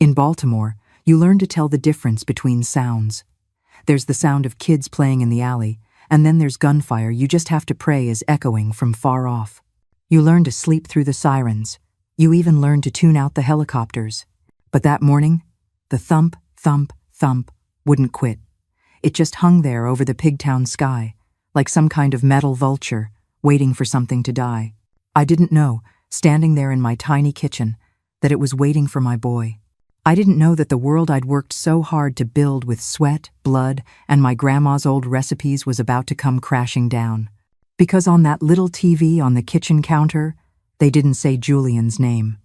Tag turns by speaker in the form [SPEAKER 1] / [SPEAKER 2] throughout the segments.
[SPEAKER 1] In Baltimore, you learn to tell the difference between sounds. There's the sound of kids playing in the alley, and then there's gunfire you just have to pray is echoing from far off. You learn to sleep through the sirens. You even learn to tune out the helicopters. But that morning, the thump, thump, thump wouldn't quit. It just hung there over the Pigtown sky, like some kind of metal vulture, waiting for something to die. I didn't know, standing there in my tiny kitchen, that it was waiting for my boy. I didn't know that the world I'd worked so hard to build with sweat, blood, and my grandma's old recipes was about to come crashing down. Because on that little TV on the kitchen counter, they didn't say Julian's name.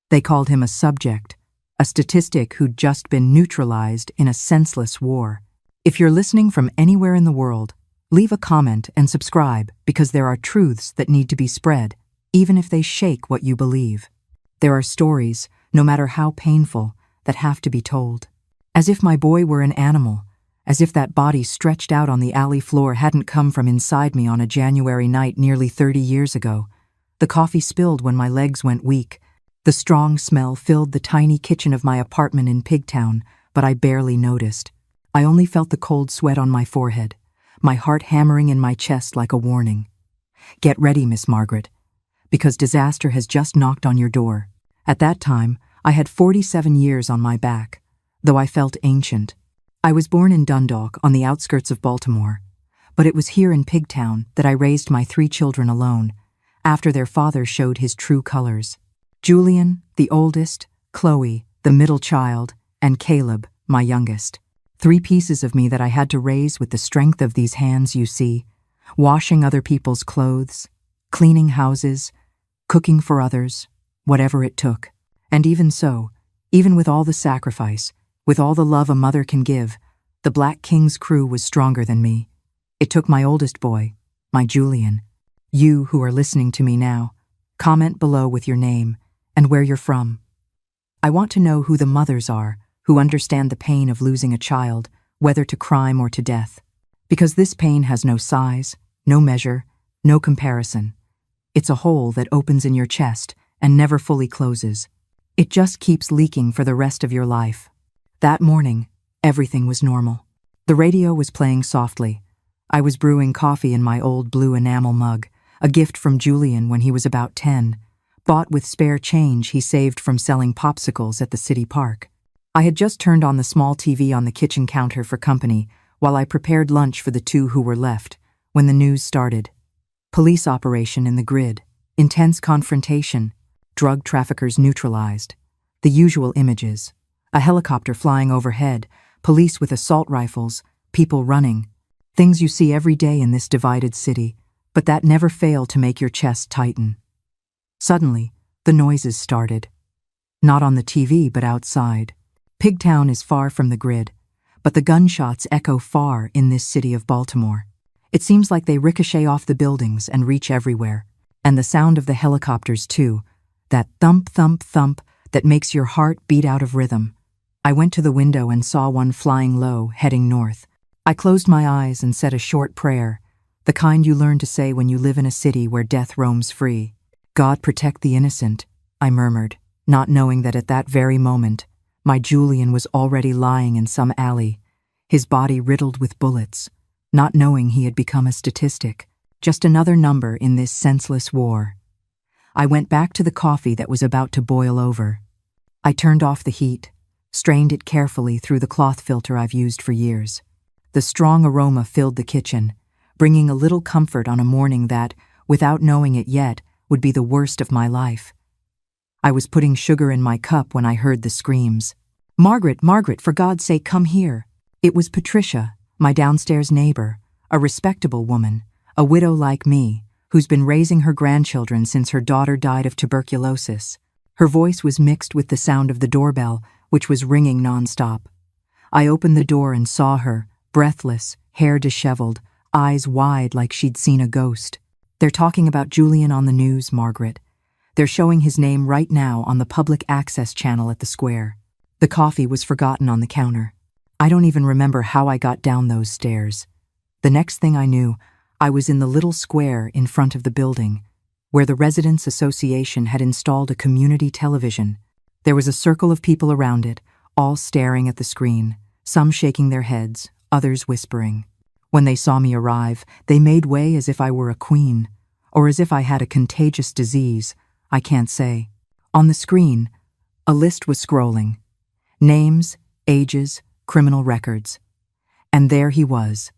[SPEAKER 1] They called him a subject, a statistic who'd just been neutralized in a senseless war. If you're listening from anywhere in the world, leave a comment and subscribe, because there are truths that need to be spread, even if they shake what you believe. There are stories, no matter how painful, that have to be told. As if my boy were an animal, as if that body stretched out on the alley floor hadn't come from inside me on a January night nearly 30 years ago. The coffee spilled when my legs went weak. The strong smell filled the tiny kitchen of my apartment in Pigtown, but I barely noticed. I only felt the cold sweat on my forehead, my heart hammering in my chest like a warning. Get ready, Miss Margaret, because disaster has just knocked on your door. At that time, I had 47 years on my back, though I felt ancient. I was born in Dundalk on the outskirts of Baltimore, but it was here in Pigtown that I raised my 3 children alone, after their father showed his true colors. Julian, the oldest, Chloe, the middle child, and Caleb, my youngest. 3 pieces of me that I had to raise with the strength of these hands you see, washing other people's clothes, cleaning houses, cooking for others, whatever it took. And even so, even with all the sacrifice, with all the love a mother can give, the Black King's crew was stronger than me. It took my oldest boy, my Julian. You who are listening to me now, comment below with your name and where you're from. I want to know who the mothers are who understand the pain of losing a child, whether to crime or to death. Because this pain has no size, no measure, no comparison. It's a hole that opens in your chest and never fully closes. It just keeps leaking for the rest of your life. That morning, everything was normal. The radio was playing softly. I was brewing coffee in my old blue enamel mug, a gift from Julian when he was about 10, bought with spare change he saved from selling popsicles at the city park. I had just turned on the small TV on the kitchen counter for company while I prepared lunch for the 2 who were left, when the news started. Police operation in the grid, intense confrontation, drug traffickers neutralized. The usual images. A helicopter flying overhead, police with assault rifles, people running. Things you see every day in this divided city, but that never fail to make your chest tighten. Suddenly, the noises started. Not on the TV, but outside. Pigtown is far from the grid, but the gunshots echo far in this city of Baltimore. It seems like they ricochet off the buildings and reach everywhere. And the sound of the helicopters too, that thump, thump, thump that makes your heart beat out of rhythm. I went to the window and saw one flying low, heading north. I closed my eyes and said a short prayer, the kind you learn to say when you live in a city where death roams free. God protect the innocent, I murmured, not knowing that at that very moment, my Julian was already lying in some alley, his body riddled with bullets, not knowing he had become a statistic, just another number in this senseless war. I went back to the coffee that was about to boil over. I turned off the heat, strained it carefully through the cloth filter I've used for years. The strong aroma filled the kitchen, bringing a little comfort on a morning that, without knowing it yet, would be the worst of my life. I was putting sugar in my cup when I heard the screams. "Margaret, Margaret, for God's sake, come here." It was Patricia, my downstairs neighbor, a respectable woman, a widow like me, who's been raising her grandchildren since her daughter died of tuberculosis. Her voice was mixed with the sound of the doorbell, which was ringing nonstop. I opened the door and saw her, breathless, hair disheveled, eyes wide like she'd seen a ghost. "They're talking about Julian on the news, Margaret. They're showing his name right now on the public access channel at the square." The coffee was forgotten on the counter. I don't even remember how I got down those stairs. The next thing I knew, I was in the little square in front of the building, where the Residents Association had installed a community television. There was a circle of people around it, all staring at the screen, some shaking their heads, others whispering. When they saw me arrive, they made way as if I were a queen, or as if I had a contagious disease, I can't say. On the screen, a list was scrolling. Names, ages, criminal records. And there he was.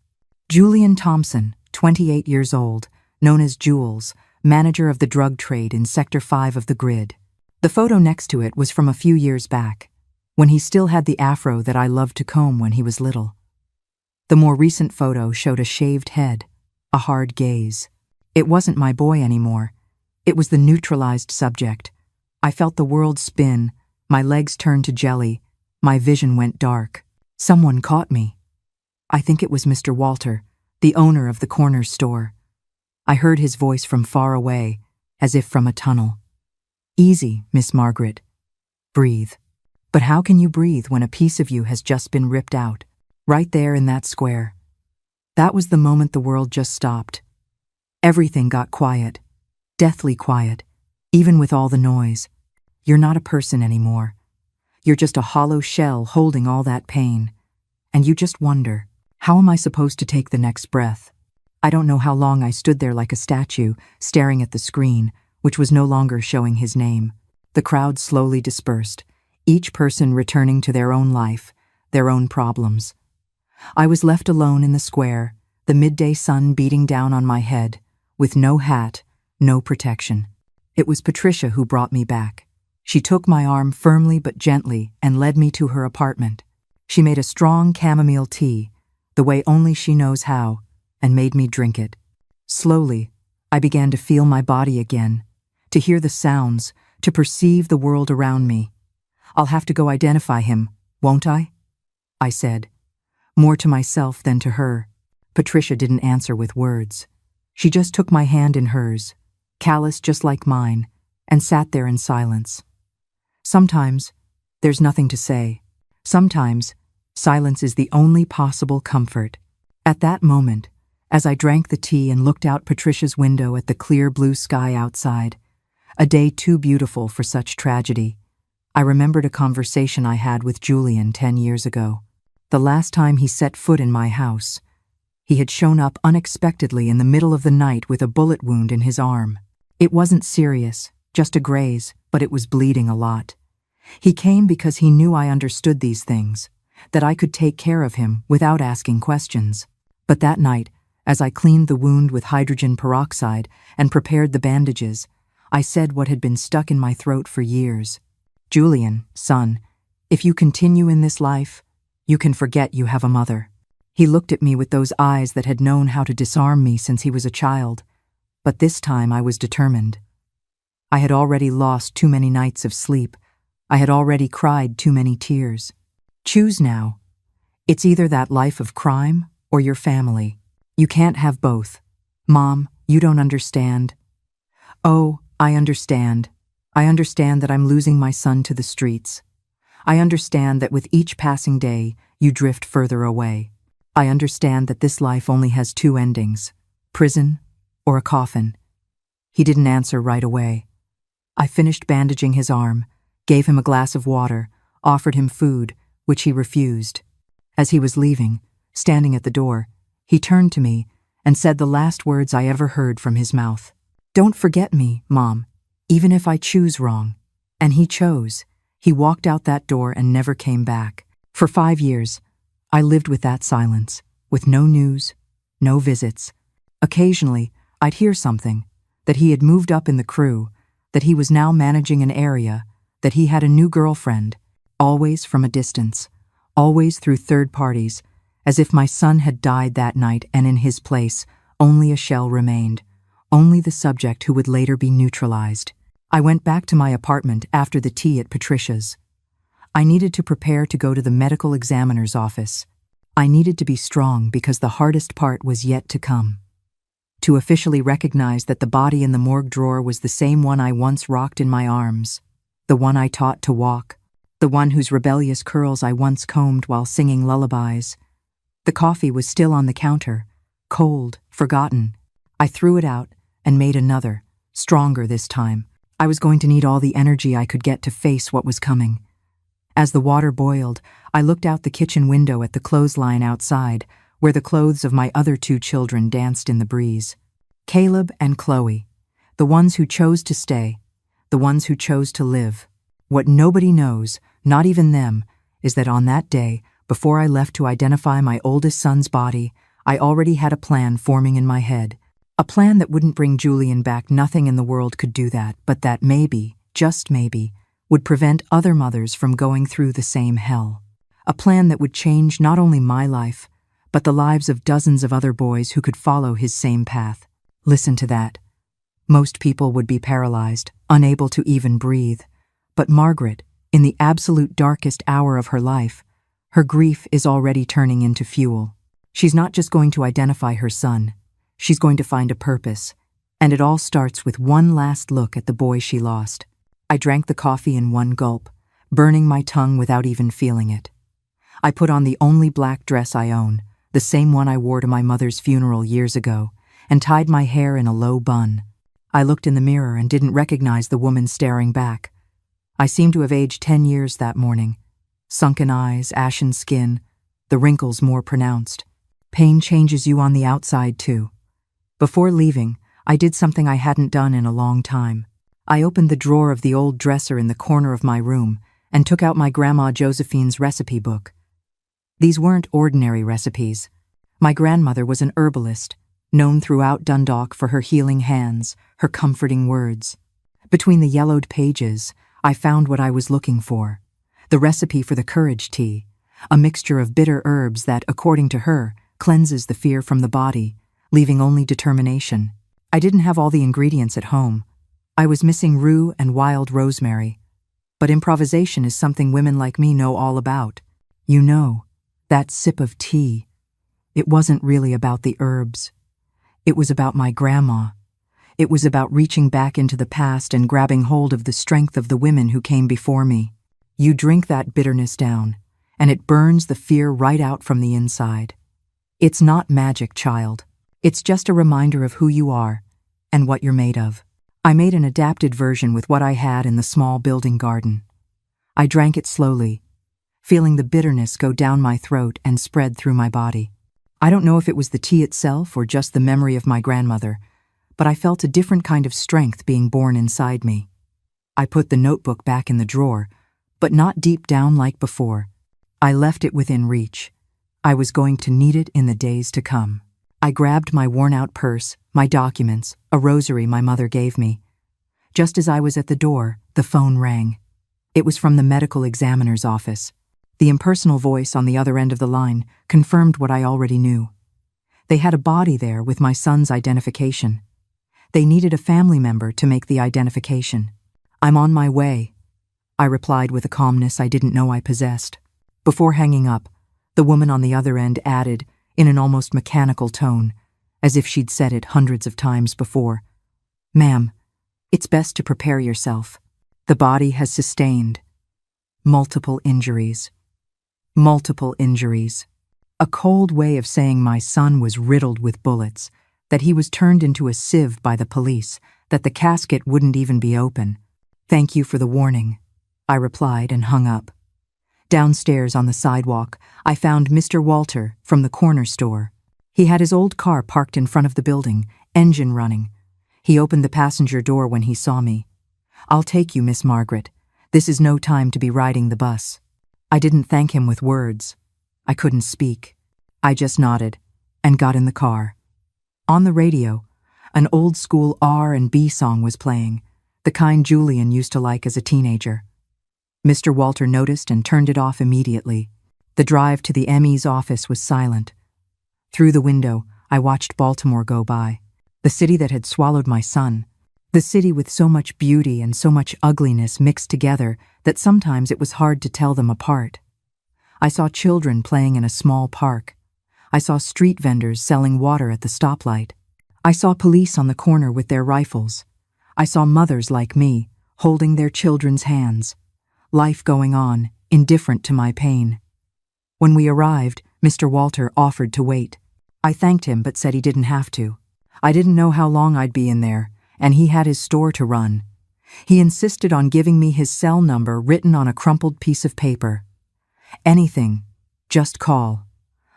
[SPEAKER 1] Julian Thompson, 28 years old, known as Jules, manager of the drug trade in Sector 5 of the grid. The photo next to it was from a few years back, when he still had the afro that I loved to comb when he was little. The more recent photo showed a shaved head, a hard gaze. It wasn't my boy anymore. It was the neutralized subject. I felt the world spin, my legs turned to jelly, my vision went dark. Someone caught me. I think it was Mr. Walter, the owner of the corner store. I heard his voice from far away, as if from a tunnel. "Easy, Miss Margaret. Breathe." But how can you breathe when a piece of you has just been ripped out, right there in that square? That was the moment the world just stopped. Everything got quiet, deathly quiet, even with all the noise. You're not a person anymore. You're just a hollow shell holding all that pain. And you just wonder, how am I supposed to take the next breath? I don't know how long I stood there like a statue, staring at the screen, which was no longer showing his name. The crowd slowly dispersed, each person returning to their own life, their own problems. I was left alone in the square, the midday sun beating down on my head, with no hat, no protection. It was Patricia who brought me back. She took my arm firmly but gently and led me to her apartment. She made a strong chamomile tea, the way only she knows how, and made me drink it. Slowly, I began to feel my body again, to hear the sounds, to perceive the world around me. "I'll have to go identify him, won't I?" I said, more to myself than to her. Patricia didn't answer with words. She just took my hand in hers, callous just like mine, and sat there in silence. Sometimes, there's nothing to say. Sometimes, silence is the only possible comfort. At that moment, as I drank the tea and looked out Patricia's window at the clear blue sky outside, a day too beautiful for such tragedy, I remembered a conversation I had with Julian 10 years ago. The last time he set foot in my house, he had shown up unexpectedly in the middle of the night with a bullet wound in his arm. It wasn't serious, just a graze, but it was bleeding a lot. He came because he knew I understood these things, that I could take care of him without asking questions. But that night, as I cleaned the wound with hydrogen peroxide and prepared the bandages, I said what had been stuck in my throat for years. "Julian, son, if you continue in this life, you can forget you have a mother." He looked at me with those eyes that had known how to disarm me since he was a child, but this time I was determined. I had already lost too many nights of sleep. I had already cried too many tears. Choose now. It's either that life of crime or your family. You can't have both. Mom, you don't understand. Oh, I understand. I understand that I'm losing my son to the streets. I understand that with each passing day, you drift further away. I understand that this life only has two endings, prison or a coffin. He didn't answer right away. I finished bandaging his arm, gave him a glass of water, offered him food, which he refused. As he was leaving, standing at the door, he turned to me and said the last words I ever heard from his mouth. "Don't forget me, Mom, even if I choose wrong." And he chose. He walked out that door and never came back. For 5 years, I lived with that silence, with no news, no visits. Occasionally, I'd hear something, that he had moved up in the crew, that he was now managing an area, that he had a new girlfriend, always from a distance, always through third parties, as if my son had died that night and in his place, only a shell remained, only the subject who would later be neutralized. I went back to my apartment after the tea at Patricia's. I needed to prepare to go to the medical examiner's office. I needed to be strong because the hardest part was yet to come. To officially recognize that the body in the morgue drawer was the same one I once rocked in my arms, the one I taught to walk, the one whose rebellious curls I once combed while singing lullabies. The coffee was still on the counter, cold, forgotten. I threw it out and made another, stronger this time. I was going to need all the energy I could get to face what was coming. As the water boiled, I looked out the kitchen window at the clothesline outside, where the clothes of my other 2 children danced in the breeze. Caleb and Chloe, the ones who chose to stay, the ones who chose to live. What nobody knows, not even them, is that on that day, before I left to identify my oldest son's body, I already had a plan forming in my head. A plan that wouldn't bring Julian back. Nothing in the world could do that, but that maybe, just maybe, would prevent other mothers from going through the same hell. A plan that would change not only my life, but the lives of dozens of other boys who could follow his same path. Listen to that. Most people would be paralyzed, unable to even breathe. But Margaret, in the absolute darkest hour of her life, her grief is already turning into fuel. She's not just going to identify her son. She's going to find a purpose, and it all starts with one last look at the boy she lost. I drank the coffee in one gulp, burning my tongue without even feeling it. I put on the only black dress I own, the same one I wore to my mother's funeral years ago, and tied my hair in a low bun. I looked in the mirror and didn't recognize the woman staring back. I seemed to have aged 10 years that morning. Sunken eyes, ashen skin, the wrinkles more pronounced. Pain changes you on the outside too. Before leaving, I did something I hadn't done in a long time. I opened the drawer of the old dresser in the corner of my room and took out my Grandma Josephine's recipe book. These weren't ordinary recipes. My grandmother was an herbalist, known throughout Dundalk for her healing hands, her comforting words. Between the yellowed pages, I found what I was looking for: the recipe for the courage tea, a mixture of bitter herbs that, according to her, cleanses the fear from the body, leaving only determination. I didn't have all the ingredients at home. I was missing rue and wild rosemary. But improvisation is something women like me know all about. You know, that sip of tea. It wasn't really about the herbs. It was about my grandma. It was about reaching back into the past and grabbing hold of the strength of the women who came before me. You drink that bitterness down, and it burns the fear right out from the inside. It's not magic, child. It's just a reminder of who you are and what you're made of. I made an adapted version with what I had in the small building garden. I drank it slowly, feeling the bitterness go down my throat and spread through my body. I don't know if it was the tea itself or just the memory of my grandmother, but I felt a different kind of strength being born inside me. I put the notebook back in the drawer, but not deep down like before. I left it within reach. I was going to need it in the days to come. I grabbed my worn-out purse, my documents, a rosary my mother gave me. Just as I was at the door, the phone rang. It was from the medical examiner's office. The impersonal voice on the other end of the line confirmed what I already knew. They had a body there with my son's identification. They needed a family member to make the identification. "I'm on my way," I replied with a calmness I didn't know I possessed. Before hanging up, the woman on the other end added, in an almost mechanical tone, as if she'd said it hundreds of times before, "Ma'am, it's best to prepare yourself. The body has sustained multiple injuries." Multiple injuries. A cold way of saying my son was riddled with bullets, that he was turned into a sieve by the police, that the casket wouldn't even be open. "Thank you for the warning," I replied and hung up. Downstairs on the sidewalk, I found Mr. Walter from the corner store. He had his old car parked in front of the building, engine running. He opened the passenger door when he saw me. "I'll take you, Miss Margaret. This is no time to be riding the bus." I didn't thank him with words. I couldn't speak. I just nodded and got in the car. On the radio, an old-school R&B song was playing, the kind Julian used to like as a teenager. Mr. Walter noticed and turned it off immediately. The drive to the ME's office was silent. Through the window, I watched Baltimore go by, the city that had swallowed my son, the city with so much beauty and so much ugliness mixed together that sometimes it was hard to tell them apart. I saw children playing in a small park. I saw street vendors selling water at the stoplight. I saw police on the corner with their rifles. I saw mothers like me, holding their children's hands. Life going on, indifferent to my pain. When we arrived, Mr. Walter offered to wait. I thanked him but said he didn't have to. I didn't know how long I'd be in there, and he had his store to run. He insisted on giving me his cell number written on a crumpled piece of paper. Anything, just call.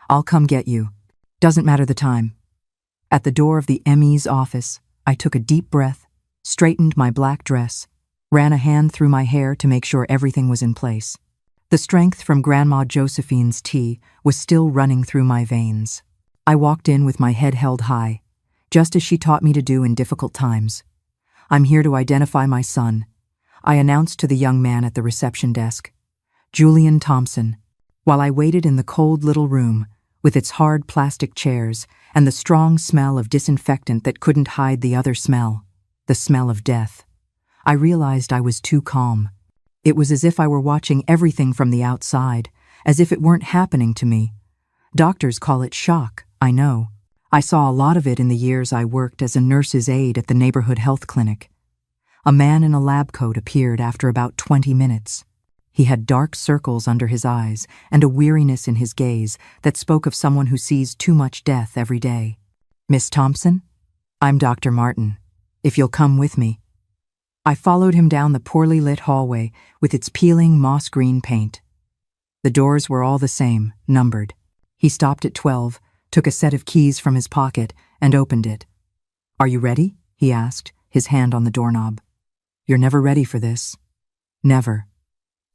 [SPEAKER 1] I'll come get you. Doesn't matter the time. At the door of the ME's office, I took a deep breath, straightened my black dress, ran a hand through my hair to make sure everything was in place. The strength from Grandma Josephine's tea was still running through my veins. I walked in with my head held high, just as she taught me to do in difficult times. I'm here to identify my son, I announced to the young man at the reception desk. Julian Thompson. While I waited in the cold little room, with its hard plastic chairs and the strong smell of disinfectant that couldn't hide the other smell, the smell of death, I realized I was too calm. It was as if I were watching everything from the outside, as if it weren't happening to me. Doctors call it shock, I know. I saw a lot of it in the years I worked as a nurse's aide at the neighborhood health clinic. A man in a lab coat appeared after about 20 minutes. He had dark circles under his eyes and a weariness in his gaze that spoke of someone who sees too much death every day. "Miss Thompson? I'm Dr. Martin. If you'll come with me." I followed him down the poorly lit hallway with its peeling moss-green paint. The doors were all the same, numbered. He stopped at 12, took a set of keys from his pocket, and opened it. "Are you ready?" he asked, his hand on the doorknob. "You're never ready for this." "Never."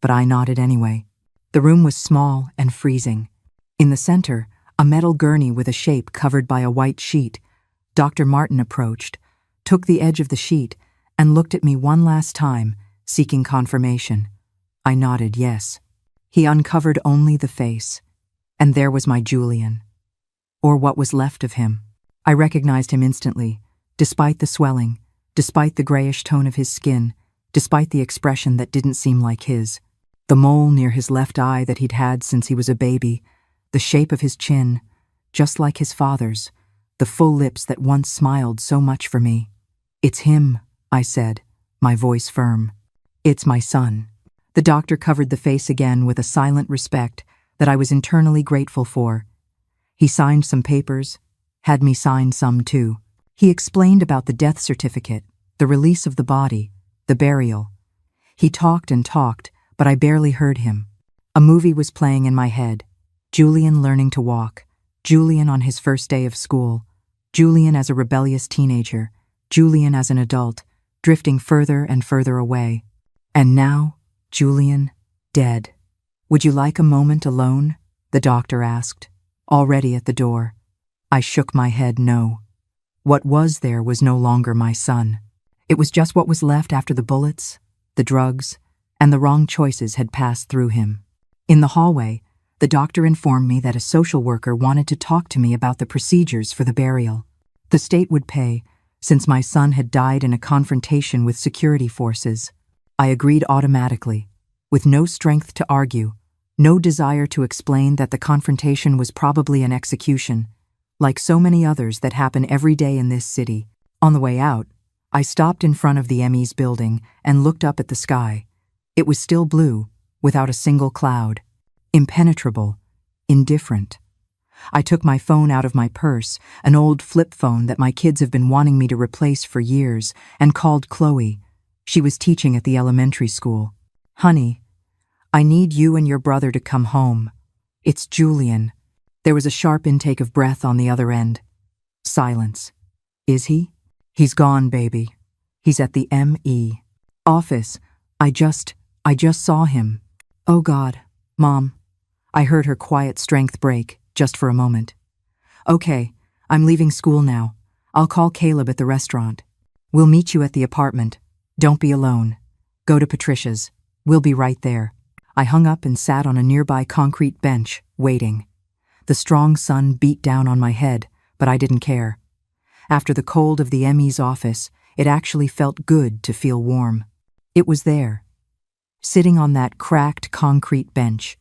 [SPEAKER 1] But I nodded anyway. The room was small and freezing. In the center, a metal gurney with a shape covered by a white sheet. Dr. Martin approached, took the edge of the sheet, and looked at me one last time, seeking confirmation. I nodded yes. He uncovered only the face, and there was my Julian. Or what was left of him. I recognized him instantly, despite the swelling, despite the grayish tone of his skin, despite the expression that didn't seem like his. The mole near his left eye that he'd had since he was a baby, the shape of his chin, just like his father's, the full lips that once smiled so much for me. "It's him," I said, my voice firm. "It's my son." The doctor covered the face again with a silent respect that I was internally grateful for. He signed some papers, had me sign some too. He explained about the death certificate, the release of the body, the burial. He talked and talked, but I barely heard him. A movie was playing in my head. Julian learning to walk, Julian on his first day of school, Julian as a rebellious teenager, Julian as an adult, drifting further and further away. And now, Julian, dead. "Would you like a moment alone?" the doctor asked, already at the door. I shook my head no. What was there was no longer my son. It was just what was left after the bullets, the drugs, and the wrong choices had passed through him. In the hallway, the doctor informed me that a social worker wanted to talk to me about the procedures for the burial. The state would pay, since my son had died in a confrontation with security forces. I agreed automatically, with no strength to argue, no desire to explain that the confrontation was probably an execution, like so many others that happen every day in this city. On the way out, I stopped in front of the ME's building and looked up at the sky. It was still blue, without a single cloud. Impenetrable, indifferent. I took my phone out of my purse, an old flip phone that my kids have been wanting me to replace for years, and called Chloe. She was teaching at the elementary school. "Honey, I need you and your brother to come home. It's Julian." There was a sharp intake of breath on the other end. Silence. "Is he?" "He's gone, baby. He's at the ME office. I just saw him." "Oh God, Mom." I heard her quiet strength break, just for a moment. "Okay, I'm leaving school now. I'll call Caleb at the restaurant. We'll meet you at the apartment. Don't be alone. Go to Patricia's. We'll be right there." I hung up and sat on a nearby concrete bench, waiting. The strong sun beat down on my head, but I didn't care. After the cold of the ME's office, it actually felt good to feel warm. It was there, sitting on that cracked concrete bench,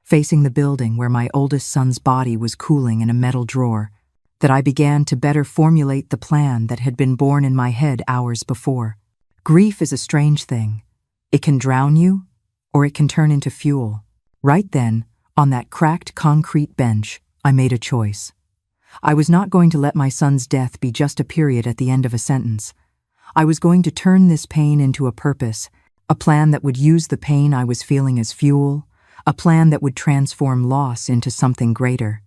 [SPEAKER 1] facing the building where my oldest son's body was cooling in a metal drawer, that I began to better formulate the plan that had been born in my head hours before. Grief is a strange thing. It can drown you, or it can turn into fuel. Right then, on that cracked concrete bench, I made a choice. I was not going to let my son's death be just a period at the end of a sentence. I was going to turn this pain into a purpose, a plan that would use the pain I was feeling as fuel, a plan that would transform loss into something greater.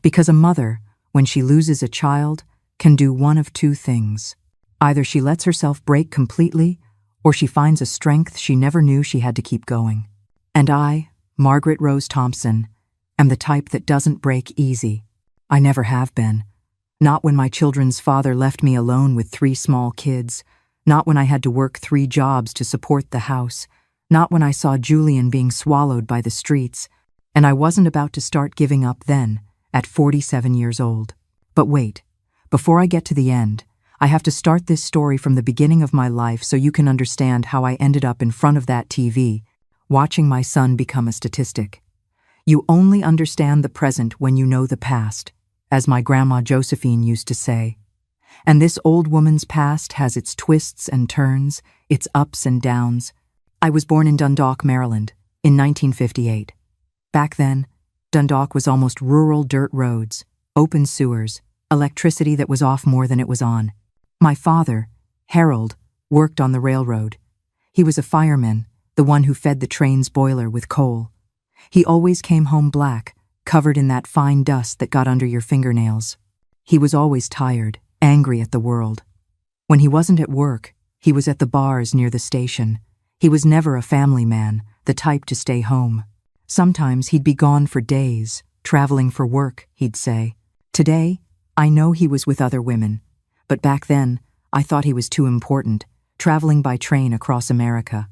[SPEAKER 1] Because a mother, when she loses a child, can do one of two things. Either she lets herself break completely, or she finds a strength she never knew she had to keep going. And I, Margaret Rose Thompson, am the type that doesn't break easy. I never have been. Not when my children's father left me alone with 3 small kids, not when I had to work 3 jobs to support the house, not when I saw Julian being swallowed by the streets, and I wasn't about to start giving up then, at 47 years old. But wait, before I get to the end, I have to start this story from the beginning of my life so you can understand how I ended up in front of that TV, watching my son become a statistic. You only understand the present when you know the past, as my grandma Josephine used to say. And this old woman's past has its twists and turns, its ups and downs. I was born in Dundalk, Maryland, in 1958. Back then, Dundalk was almost rural dirt roads, open sewers, electricity that was off more than it was on. My father, Harold, worked on the railroad. He was a fireman, the one who fed the train's boiler with coal. He always came home black, covered in that fine dust that got under your fingernails. He was always tired, angry at the world. When he wasn't at work, he was at the bars near the station. He was never a family man, the type to stay home. Sometimes he'd be gone for days, traveling for work, he'd say. Today, I know he was with other women, but back then, I thought he was too important, traveling by train across America.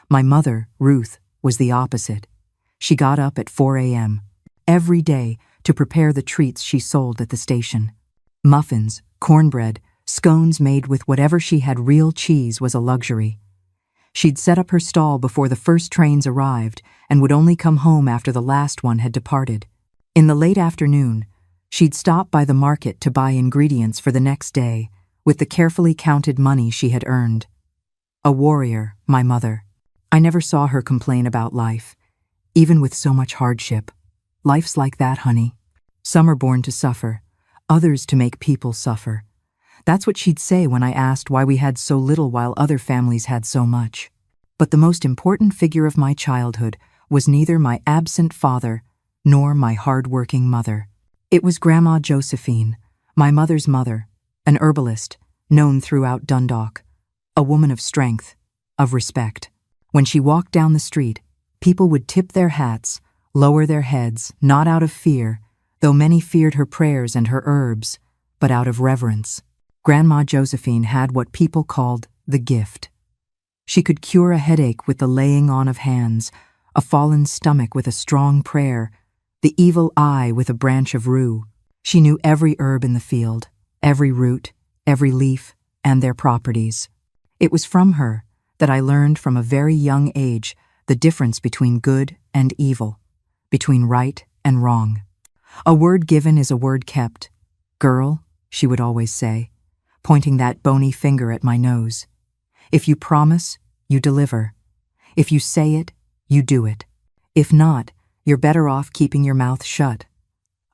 [SPEAKER 1] My mother, Ruth, was the opposite. She got up at 4 a.m. every day to prepare the treats she sold at the station. Muffins, cornbread, scones made with whatever she had. Real cheese was a luxury. She'd set up her stall before the first trains arrived and would only come home after the last one had departed. In the late afternoon, she'd stop by the market to buy ingredients for the next day with the carefully counted money she had earned. A warrior, my mother. I never saw her complain about life, even with so much hardship. Life's like that, honey. Some are born to suffer, others to make people suffer. That's what she'd say when I asked why we had so little while other families had so much. But the most important figure of my childhood was neither my absent father nor my hard-working mother. It was Grandma Josephine, my mother's mother, an herbalist, known throughout Dundalk, a woman of strength, of respect. When she walked down the street, people would tip their hats, lower their heads, not out of fear, though many feared her prayers and her herbs, but out of reverence. Grandma Josephine had what people called the gift. She could cure a headache with the laying on of hands, a fallen stomach with a strong prayer, the evil eye with a branch of rue. She knew every herb in the field, every root, every leaf, and their properties. It was from her that I learned from a very young age the difference between good and evil, between right and wrong. A word given is a word kept. Girl, she would always say, pointing that bony finger at my nose. If you promise, you deliver. If you say it, you do it. If not, you're better off keeping your mouth shut.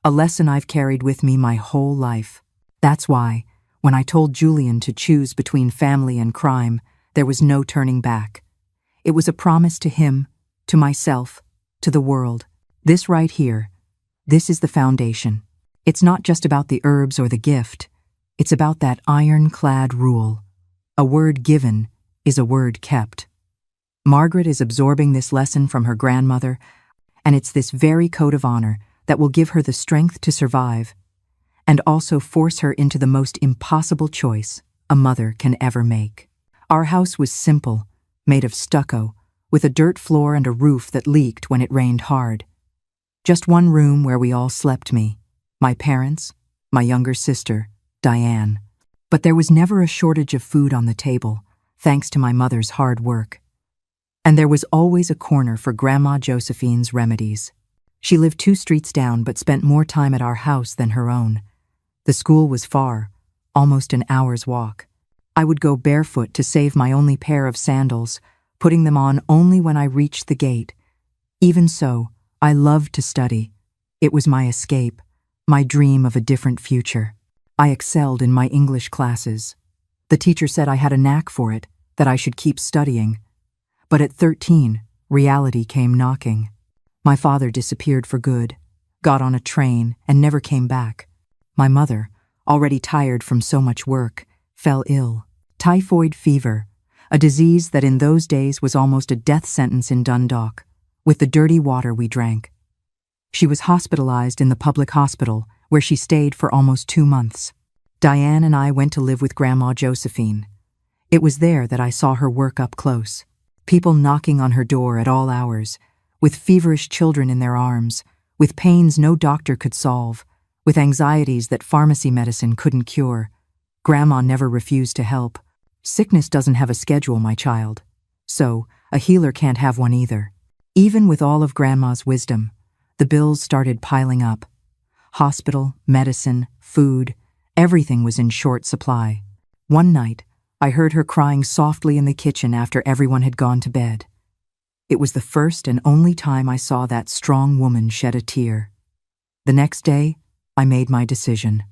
[SPEAKER 1] A lesson I've carried with me my whole life. That's why, when I told Julian to choose between family and crime, there was no turning back. It was a promise to him, to myself, to the world. This right here, this is the foundation. It's not just about the herbs or the gift. It's about that ironclad rule. A word given is a word kept. Margaret is absorbing this lesson from her grandmother, and it's this very code of honor that will give her the strength to survive, and also force her into the most impossible choice a mother can ever make. Our house was simple, made of stucco, with a dirt floor and a roof that leaked when it rained hard. Just one room where we all slept, me, my parents, my younger sister, Diane. But there was never a shortage of food on the table, thanks to my mother's hard work. And there was always a corner for Grandma Josephine's remedies. She lived 2 streets down but spent more time at our house than her own. The school was far, almost an hour's walk. I would go barefoot to save my only pair of sandals, putting them on only when I reached the gate. Even so, I loved to study. It was my escape, my dream of a different future. I excelled in my English classes. The teacher said I had a knack for it, that I should keep studying. But at 13, reality came knocking. My father disappeared for good, got on a train, and never came back. My mother, already tired from so much work, fell ill. Typhoid fever, a disease that in those days was almost a death sentence in Dundalk, with the dirty water we drank. She was hospitalized in the public hospital, where she stayed for almost 2 months. Diane and I went to live with Grandma Josephine. It was there that I saw her work up close. People knocking on her door at all hours, with feverish children in their arms, with pains no doctor could solve, with anxieties that pharmacy medicine couldn't cure. Grandma never refused to help. Sickness doesn't have a schedule, my child. So, a healer can't have one either. Even with all of Grandma's wisdom, the bills started piling up. Hospital, medicine, food, everything was in short supply. One night, I heard her crying softly in the kitchen after everyone had gone to bed. It was the first and only time I saw that strong woman shed a tear. The next day, I made my decision.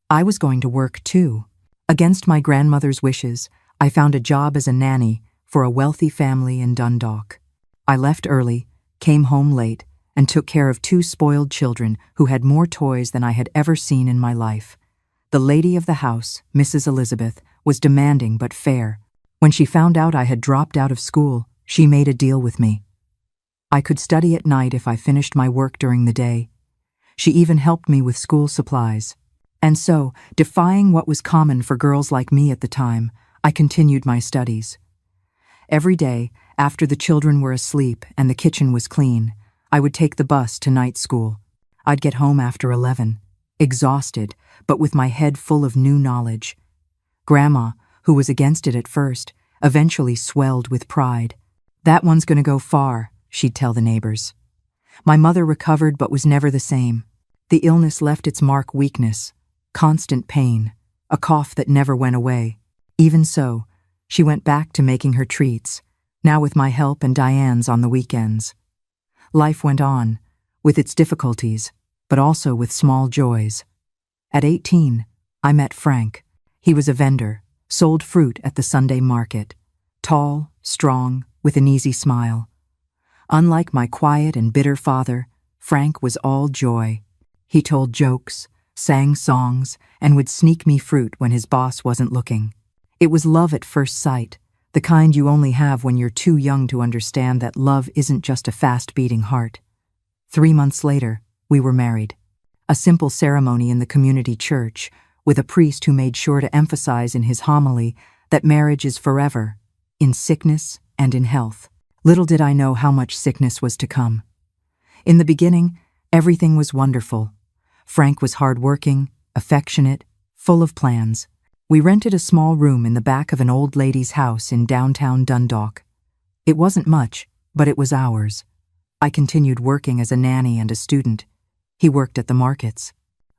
[SPEAKER 1] I was going to work too. Against my grandmother's wishes, I found a job as a nanny for a wealthy family in Dundalk. I left early, came home late, and took care of 2 spoiled children who had more toys than I had ever seen in my life. The lady of the house, Mrs. Elizabeth, was demanding but fair. When she found out I had dropped out of school, she made a deal with me. I could study at night if I finished my work during the day. She even helped me with school supplies. And so, defying what was common for girls like me at the time, I continued my studies. Every day, after the children were asleep and the kitchen was clean, I would take the bus to night school. I'd get home after 11, exhausted, but with my head full of new knowledge. Grandma, who was against it at first, eventually swelled with pride. "That one's going to go far," she'd tell the neighbors. My mother recovered but was never the same. The illness left its mark: weakness, constant pain, a cough that never went away. Even so, she went back to making her treats, now with my help and Diane's on the weekends. Life went on, with its difficulties, but also with small joys. At 18, I met Frank. He was a vendor, sold fruit at the Sunday market. Tall, strong, with an easy smile. Unlike my quiet and bitter father, Frank was all joy. He told jokes, sang songs, and would sneak me fruit when his boss wasn't looking. It was love at first sight, the kind you only have when you're too young to understand that love isn't just a fast-beating heart. 3 months later, we were married. A simple ceremony in the community church, with a priest who made sure to emphasize in his homily that marriage is forever, in sickness and in health. Little did I know how much sickness was to come. In the beginning, everything was wonderful. Frank was hard-working, affectionate, full of plans. We rented a small room in the back of an old lady's house in downtown Dundalk. It wasn't much, but it was ours. I continued working as a nanny and a student. He worked at the markets.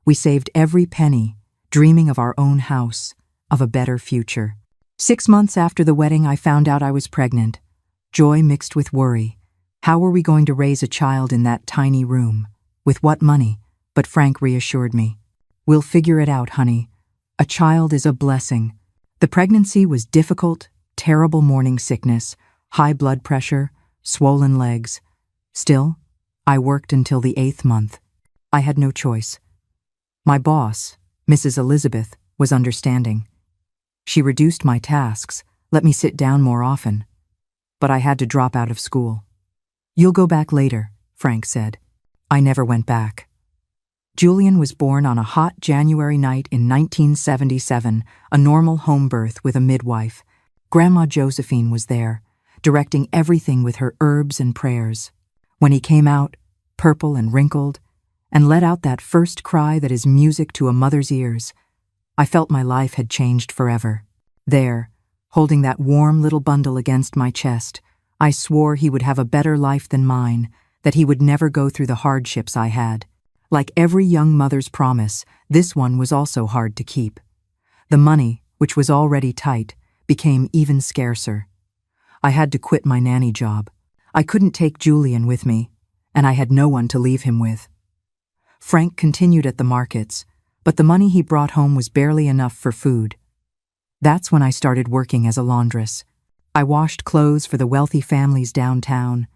[SPEAKER 1] We saved every penny, dreaming of our own house, of a better future. 6 months after the wedding, I found out I was pregnant. Joy mixed with worry. How were we going to raise a child in that tiny room? With what money? But Frank reassured me. "We'll figure it out, honey. A child is a blessing." The pregnancy was difficult, terrible morning sickness, high blood pressure, swollen legs. Still, I worked until the 8th month. I had no choice. My boss, Mrs. Elizabeth, was understanding. She reduced my tasks, let me sit down more often. But I had to drop out of school. "You'll go back later," Frank said. I never went back. Julian was born on a hot January night in 1977, a normal home birth with a midwife. Grandma Josephine was there, directing everything with her herbs and prayers. When he came out, purple and wrinkled, and let out that first cry that is music to a mother's ears, I felt my life had changed forever. There, holding that warm little bundle against my chest, I swore he would have a better life than mine, that he would never go through the hardships I had. Like every young mother's promise, this one was also hard to keep. The money, which was already tight, became even scarcer. I had to quit my nanny job. I couldn't take Julian with me, and I had no one to leave him with. Frank continued at the markets, but the money he brought home was barely enough for food. That's when I started working as a laundress. I washed clothes for the wealthy families downtown,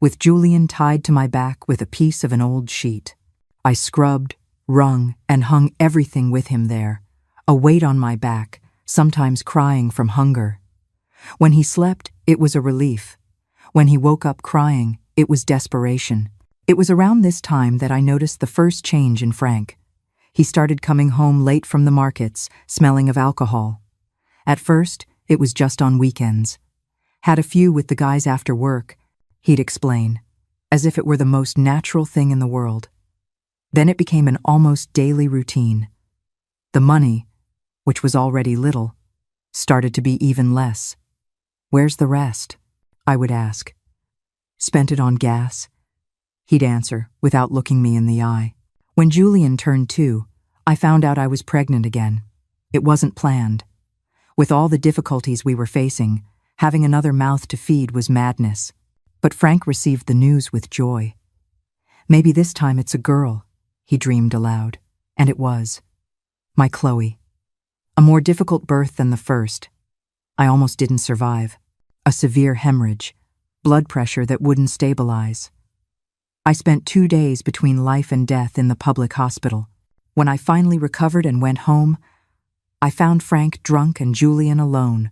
[SPEAKER 1] with Julian tied to my back with a piece of an old sheet. I scrubbed, wrung, and hung everything with him there, a weight on my back, sometimes crying from hunger. When he slept, it was a relief. When he woke up crying, it was desperation. It was around this time that I noticed the first change in Frank. He started coming home late from the markets, smelling of alcohol. At first, it was just on weekends. Had a few with the guys after work, he'd explain, as if it were the most natural thing in the world. Then it became an almost daily routine. The money, which was already little, started to be even less. "Where's the rest?" I would ask. "Spent it on gas," he'd answer without looking me in the eye. When Julian turned 2, I found out I was pregnant again. It wasn't planned. With all the difficulties we were facing, having another mouth to feed was madness. But Frank received the news with joy. "Maybe this time it's a girl," he dreamed aloud. And it was. My Chloe. A more difficult birth than the first. I almost didn't survive. A severe hemorrhage, blood pressure that wouldn't stabilize. I spent 2 days between life and death in the public hospital. When I finally recovered and went home, I found Frank drunk and Julian alone,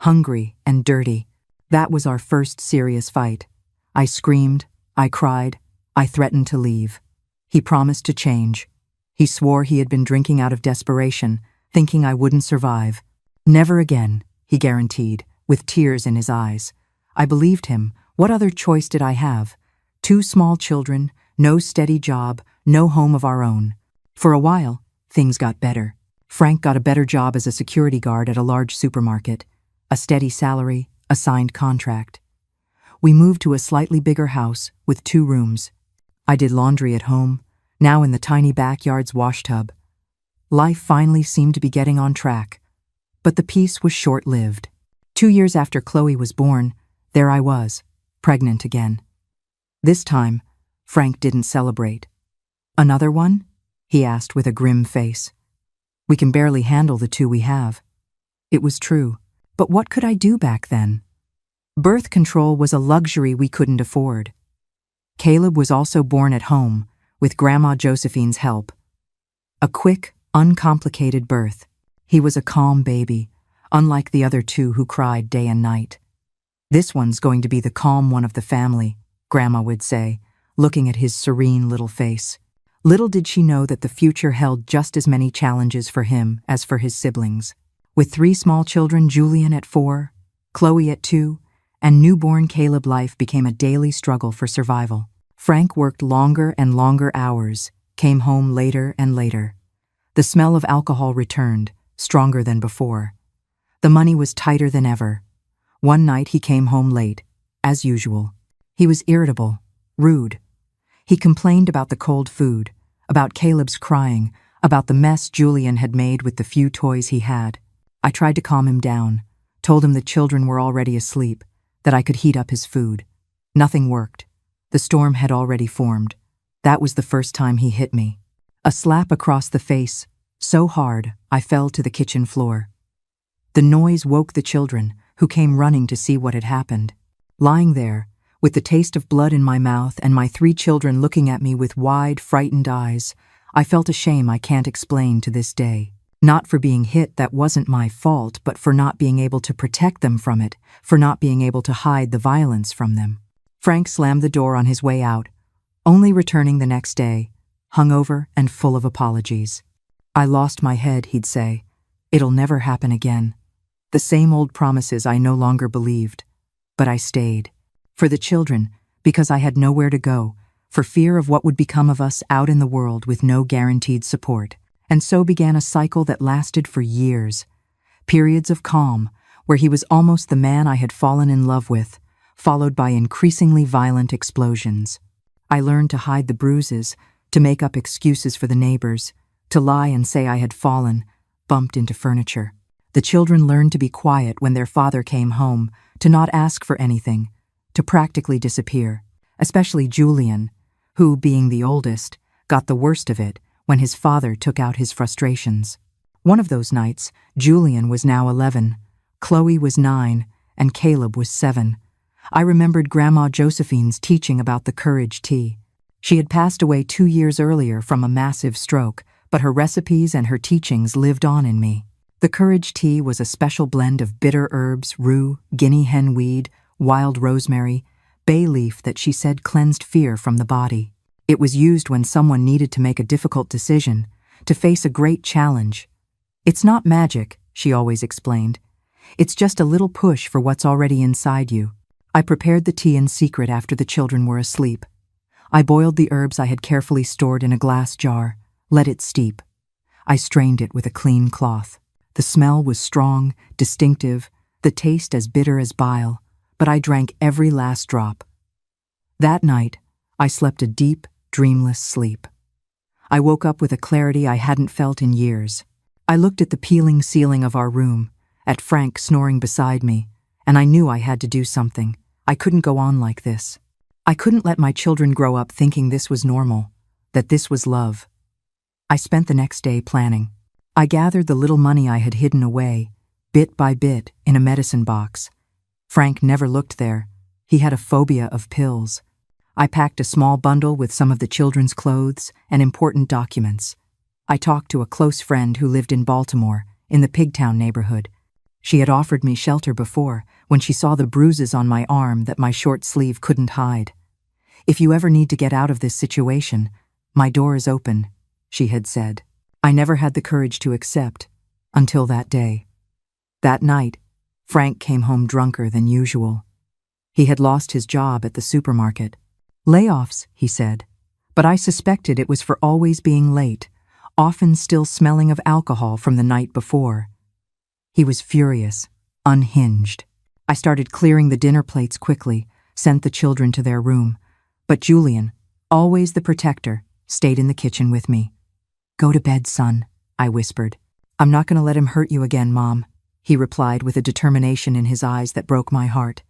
[SPEAKER 1] hungry and dirty. That was our first serious fight. I screamed, I cried, I threatened to leave. He promised to change. He swore he had been drinking out of desperation, thinking I wouldn't survive. "Never again," he guaranteed, with tears in his eyes. I believed him. What other choice did I have? 2 small children, no steady job, no home of our own. For a while, things got better. Frank got a better job as a security guard at a large supermarket, a steady salary, a signed contract. We moved to a slightly bigger house with 2 rooms. I did laundry at home, now in the tiny backyard's washtub. Life finally seemed to be getting on track. But the peace was short-lived. 2 years after Chloe was born, there I was, pregnant again. This time, Frank didn't celebrate. "Another one?" he asked with a grim face. "We can barely handle the 2 we have." It was true, but what could I do back then? Birth control was a luxury we couldn't afford. Caleb was also born at home, with Grandma Josephine's help. A quick, uncomplicated birth. He was a calm baby, unlike the other 2 who cried day and night. "This one's going to be the calm one of the family," Grandma would say, looking at his serene little face. Little did she know that the future held just as many challenges for him as for his siblings. With 3 small children, Julian at 4, Chloe at 2, and newborn Caleb, life became a daily struggle for survival. Frank worked longer and longer hours, came home later and later. The smell of alcohol returned, stronger than before. The money was tighter than ever. One night he came home late, as usual. He was irritable, rude. He complained about the cold food, about Caleb's crying, about the mess Julian had made with the few toys he had. I tried to calm him down, told him the children were already asleep, that I could heat up his food. Nothing worked. The storm had already formed. That was the first time he hit me. A slap across the face, so hard I fell to the kitchen floor. The noise woke the children, who came running to see what had happened. Lying there, with the taste of blood in my mouth and my 3 children looking at me with wide, frightened eyes, I felt a shame I can't explain to this day. Not for being hit, that wasn't my fault, but for not being able to protect them from it, for not being able to hide the violence from them. Frank slammed the door on his way out, only returning the next day, hungover and full of apologies. "I lost my head," he'd say. "It'll never happen again." The same old promises I no longer believed. But I stayed. For the children, because I had nowhere to go, for fear of what would become of us out in the world with no guaranteed support. And so began a cycle that lasted for years. Periods of calm, where he was almost the man I had fallen in love with, followed by increasingly violent explosions. I learned to hide the bruises, to make up excuses for the neighbors, to lie and say I had fallen, bumped into furniture. The children learned to be quiet when their father came home, to not ask for anything, to practically disappear, especially Julian, who, being the oldest, got the worst of it when his father took out his frustrations. One of those nights, Julian was now 11, Chloe was 9, and Caleb was 7. I remembered Grandma Josephine's teaching about the courage tea. She had passed away 2 years earlier from a massive stroke, but her recipes and her teachings lived on in me. The courage tea was a special blend of bitter herbs, rue, guinea hen weed, wild rosemary, bay leaf that she said cleansed fear from the body. It was used when someone needed to make a difficult decision, to face a great challenge. It's not magic, she always explained. It's just a little push for what's already inside you. I prepared the tea in secret after the children were asleep. I boiled the herbs I had carefully stored in a glass jar, let it steep. I strained it with a clean cloth. The smell was strong, distinctive, the taste as bitter as bile, but I drank every last drop. That night, I slept a deep, dreamless sleep. I woke up with a clarity I hadn't felt in years. I looked at the peeling ceiling of our room, at Frank snoring beside me, and I knew I had to do something. I couldn't go on like this. I couldn't let my children grow up thinking this was normal, that this was love. I spent the next day planning. I gathered the little money I had hidden away, bit by bit, in a medicine box. Frank never looked there. He had a phobia of pills. I packed a small bundle with some of the children's clothes and important documents. I talked to a close friend who lived in Baltimore, in the Pigtown neighborhood. She had offered me shelter before, when she saw the bruises on my arm that my short sleeve couldn't hide. "If you ever need to get out of this situation, my door is open," she had said. I never had the courage to accept, until that day. That night, Frank came home drunker than usual. He had lost his job at the supermarket. "Layoffs," he said, but I suspected it was for always being late, often still smelling of alcohol from the night before. He was furious, unhinged. I started clearing the dinner plates quickly, sent the children to their room. But Julian, always the protector, stayed in the kitchen with me. "Go to bed, son," I whispered. "I'm not going to let him hurt you again, Mom," he replied with a determination in his eyes that broke my heart.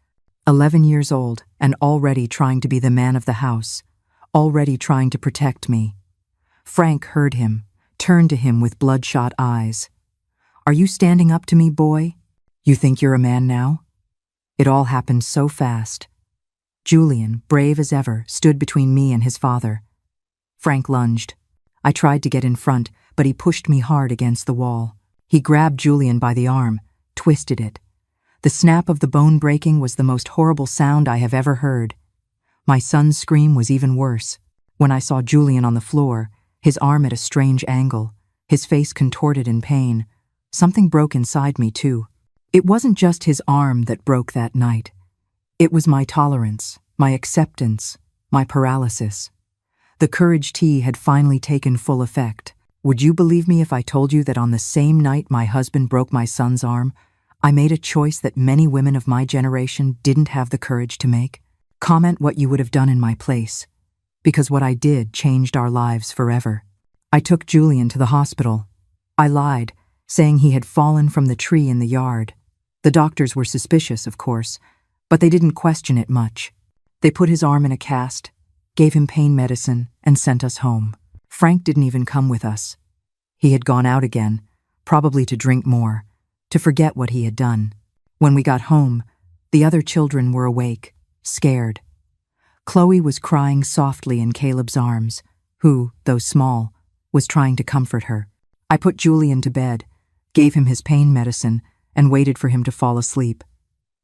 [SPEAKER 1] 11 years old and already trying to be the man of the house, already trying to protect me. Frank heard him, turned to him with bloodshot eyes. "Are you standing up to me, boy? You think you're a man now?" It all happened so fast. Julian, brave as ever, stood between me and his father. Frank lunged. I tried to get in front, but he pushed me hard against the wall. He grabbed Julian by the arm, twisted it. The snap of the bone breaking was the most horrible sound I have ever heard. My son's scream was even worse. When I saw Julian on the floor, his arm at a strange angle, his face contorted in pain, something broke inside me too. It wasn't just his arm that broke that night. It was my tolerance, my acceptance, my paralysis. The courage tea had finally taken full effect. Would you believe me if I told you that on the same night my husband broke my son's arm, I made a choice that many women of my generation didn't have the courage to make? Comment what you would have done in my place, because what I did changed our lives forever. I took Julian to the hospital. I lied, saying he had fallen from the tree in the yard. The doctors were suspicious, of course, but they didn't question it much. They put his arm in a cast, gave him pain medicine, and sent us home. Frank didn't even come with us. He had gone out again, probably to drink more, to forget what he had done. When we got home, the other children were awake, scared. Chloe was crying softly in Caleb's arms, who, though small, was trying to comfort her. I put Julian to bed, gave him his pain medicine, and waited for him to fall asleep.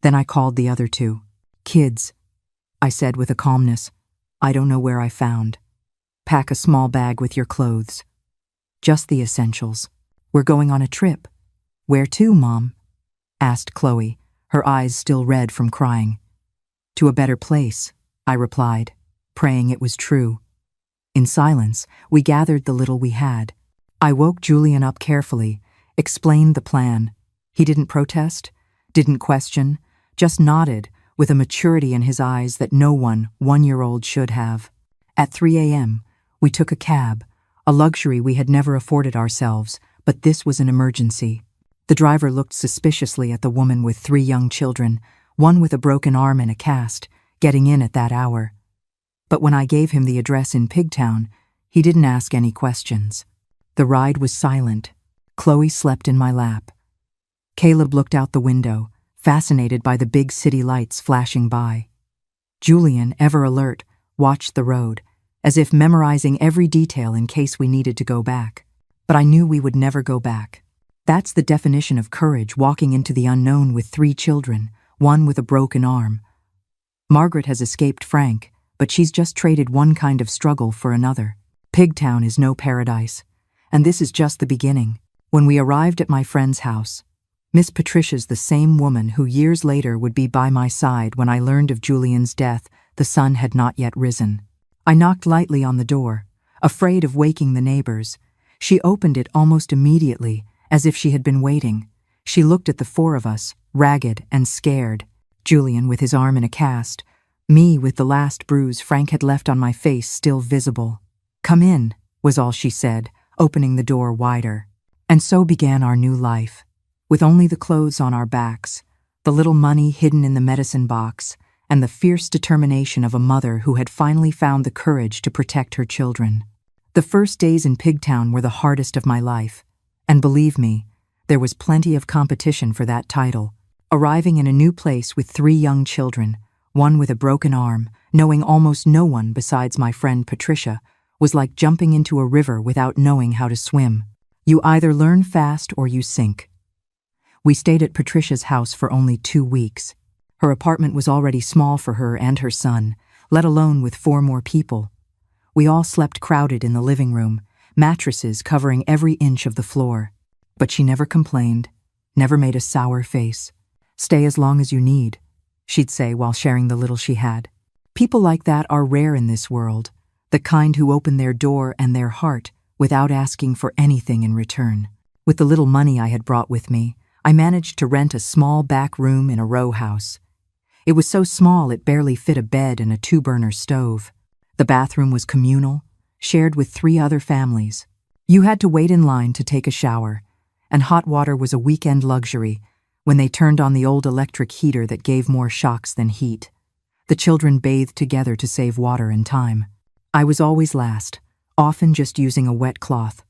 [SPEAKER 1] Then I called the other two. "Kids," I said with a calmness, "I don't know where I found. Pack a small bag with your clothes. Just the essentials. We're going on a trip." "Where to, Mom?" asked Chloe, her eyes still red from crying. "To a better place," I replied, praying it was true. In silence, we gathered the little we had. I woke Julian up carefully, explained the plan. He didn't protest, didn't question, just nodded with a maturity in his eyes that no one-year-old should have. At 3 a.m., we took a cab, a luxury we had never afforded ourselves, but this was an emergency. The driver looked suspiciously at the woman with 3 young children, one with a broken arm and a cast, getting in at that hour. But when I gave him the address in Pigtown, he didn't ask any questions. The ride was silent. Chloe slept in my lap. Caleb looked out the window, fascinated by the big city lights flashing by. Julian, ever alert, watched the road, as if memorizing every detail in case we needed to go back. But I knew we would never go back. That's the definition of courage, walking into the unknown with 3 children, one with a broken arm. Margaret has escaped Frank, but she's just traded one kind of struggle for another. Pigtown is no paradise, and this is just the beginning. When we arrived at my friend's house, Miss Patricia's the same woman who years later would be by my side when I learned of Julian's death. The sun had not yet risen. I knocked lightly on the door, afraid of waking the neighbors. She opened it almost immediately, as if she had been waiting. She looked at the 4 of us, ragged and scared. Julian with his arm in a cast, me with the last bruise Frank had left on my face still visible. "Come in," was all she said, opening the door wider. And so began our new life. With only the clothes on our backs, the little money hidden in the medicine box, and the fierce determination of a mother who had finally found the courage to protect her children. The first days in Pigtown were the hardest of my life, and believe me, there was plenty of competition for that title. Arriving in a new place with 3 young children, one with a broken arm, knowing almost no one besides my friend Patricia, was like jumping into a river without knowing how to swim. You either learn fast or you sink. We stayed at Patricia's house for only 2 weeks. Her apartment was already small for her and her son, let alone with 4 more people. We all slept crowded in the living room, mattresses covering every inch of the floor. But she never complained, never made a sour face. "Stay as long as you need," she'd say while sharing the little she had. People like that are rare in this world, the kind who open their door and their heart without asking for anything in return. With the little money I had brought with me, I managed to rent a small back room in a row house. It was so small it barely fit a bed and a 2-burner stove. The bathroom was communal, shared with 3 other families. You had to wait in line to take a shower, and hot water was a weekend luxury when they turned on the old electric heater that gave more shocks than heat. The children bathed together to save water and time. I was always last, often just using a wet cloth.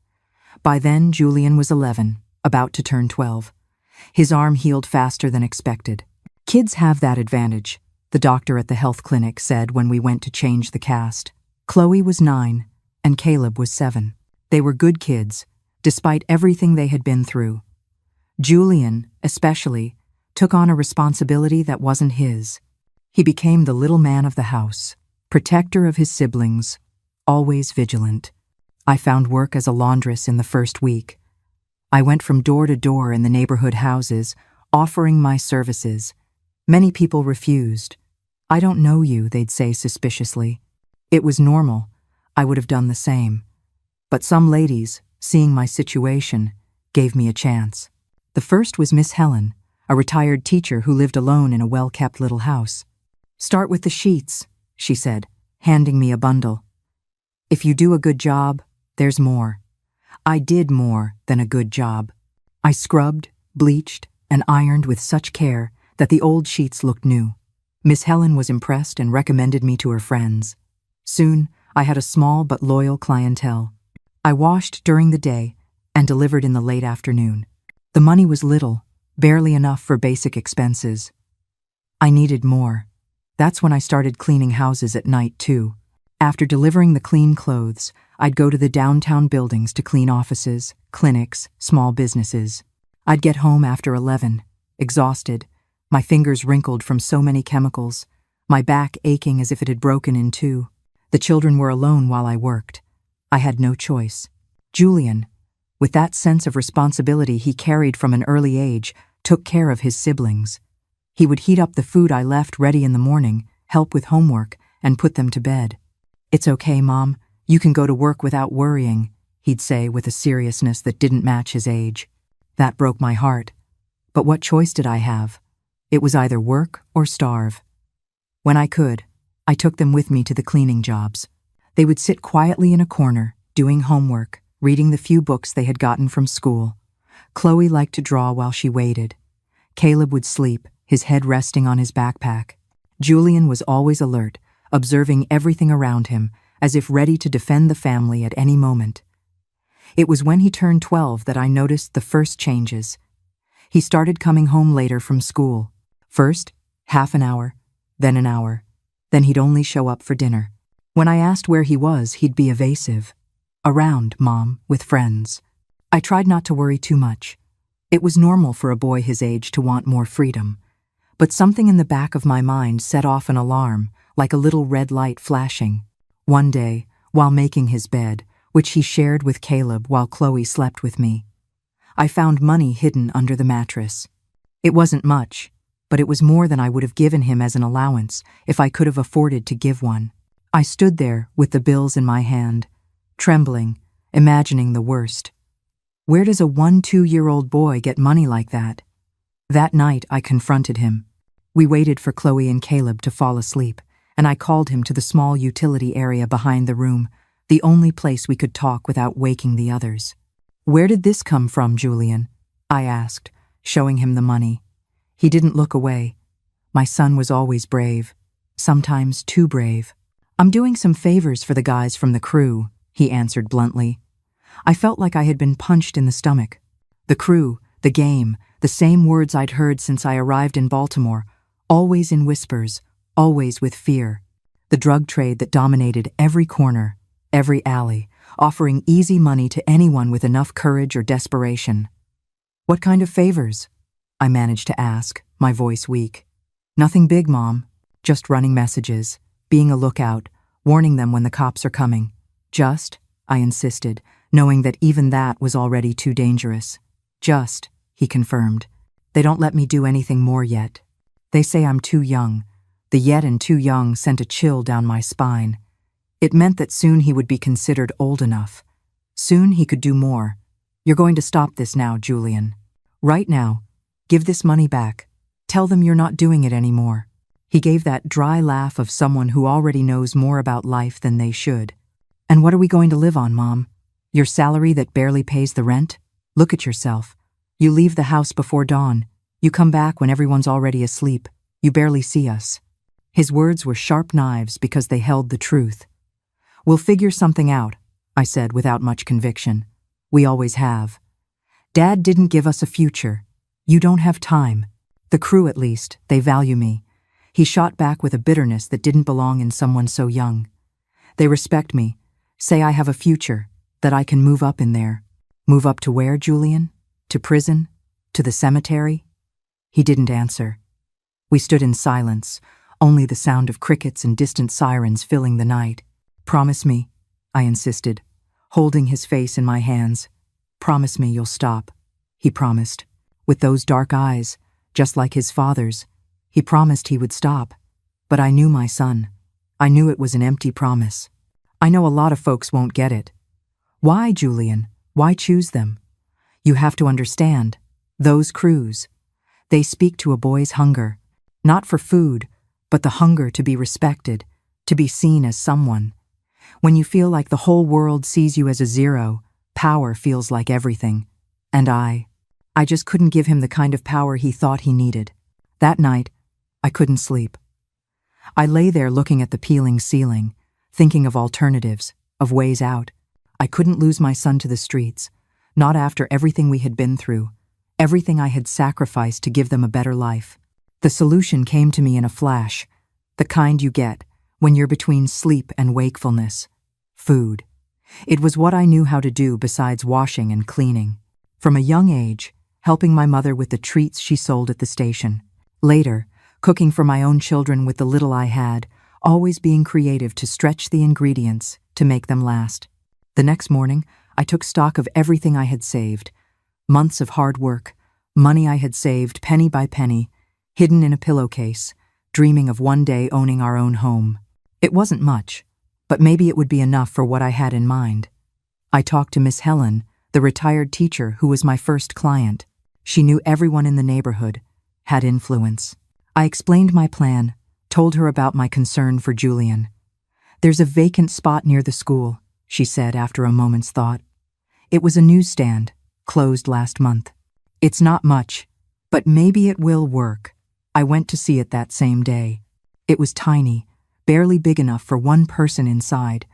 [SPEAKER 1] By then, Julian was 11, about to turn 12. His arm healed faster than expected. "Kids have that advantage," the doctor at the health clinic said when we went to change the cast. Chloe was 9, and Caleb was 7. They were good kids, despite everything they had been through. Julian, especially, took on a responsibility that wasn't his. He became the little man of the house, protector of his siblings, always vigilant. I found work as a laundress in the first week. I went from door to door in the neighborhood houses, offering my services. Many people refused. "I don't know you," they'd say suspiciously. It was normal. I would have done the same. But some ladies, seeing my situation, gave me a chance. The first was Miss Helen, a retired teacher who lived alone in a well-kept little house. "Start with the sheets," she said, handing me a bundle. "If you do a good job, there's more." I did more than a good job. I scrubbed, bleached, and ironed with such care that the old sheets looked new. Miss Helen was impressed and recommended me to her friends. Soon, I had a small but loyal clientele. I washed during the day and delivered in the late afternoon. The money was little, barely enough for basic expenses. I needed more. That's when I started cleaning houses at night, too. After delivering the clean clothes, I'd go to the downtown buildings to clean offices, clinics, small businesses. I'd get home after 11, exhausted, my fingers wrinkled from so many chemicals, my back aching as if it had broken in 2. The children were alone while I worked. I had no choice. Julian, with that sense of responsibility he carried from an early age, took care of his siblings. He would heat up the food I left ready in the morning, help with homework, and put them to bed. "It's okay, Mom. You can go to work without worrying," he'd say with a seriousness that didn't match his age. That broke my heart. But what choice did I have? It was either work or starve. When I could, I took them with me to the cleaning jobs. They would sit quietly in a corner, doing homework, reading the few books they had gotten from school. Chloe liked to draw while she waited. Caleb would sleep, his head resting on his backpack. Julian was always alert, observing everything around him, as if ready to defend the family at any moment. It was when he turned 12 that I noticed the first changes. He started coming home later from school. First, half an hour, then an hour. Then he'd only show up for dinner. When I asked where he was, he'd be evasive. Around, Mom, with friends. I tried not to worry too much. It was normal for a boy his age to want more freedom. But something in the back of my mind set off an alarm, like a little red light flashing. One day, while making his bed, which he shared with Caleb while Chloe slept with me, I found money hidden under the mattress. It wasn't much, but it was more than I would have given him as an allowance if I could have afforded to give one. I stood there with the bills in my hand, trembling, imagining the worst. Where does a 1-2-year-old boy get money like that? That night, I confronted him. We waited for Chloe and Caleb to fall asleep, and I called him to the small utility area behind the room, the only place we could talk without waking the others. "Where did this come from, Julian?" I asked, showing him the money. He didn't look away. My son was always brave, sometimes too brave. "I'm doing some favors for the guys from the crew," he answered bluntly. I felt like I had been punched in the stomach. The crew, the game, the same words I'd heard since I arrived in Baltimore, always in whispers, always with fear. The drug trade that dominated every corner, every alley, offering easy money to anyone with enough courage or desperation. "What kind of favors?" I managed to ask, my voice weak. "Nothing big, Mom. Just running messages, being a lookout, warning them when the cops are coming. Just," I insisted, knowing that even that was already too dangerous. "Just," he confirmed. "They don't let me do anything more yet. They say I'm too young." The "yet" and "too young" sent a chill down my spine. It meant that soon he would be considered old enough. Soon he could do more. "You're going to stop this now, Julian. Right now. Give this money back. Tell them you're not doing it anymore." He gave that dry laugh of someone who already knows more about life than they should. "And what are we going to live on, Mom? Your salary that barely pays the rent? Look at yourself. You leave the house before dawn. You come back when everyone's already asleep. You barely see us." His words were sharp knives because they held the truth. "We'll figure something out," I said without much conviction. "We always have. Dad didn't give us a future. You don't have time. The crew, at least, they value me." He shot back with a bitterness that didn't belong in someone so young. "They respect me, say I have a future, that I can move up in there." "Move up to where, Julian? To prison? To the cemetery?" He didn't answer. We stood in silence, only the sound of crickets and distant sirens filling the night. "Promise me," I insisted, holding his face in my hands. "Promise me you'll stop." He promised. With those dark eyes, just like his father's, he promised he would stop. But I knew my son. I knew it was an empty promise. "I know a lot of folks won't get it." "Why, Julian? Why choose them?" "You have to understand. Those crews. They speak to a boy's hunger. Not for food, but the hunger to be respected, to be seen as someone. When you feel like the whole world sees you as a zero, power feels like everything. And I just couldn't give him the kind of power he thought he needed. That night, I couldn't sleep. I lay there looking at the peeling ceiling, thinking of alternatives, of ways out. I couldn't lose my son to the streets, not after everything we had been through, everything I had sacrificed to give them a better life. The solution came to me in a flash, the kind you get when you're between sleep and wakefulness. Food. It was what I knew how to do besides washing and cleaning. From a young age, helping my mother with the treats she sold at the station. Later, cooking for my own children with the little I had, always being creative to stretch the ingredients to make them last. The next morning, I took stock of everything I had saved. Months of hard work, money I had saved penny by penny, hidden in a pillowcase, dreaming of one day owning our own home. It wasn't much, but maybe it would be enough for what I had in mind. I talked to Miss Helen, the retired teacher who was my first client. She knew everyone in the neighborhood, had influence. I explained my plan, told her about my concern for Julian. "There's a vacant spot near the school," she said after a moment's thought. "It was a newsstand, closed last month. It's not much, but maybe it will work." I went to see it that same day. It was tiny, barely big enough for one person inside,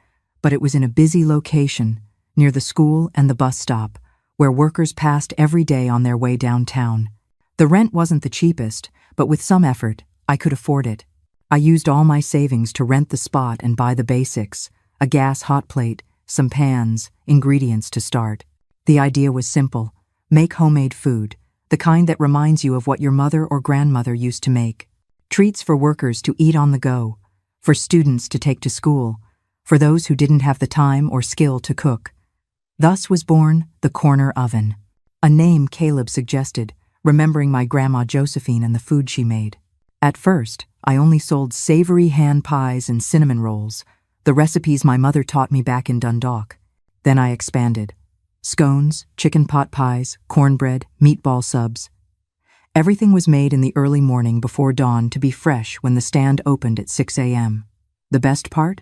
[SPEAKER 1] but it was in a busy location, near the school and the bus stop, where workers passed every day on their way downtown. The rent wasn't the cheapest, but with some effort, I could afford it. I used all my savings to rent the spot and buy the basics: a gas hot plate, some pans, ingredients to start. The idea was simple: make homemade food, the kind that reminds you of what your mother or grandmother used to make. Treats for workers to eat on the go, for students to take to school, for those who didn't have the time or skill to cook. Thus was born the Corner Oven, a name Caleb suggested, remembering my grandma Josephine and the food she made. At first, I only sold savory hand pies and cinnamon rolls, the recipes my mother taught me back in Dundalk. Then I expanded. Scones, chicken pot pies, cornbread, meatball subs. Everything was made in the early morning before dawn to be fresh when the stand opened at 6 a.m. The best part?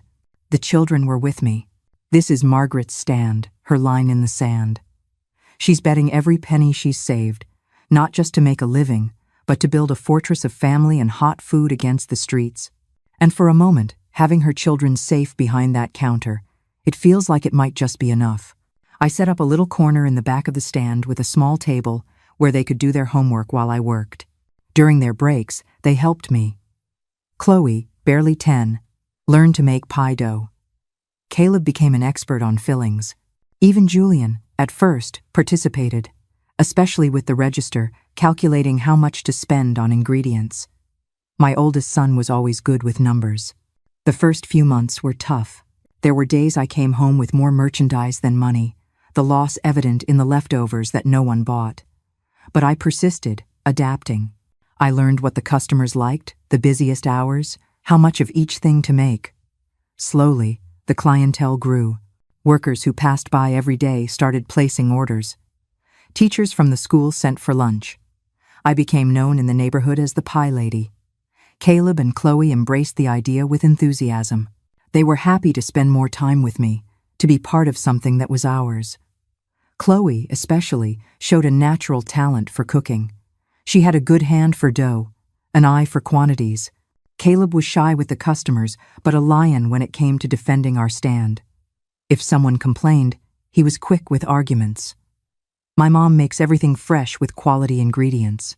[SPEAKER 1] The children were with me. This is Margaret's stand, her line in the sand. She's betting every penny she's saved, not just to make a living, but to build a fortress of family and hot food against the streets. And for a moment, having her children safe behind that counter, it feels like it might just be enough. I set up a little corner in the back of the stand with a small table where they could do their homework while I worked. During their breaks, they helped me. Chloe, barely 10, learned to make pie dough. Caleb became an expert on fillings. Even Julian, at first, participated, especially with the register, calculating how much to spend on ingredients. My oldest son was always good with numbers. The first few months were tough. There were days I came home with more merchandise than money, the loss evident in the leftovers that no one bought. But I persisted, adapting. I learned what the customers liked, the busiest hours, how much of each thing to make. Slowly, the clientele grew. Workers who passed by every day started placing orders. Teachers from the school sent for lunch. I became known in the neighborhood as the Pie Lady. Caleb and Chloe embraced the idea with enthusiasm. They were happy to spend more time with me, to be part of something that was ours. Chloe, especially, showed a natural talent for cooking. She had a good hand for dough, an eye for quantities. Caleb was shy with the customers, but a lion when it came to defending our stand. If someone complained, he was quick with arguments. My mom makes everything fresh with quality ingredients.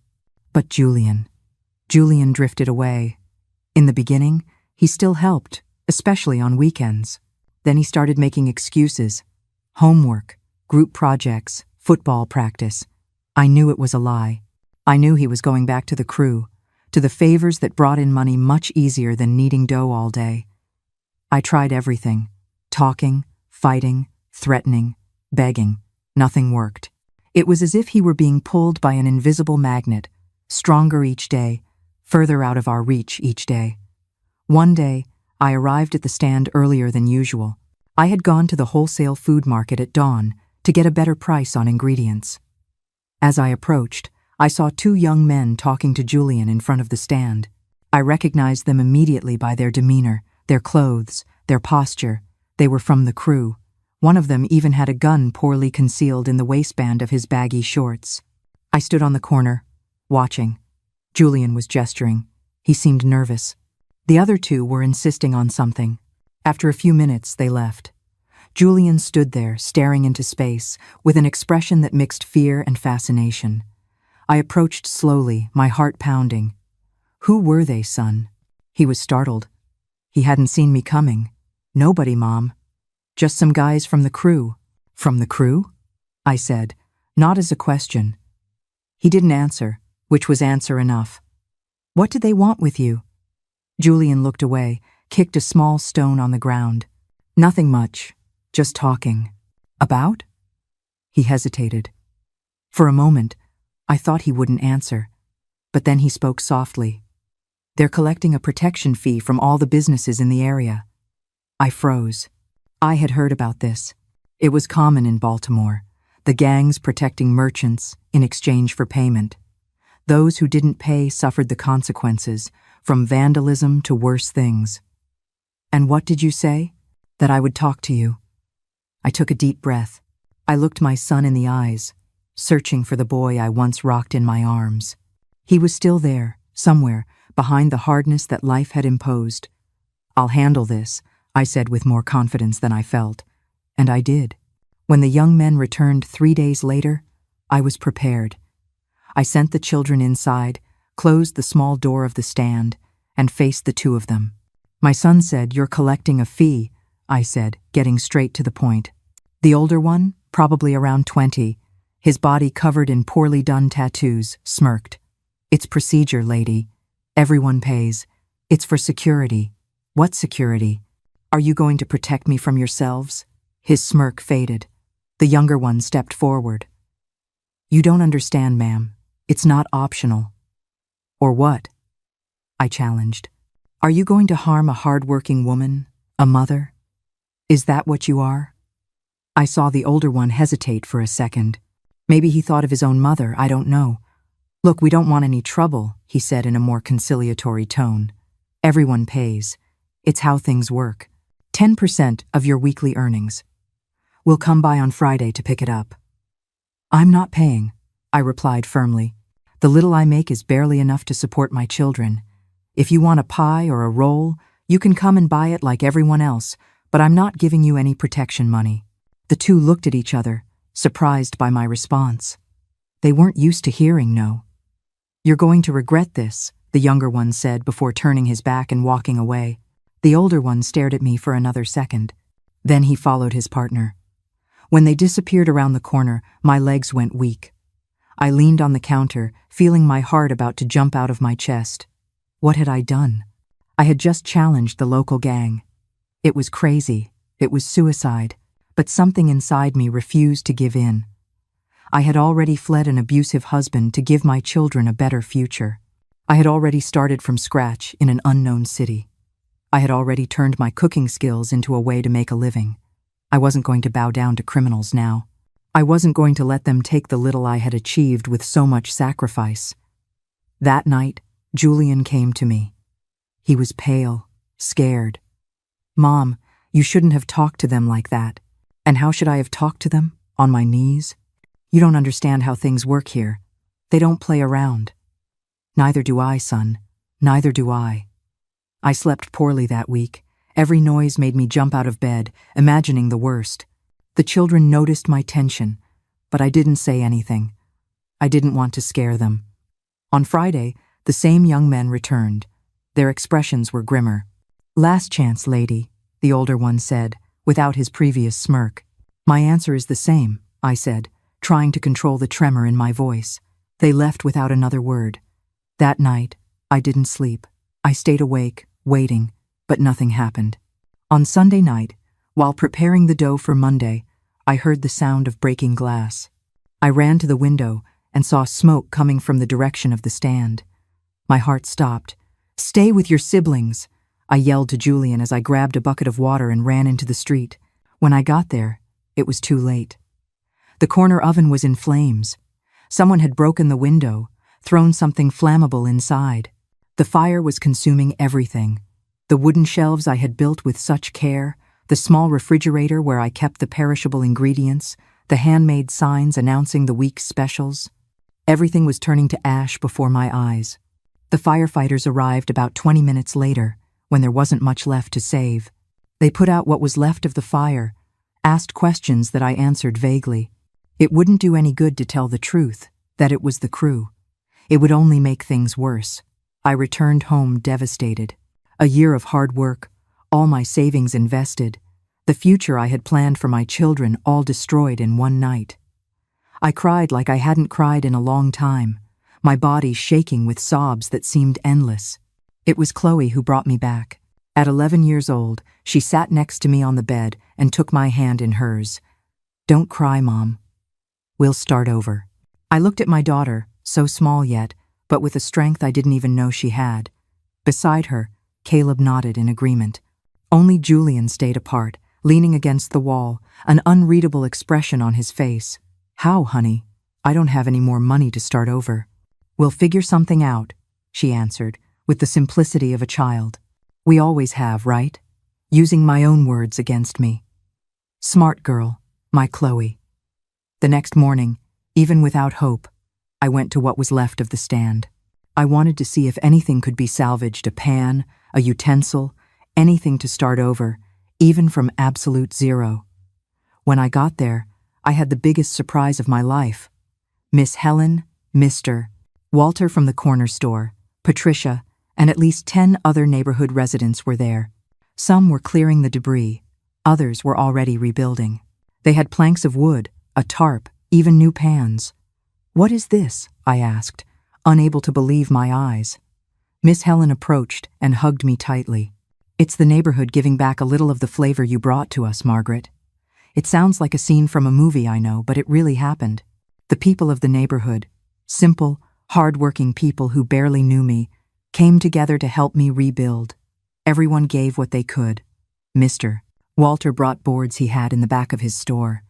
[SPEAKER 1] But Julian drifted away. In the beginning, he still helped, especially on weekends. Then he started making excuses. Homework, group projects, football practice. I knew it was a lie. I knew he was going back to the crew, to the favors that brought in money much easier than kneading dough all day. I tried everything. Talking, fighting, threatening, begging. Nothing worked. It was as if he were being pulled by an invisible magnet, stronger each day, further out of our reach each day. One day, I arrived at the stand earlier than usual. I had gone to the wholesale food market at dawn to get a better price on ingredients. As I approached, I saw two young men talking to Julian in front of the stand. I recognized them immediately by their demeanor, their clothes, their posture. They were from the crew. One of them even had a gun poorly concealed in the waistband of his baggy shorts. I stood on the corner, watching. Julian was gesturing. He seemed nervous. The other two were insisting on something. After a few minutes, they left. Julian stood there, staring into space, with an expression that mixed fear and fascination. I approached slowly, my heart pounding. "Who were they, son?" He was startled. He hadn't seen me coming. "Nobody, Mom. Just some guys from the crew." "From the crew?" I said, not as a question. He didn't answer, which was answer enough. "What did they want with you?" Julian looked away, kicked a small stone on the ground. "Nothing much, just talking." "About?" He hesitated. For a moment, I thought he wouldn't answer, but then he spoke softly. "They're collecting a protection fee from all the businesses in the area." I froze. I had heard about this. It was common in Baltimore, the gangs protecting merchants in exchange for payment. Those who didn't pay suffered the consequences, from vandalism to worse things. "And what did you say?" "That I would talk to you." I took a deep breath. I looked my son in the eyes, searching for the boy I once rocked in my arms. He was still there, somewhere, behind the hardness that life had imposed. "I'll handle this," I said with more confidence than I felt. And I did. When the young men returned 3 days later, I was prepared. I sent the children inside, closed the small door of the stand, and faced the two of them. My son said, "You're collecting a fee," I said, getting straight to the point. The older one, probably around 20, his body covered in poorly done tattoos, smirked. "It's procedure, lady. Everyone pays. It's for security." "What security? Are you going to protect me from yourselves?" His smirk faded. The younger one stepped forward. "You don't understand, ma'am. It's not optional." "Or what?" I challenged. "Are you going to harm a hard-working woman, a mother? Is that what you are?" I saw the older one hesitate for a second. Maybe he thought of his own mother, I don't know. "Look, we don't want any trouble," he said in a more conciliatory tone. "Everyone pays. It's how things work. 10% of your weekly earnings. We'll come by on Friday to pick it up." "I'm not paying," I replied firmly. "The little I make is barely enough to support my children. If you want a pie or a roll, you can come and buy it like everyone else, but I'm not giving you any protection money." The two looked at each other, surprised by my response. They weren't used to hearing no. "You're going to regret this," the younger one said before turning his back and walking away. The older one stared at me for another second. Then he followed his partner. When they disappeared around the corner, my legs went weak. I leaned on the counter, feeling my heart about to jump out of my chest. What had I done? I had just challenged the local gang. It was crazy. It was suicide. But something inside me refused to give in. I had already fled an abusive husband to give my children a better future. I had already started from scratch in an unknown city. I had already turned my cooking skills into a way to make a living. I wasn't going to bow down to criminals now. I wasn't going to let them take the little I had achieved with so much sacrifice. That night, Julian came to me. He was pale, scared. "Mom, you shouldn't have talked to them like that." "And how should I have talked to them? On my knees? You don't understand how things work here. They don't play around." "Neither do I, son. Neither do I." I slept poorly that week. Every noise made me jump out of bed, imagining the worst. The children noticed my tension, but I didn't say anything. I didn't want to scare them. On Friday, the same young men returned. Their expressions were grimmer. "Last chance, lady," the older one said, without his previous smirk. "My answer is the same," I said, trying to control the tremor in my voice. They left without another word. That night, I didn't sleep. I stayed awake, waiting, but nothing happened. On Sunday night, while preparing the dough for Monday, I heard the sound of breaking glass. I ran to the window and saw smoke coming from the direction of the stand. My heart stopped. "Stay with your siblings," I yelled to Julian as I grabbed a bucket of water and ran into the street. When I got there, it was too late. The corner oven was in flames. Someone had broken the window, thrown something flammable inside. The fire was consuming everything. The wooden shelves I had built with such care, the small refrigerator where I kept the perishable ingredients, the handmade signs announcing the week's specials. Everything was turning to ash before my eyes. The firefighters arrived about 20 minutes later, when there wasn't much left to save. They put out what was left of the fire, asked questions that I answered vaguely. It wouldn't do any good to tell the truth, that it was the crew. It would only make things worse. I returned home devastated. A year of hard work, all my savings invested, the future I had planned for my children all destroyed in one night. I cried like I hadn't cried in a long time, my body shaking with sobs that seemed endless. It was Chloe who brought me back. At 11 years old, she sat next to me on the bed and took my hand in hers. "Don't cry, Mom. We'll start over." I looked at my daughter, so small yet, but with a strength I didn't even know she had. Beside her, Caleb nodded in agreement. Only Julian stayed apart, leaning against the wall, an unreadable expression on his face. "How, honey? I don't have any more money to start over." "We'll figure something out," she answered, with the simplicity of a child. "We always have, right?" Using my own words against me. Smart girl, my Chloe. The next morning, even without hope, I went to what was left of the stand. I wanted to see if anything could be salvaged, a pan, a utensil, anything to start over, even from absolute zero. When I got there, I had the biggest surprise of my life. Miss Helen, Mr. Walter from the corner store, Patricia, and at least 10 other neighborhood residents were there. Some were clearing the debris, others were already rebuilding. They had planks of wood, a tarp, even new pans. "What is this?" I asked, unable to believe my eyes. Miss Helen approached and hugged me tightly. "It's the neighborhood giving back a little of the flavor you brought to us, Margaret. It sounds like a scene from a movie, I know, but it really happened. The people of the neighborhood, simple, hard-working people who barely knew me, came together to help me rebuild. Everyone gave what they could. Mr. Walter brought boards he had in the back of his store.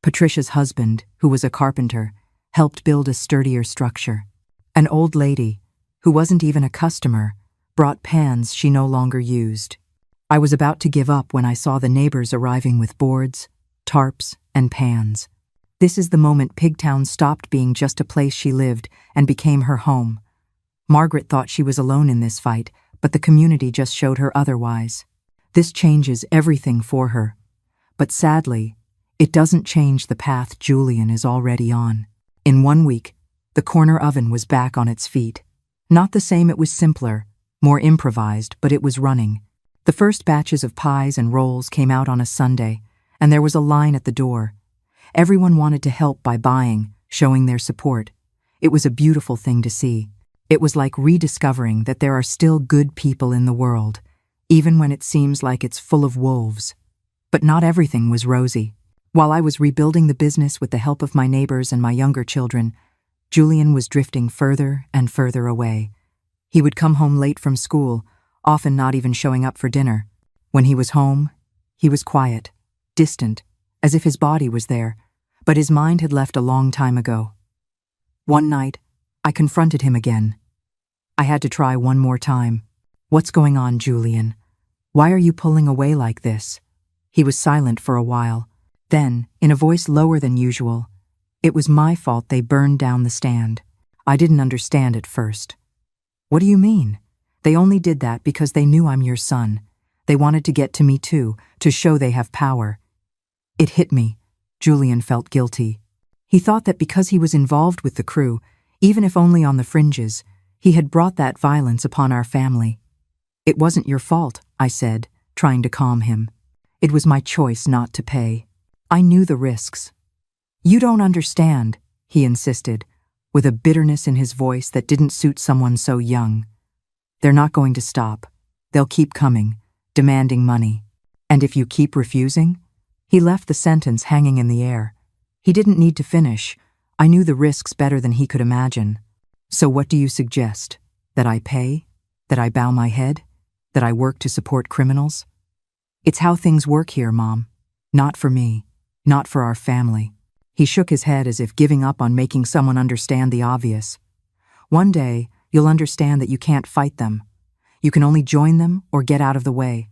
[SPEAKER 1] Patricia's husband, who was a carpenter, helped build a sturdier structure. An old lady, who wasn't even a customer, brought pans she no longer used. I was about to give up when I saw the neighbors arriving with boards, tarps, and pans. This is the moment Pigtown stopped being just a place she lived and became her home. Margaret thought she was alone in this fight, but the community just showed her otherwise. This changes everything for her. But sadly, it doesn't change the path Julian is already on. In 1 week, the corner oven was back on its feet. Not the same, it was simpler, more improvised, but it was running. The first batches of pies and rolls came out on a Sunday, and there was a line at the door. Everyone wanted to help by buying, showing their support. It was a beautiful thing to see. It was like rediscovering that there are still good people in the world, even when it seems like it's full of wolves. But not everything was rosy. While I was rebuilding the business with the help of my neighbors and my younger children, Julian was drifting further and further away. He would come home late from school, often not even showing up for dinner. When he was home, he was quiet, distant, as if his body was there, but his mind had left a long time ago. One night, I confronted him again. I had to try one more time. "What's going on, Julian? Why are you pulling away like this?" He was silent for a while. Then, in a voice lower than usual, "It was my fault they burned down the stand. I didn't understand at first." "What do you mean? They only did that because they knew I'm your son. They wanted to get to me too, to show they have power." It hit me. Julian felt guilty. He thought that because he was involved with the crew, even if only on the fringes, he had brought that violence upon our family. "It wasn't your fault," I said, trying to calm him. "It was my choice not to pay. I knew the risks." "You don't understand," he insisted, with a bitterness in his voice that didn't suit someone so young. "They're not going to stop. They'll keep coming, demanding money. And if you keep refusing—" He left the sentence hanging in the air. He didn't need to finish. I knew the risks better than he could imagine. "So what do you suggest? That I pay? That I bow my head? That I work to support criminals?" "It's how things work here, Mom. Not for me. Not for our family." He shook his head as if giving up on making someone understand the obvious. "One day, you'll understand that you can't fight them. You can only join them or get out of the way."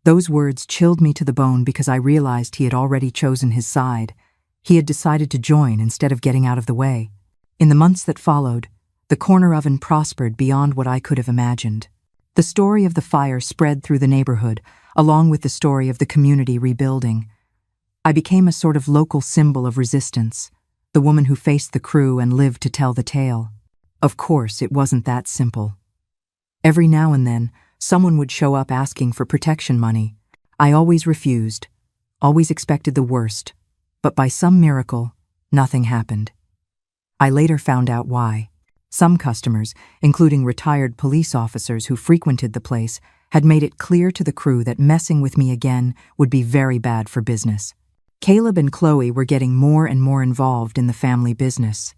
[SPEAKER 1] Those words chilled me to the bone because I realized he had already chosen his side. He had decided to join instead of getting out of the way. In the months that followed, the corner oven prospered beyond what I could have imagined. The story of the fire spread through the neighborhood, along with the story of the community rebuilding. I became a sort of local symbol of resistance, the woman who faced the crew and lived to tell the tale. Of course, it wasn't that simple. Every now and then, someone would show up asking for protection money. I always refused, always expected the worst, but by some miracle, nothing happened. I later found out why. Some customers, including retired police officers who frequented the place, had made it clear to the crew that messing with me again would be very bad for business. Caleb and Chloe were getting more and more involved in the family business.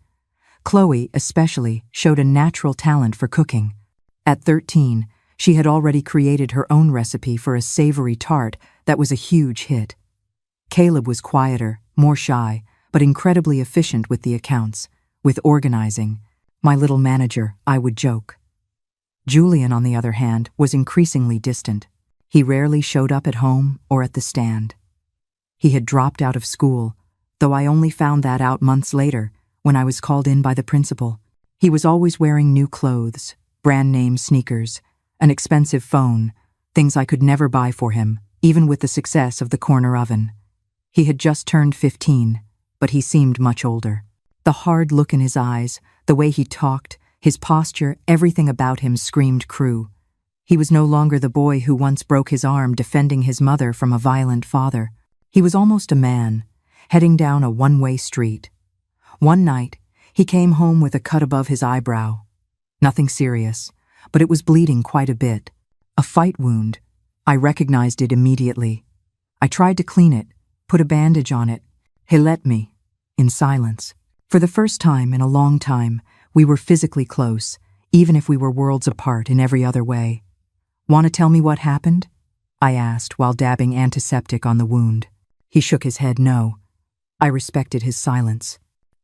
[SPEAKER 1] Chloe, especially, showed a natural talent for cooking. At 13, she had already created her own recipe for a savory tart that was a huge hit. Caleb was quieter, more shy, but incredibly efficient with the accounts, with organizing. "My little manager," I would joke. Julian, on the other hand, was increasingly distant. He rarely showed up at home or at the stand. He had dropped out of school, though I only found that out months later when I was called in by the principal. He was always wearing new clothes, brand-name sneakers, an expensive phone, things I could never buy for him, even with the success of the corner oven. He had just turned 15, but he seemed much older. The hard look in his eyes, the way he talked, his posture, everything about him screamed crew. He was no longer the boy who once broke his arm defending his mother from a violent father. He was almost a man, heading down a one-way street. One night, he came home with a cut above his eyebrow. Nothing serious, but it was bleeding quite a bit. A fight wound. I recognized it immediately. I tried to clean it, put a bandage on it. He let me, in silence. For the first time in a long time, we were physically close, even if we were worlds apart in every other way. "Want to tell me what happened?" I asked while dabbing antiseptic on the wound. He shook his head no. I respected his silence.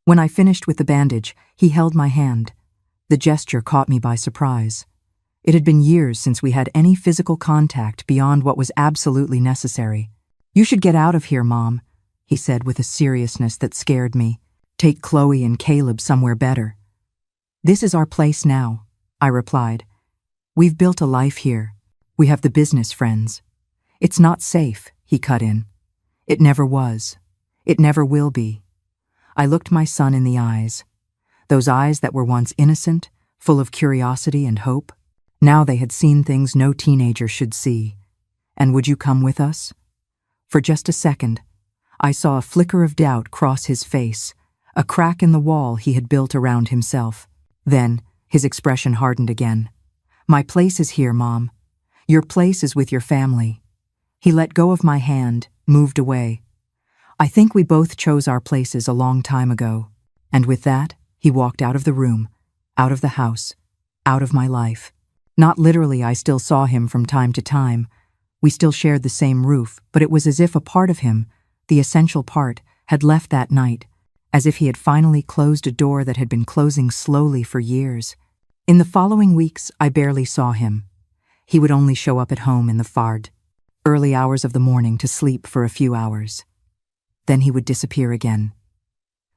[SPEAKER 1] When I finished with the bandage, he held my hand. The gesture caught me by surprise. It had been years since we had any physical contact beyond what was absolutely necessary. "You should get out of here, Mom," he said with a seriousness that scared me. "Take Chloe and Caleb somewhere better." "This is our place now," I replied. "We've built a life here. We have the business friends. It's not safe," he cut in. "It never was. It never will be." I looked my son in the eyes. Those eyes that were once innocent, full of curiosity and hope. Now they had seen things no teenager should see. "And would you come with us?" For just a second, I saw a flicker of doubt cross his face, a crack in the wall he had built around himself. Then, his expression hardened again. "My place is here, Mom. Your place is with your family." He let go of my hand, moved away. I think we both chose our places a long time ago. And with that, he walked out of the room, out of the house, out of my life. Not literally, I still saw him from time to time. We still shared the same roof, but it was as if a part of him, the essential part, had left that night, as if he had finally closed a door that had been closing slowly for years. In the following weeks, I barely saw him. He would only show up at home in the fard, early hours of the morning to sleep for a few hours. Then he would disappear again.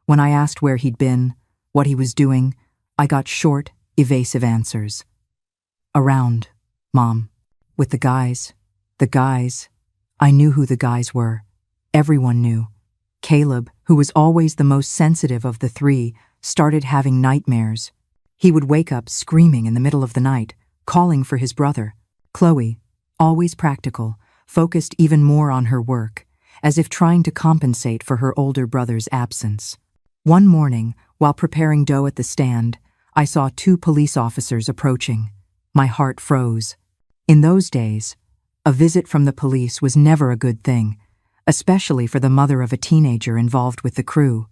[SPEAKER 1] When I asked where he'd been, what he was doing, I got short, evasive answers. "Around, Mom, with the guys. The guys." I knew who the guys were. Everyone knew. Caleb, who was always the most sensitive of the three, started having nightmares. He would wake up screaming in the middle of the night, calling for his brother. Chloe, always practical, focused even more on her work, as if trying to compensate for her older brother's absence. One morning, while preparing dough at the stand, I saw 2 police officers approaching. My heart froze. In those days, a visit from the police was never a good thing, especially for the mother of a teenager involved with the crew.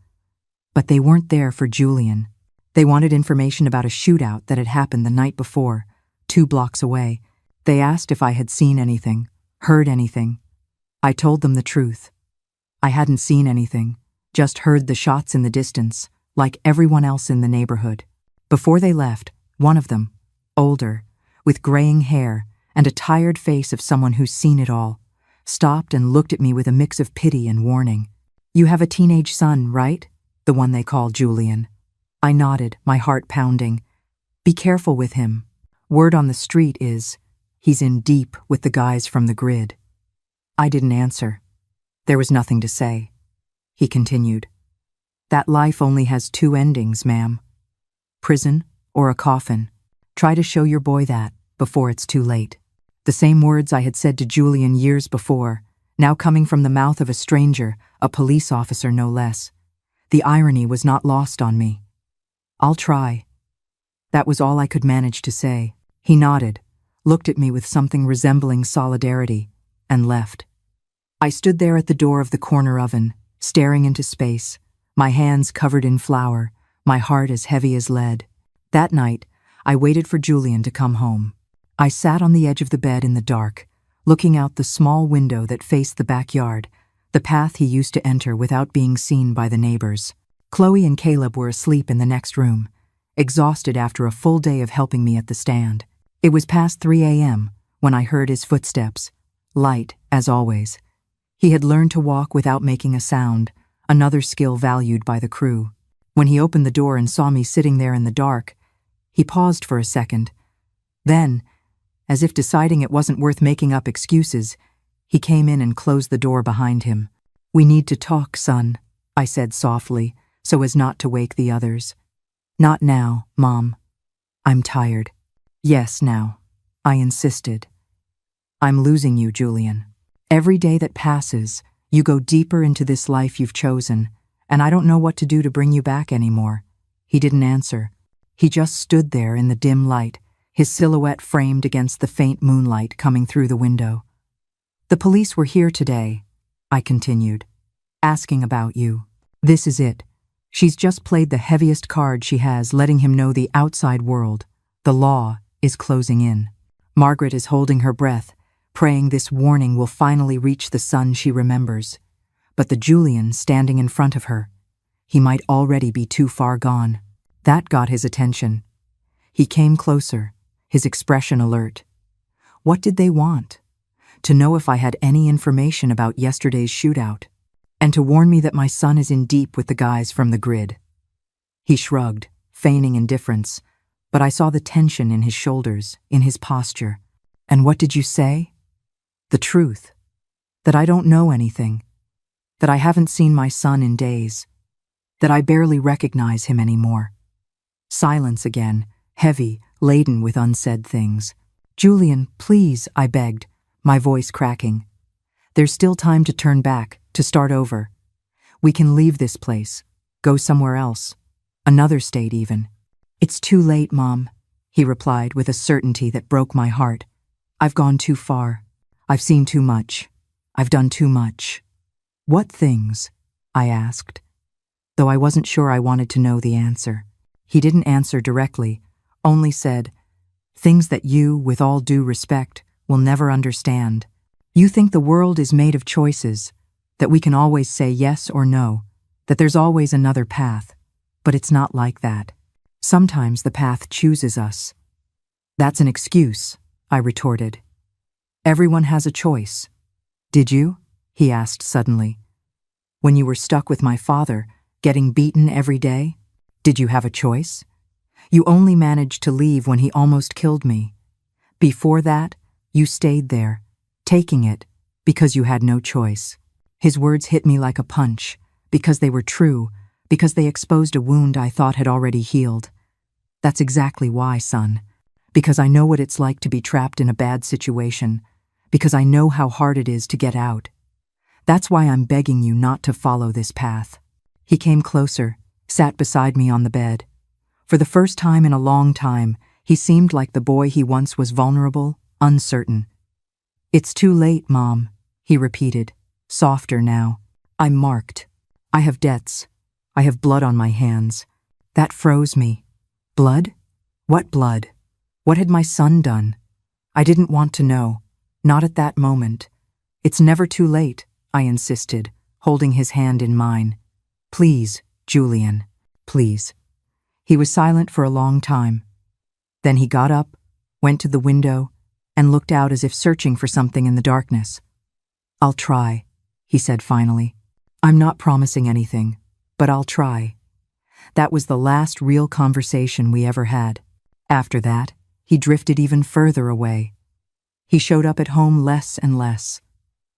[SPEAKER 1] But they weren't there for Julian. They wanted information about a shootout that had happened the night before, 2 blocks away. They asked if I had seen anything, heard anything. I told them the truth. I hadn't seen anything, just heard the shots in the distance, like everyone else in the neighborhood. Before they left, one of them, older, with graying hair and a tired face of someone who's seen it all, stopped and looked at me with a mix of pity and warning. "You have a teenage son, right? The one they call Julian." I nodded, my heart pounding. "Be careful with him. Word on the street is, he's in deep with the guys from the grid." I didn't answer. There was nothing to say. He continued. "That life only has 2 endings, ma'am. Prison or a coffin. Try to show your boy that before it's too late." The same words I had said to Julian years before, now coming from the mouth of a stranger, a police officer no less. The irony was not lost on me. "I'll try." That was all I could manage to say. He nodded, looked at me with something resembling solidarity, and left. I stood there at the door of the corner oven, staring into space, my hands covered in flour, my heart as heavy as lead. That night, I waited for Julian to come home. I sat on the edge of the bed in the dark, looking out the small window that faced the backyard, the path he used to enter without being seen by the neighbors. Chloe and Caleb were asleep in the next room, exhausted after a full day of helping me at the stand. It was past 3 a.m. when I heard his footsteps, light as always. He had learned to walk without making a sound, another skill valued by the crew. When he opened the door and saw me sitting there in the dark, he paused for a second. Then, as if deciding it wasn't worth making up excuses, he came in and closed the door behind him. "We need to talk, son," I said softly, so as not to wake the others. Not now, Mom. I'm tired. Yes, now. I insisted. I'm losing you, Julian. Every day that passes, you go deeper into this life you've chosen, and I don't know what to do to bring you back anymore. He didn't answer. He just stood there in the dim light, his silhouette framed against the faint moonlight coming through the window. The police were here today, I continued, asking about you. This is it. She's just played the heaviest card she has, letting him know the outside world, the law, is closing in. Margaret is holding her breath, praying this warning will finally reach the son she remembers. But the Julian standing in front of her, he might already be too far gone. That got his attention. He came closer, his expression alert. What did they want? To know if I had any information about yesterday's shootout, and to warn me that my son is in deep with the guys from the grid. He shrugged, feigning indifference, but I saw the tension in his shoulders, in his posture. And what did you say? The truth. That I don't know anything. That I haven't seen my son in days. That I barely recognize him anymore. Silence again, heavy, laden with unsaid things. Julian, please, I begged, my voice cracking. There's still time to turn back, to start over. We can leave this place, go somewhere else, another state even. It's too late, Mom, he replied with a certainty that broke my heart. I've gone too far. I've seen too much. I've done too much. What things? I asked, though I wasn't sure I wanted to know the answer. He didn't answer directly, only said, things that you, with all due respect, will never understand. You think the world is made of choices, that we can always say yes or no, that there's always another path, but it's not like that. Sometimes the path chooses us. That's an excuse, I retorted. Everyone has a choice. Did you? He asked suddenly. When you were stuck with my father, getting beaten every day, did you have a choice? You only managed to leave when he almost killed me. Before that, you stayed there, taking it, because you had no choice. His words hit me like a punch, because they were true, because they exposed a wound I thought had already healed. That's exactly why, son. Because I know what it's like to be trapped in a bad situation, because I know how hard it is to get out. That's why I'm begging you not to follow this path. He came closer, sat beside me on the bed. For the first time in a long time, he seemed like the boy he once was, vulnerable, uncertain. It's too late, Mom, he repeated, softer now. I'm marked. I have debts. I have blood on my hands. That froze me. Blood? What blood? What had my son done? I didn't want to know. Not at that moment. It's never too late, I insisted, holding his hand in mine. Please, Julian, please. He was silent for a long time. Then he got up, went to the window, and looked out as if searching for something in the darkness. I'll try, he said finally. I'm not promising anything, but I'll try. That was the last real conversation we ever had. After that, he drifted even further away. He showed up at home less and less.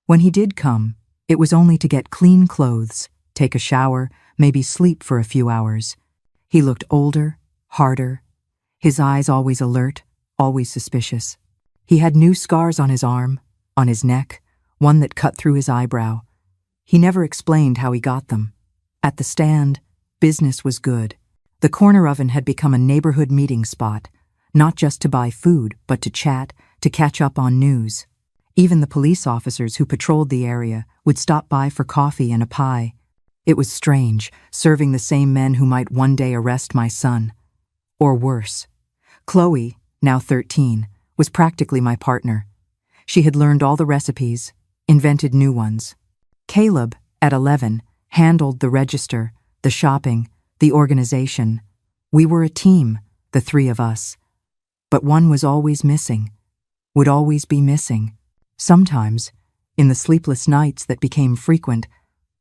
[SPEAKER 1] When he did come, it was only to get clean clothes, take a shower, maybe sleep for a few hours. He looked older, harder, his eyes always alert, always suspicious. He had new scars on his arm, on his neck, one that cut through his eyebrow. He never explained how he got them. At the stand, business was good. The corner oven had become a neighborhood meeting spot, not just to buy food, but to chat, to catch up on news. Even the police officers who patrolled the area would stop by for coffee and a pie. It was strange, serving the same men who might one day arrest my son. Or worse. Chloe, now 13, was practically my partner. She had learned all the recipes, invented new ones. Caleb, at 11, handled the register, the shopping, the organization. We were a team, the three of us. But one was always missing, would always be missing. Sometimes, in the sleepless nights that became frequent,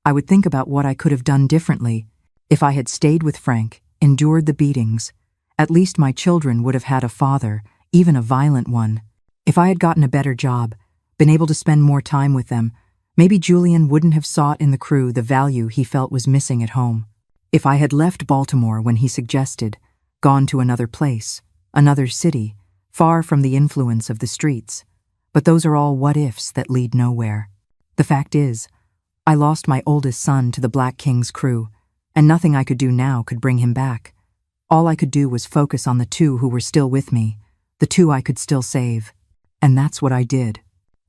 [SPEAKER 1] I would think about what I could have done differently. If I had stayed with Frank, endured the beatings, at least my children would have had a father, even a violent one. If I had gotten a better job, been able to spend more time with them, Maybe Julian wouldn't have sought in the crew the value he felt was missing at home. If I had left Baltimore when he suggested, gone to another place, another city, far from the influence of the streets. But those are all what-ifs that lead nowhere. The fact is, I lost my oldest son to the Black King's crew, and nothing I could do now could bring him back. All I could do was focus on the two who were still with me, the two I could still save. And that's what I did.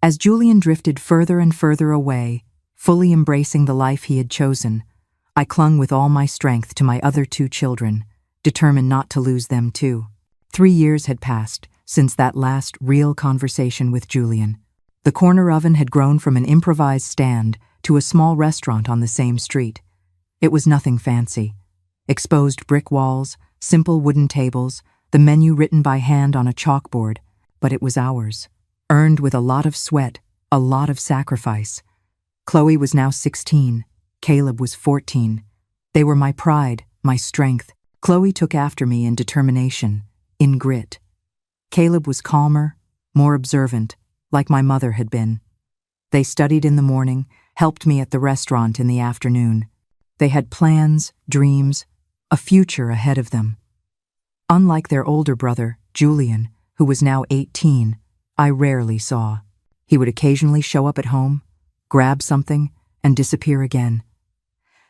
[SPEAKER 1] As Julian drifted further and further away, fully embracing the life he had chosen, I clung with all my strength to my other two children, determined not to lose them too. 3 years had passed since that last real conversation with Julian. The corner oven had grown from an improvised stand to a small restaurant on the same street. It was nothing fancy. Exposed brick walls, simple wooden tables, the menu written by hand on a chalkboard, but it was ours. Earned with a lot of sweat, a lot of sacrifice. Chloe was now 16, Caleb was 14. They were my pride, my strength. Chloe took after me in determination, in grit. Caleb was calmer, more observant, like my mother had been. They studied in the morning, helped me at the restaurant in the afternoon. They had plans, dreams, a future ahead of them. Unlike their older brother, Julian, who was now 18, I rarely saw. He would occasionally show up at home, grab something, and disappear again.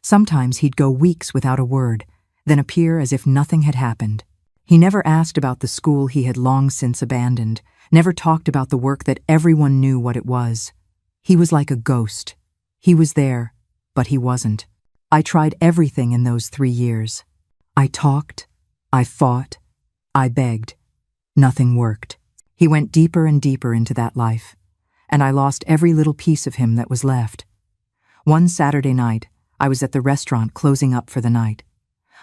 [SPEAKER 1] Sometimes he'd go weeks without a word, then appear as if nothing had happened. He never asked about the school he had long since abandoned, never talked about the work that everyone knew what it was. He was like a ghost. He was there, but he wasn't. I tried everything in those 3 years. I talked, I fought, I begged. Nothing worked. He went deeper and deeper into that life, and I lost every little piece of him that was left. One Saturday night, I was at the restaurant closing up for the night.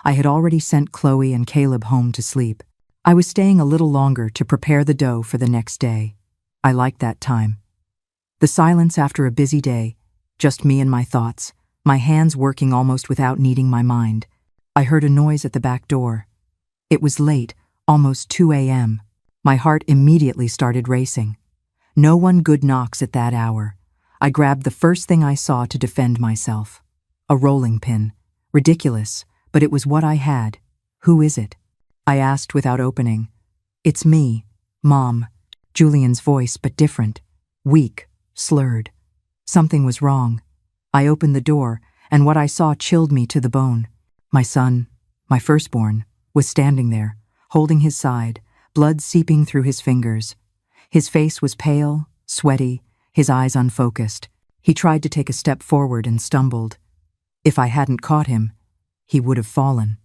[SPEAKER 1] I had already sent Chloe and Caleb home to sleep. I was staying a little longer to prepare the dough for the next day. I liked that time. The silence after a busy day, just me and my thoughts, my hands working almost without needing my mind. I heard a noise at the back door. It was late, almost 2 a.m. My heart immediately started racing. No one good knocks at that hour. I grabbed the first thing I saw to defend myself. A rolling pin. Ridiculous, but it was what I had. Who is it? I asked without opening. It's me, Mom. Julian's voice, but different. Weak, slurred. Something was wrong. I opened the door, and what I saw chilled me to the bone. My son, my firstborn, was standing there, holding his side, blood seeping through his fingers. His face was pale, sweaty, his eyes unfocused. He tried to take a step forward and stumbled. If I hadn't caught him, he would have fallen.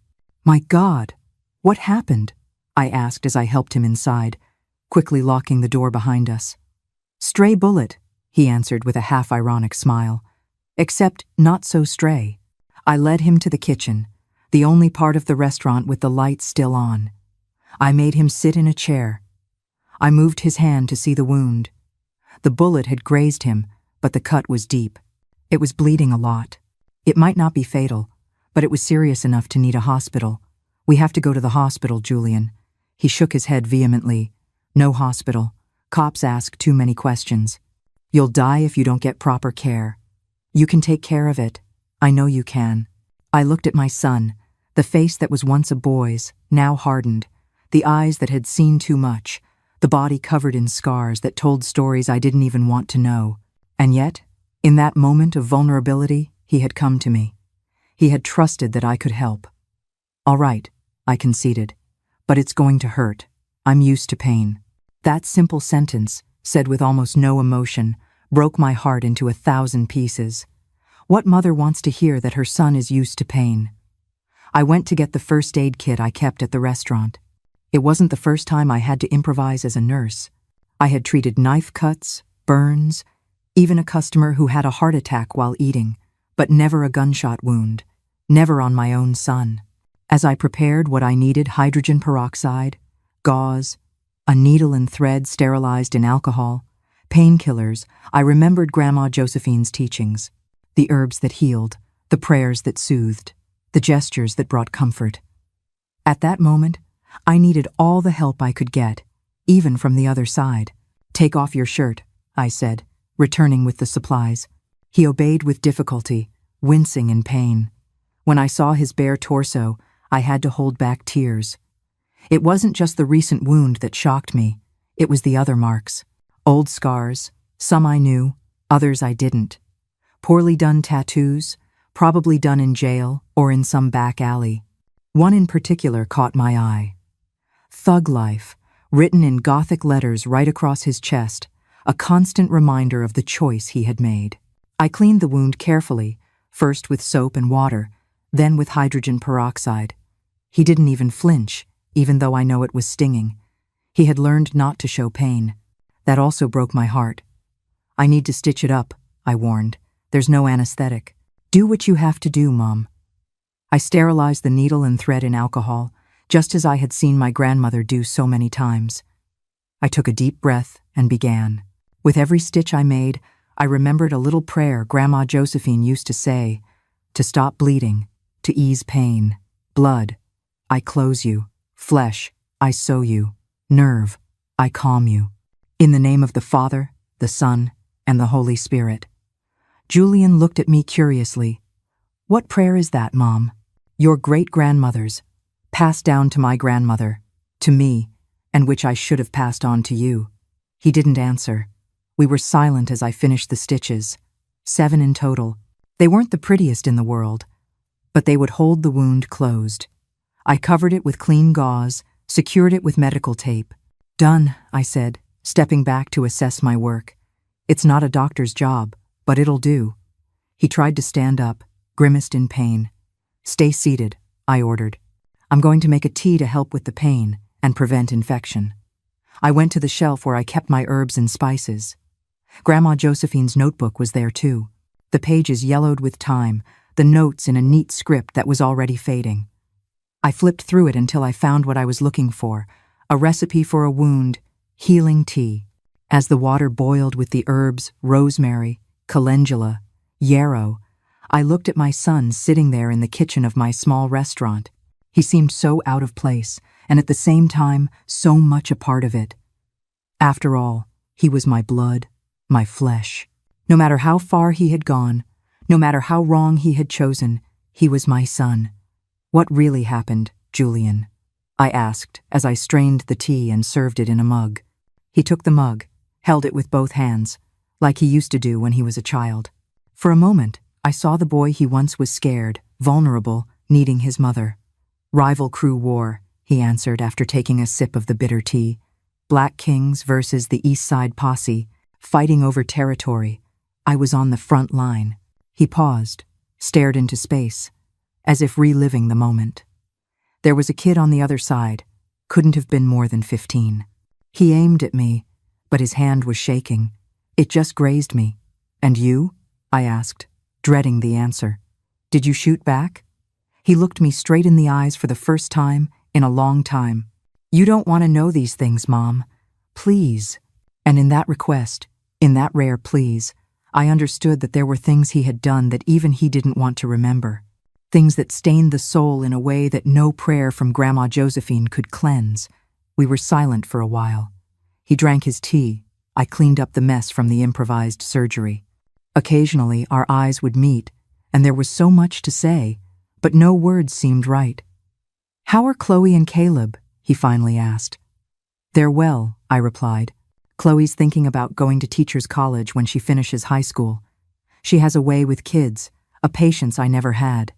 [SPEAKER 1] My God, what happened? I asked as I helped him inside, quickly locking the door behind us. Stray bullet, he answered with a half-ironic smile. Except not so stray. I led him to the kitchen, the only part of the restaurant with the lights still on. I made him sit in a chair. I moved his hand to see the wound. The bullet had grazed him, but the cut was deep. It was bleeding a lot. It might not be fatal, but it was serious enough to need a hospital. We have to go to the hospital, Julian. He shook his head vehemently. No hospital. Cops ask too many questions. You'll die if you don't get proper care. You can take care of it. I know you can. I looked at my son, the face that was once a boy's, now hardened, the eyes that had seen too much, the body covered in scars that told stories I didn't even want to know. And yet, in that moment of vulnerability, he had come to me. He had trusted that I could help. All right, I conceded, but it's going to hurt. I'm used to pain. That simple sentence, said with almost no emotion, broke my heart into 1,000 pieces. What mother wants to hear that her son is used to pain? I went to get the first aid kit I kept at the restaurant. It wasn't the first time I had to improvise as a nurse. I had treated knife cuts, burns, even a customer who had a heart attack while eating, but never a gunshot wound, never on my own son. As I prepared what I needed, hydrogen peroxide, gauze, a needle and thread sterilized in alcohol, painkillers, I remembered Grandma Josephine's teachings, the herbs that healed, the prayers that soothed, the gestures that brought comfort. At that moment, I needed all the help I could get, even from the other side. Take off your shirt, I said, returning with the supplies. He obeyed with difficulty, wincing in pain. When I saw his bare torso, I had to hold back tears. It wasn't just the recent wound that shocked me, it was the other marks. Old scars, some I knew, others I didn't. Poorly done tattoos, probably done in jail or in some back alley. One in particular caught my eye. Thug Life, written in Gothic letters right across his chest, a constant reminder of the choice he had made. I cleaned the wound carefully, first with soap and water, then with hydrogen peroxide. He didn't even flinch, even though I know it was stinging. He had learned not to show pain. That also broke my heart. I need to stitch it up, I warned. There's no anesthetic. Do what you have to do, Mom. I sterilized the needle and thread in alcohol, just as I had seen my grandmother do so many times. I took a deep breath and began. With every stitch I made, I remembered a little prayer Grandma Josephine used to say, to stop bleeding, to ease pain. Blood, I close you. Flesh, I sew you. Nerve, I calm you. In the name of the Father, the Son, and the Holy Spirit. Julian looked at me curiously. What prayer is that, Mom? Your great-grandmother's, passed down to my grandmother, to me, and which I should have passed on to you. He didn't answer. We were silent as I finished the stitches. 7 in total. They weren't the prettiest in the world, but they would hold the wound closed. I covered it with clean gauze, secured it with medical tape. Done, I said, stepping back to assess my work. It's not a doctor's job, but it'll do. He tried to stand up, grimaced in pain. Stay seated, I ordered. I'm going to make a tea to help with the pain and prevent infection. I went to the shelf where I kept my herbs and spices. Grandma Josephine's notebook was there too. The pages yellowed with time, the notes in a neat script that was already fading. I flipped through it until I found what I was looking for, a recipe for a wound, healing tea. As the water boiled with the herbs, rosemary, calendula, yarrow, I looked at my son sitting there in the kitchen of my small restaurant. He seemed so out of place, and at the same time, so much a part of it. After all, he was my blood, my flesh. No matter how far he had gone, no matter how wrong he had chosen, he was my son. What really happened, Julian? I asked as I strained the tea and served it in a mug. He took the mug, held it with both hands, like he used to do when he was a child. For a moment, I saw the boy he once was scared, vulnerable, needing his mother. Rival crew war, he answered after taking a sip of the bitter tea. Black Kings versus the East Side Posse, fighting over territory. I was on the front line. He paused, stared into space, as if reliving the moment. There was a kid on the other side, couldn't have been more than 15. He aimed at me, but his hand was shaking. It just grazed me. And you? I asked, dreading the answer. Did you shoot back? He looked me straight in the eyes for the first time in a long time. You don't want to know these things, Mom. Please. And in that request, in that rare please, I understood that there were things he had done that even he didn't want to remember. Things that stained the soul in a way that no prayer from Grandma Josephine could cleanse. We were silent for a while. He drank his tea. I cleaned up the mess from the improvised surgery. Occasionally, our eyes would meet, and there was so much to say, but no words seemed right. How are Chloe and Caleb? He finally asked. They're well, I replied. Chloe's thinking about going to teacher's college when she finishes high school. She has a way with kids, a patience I never had.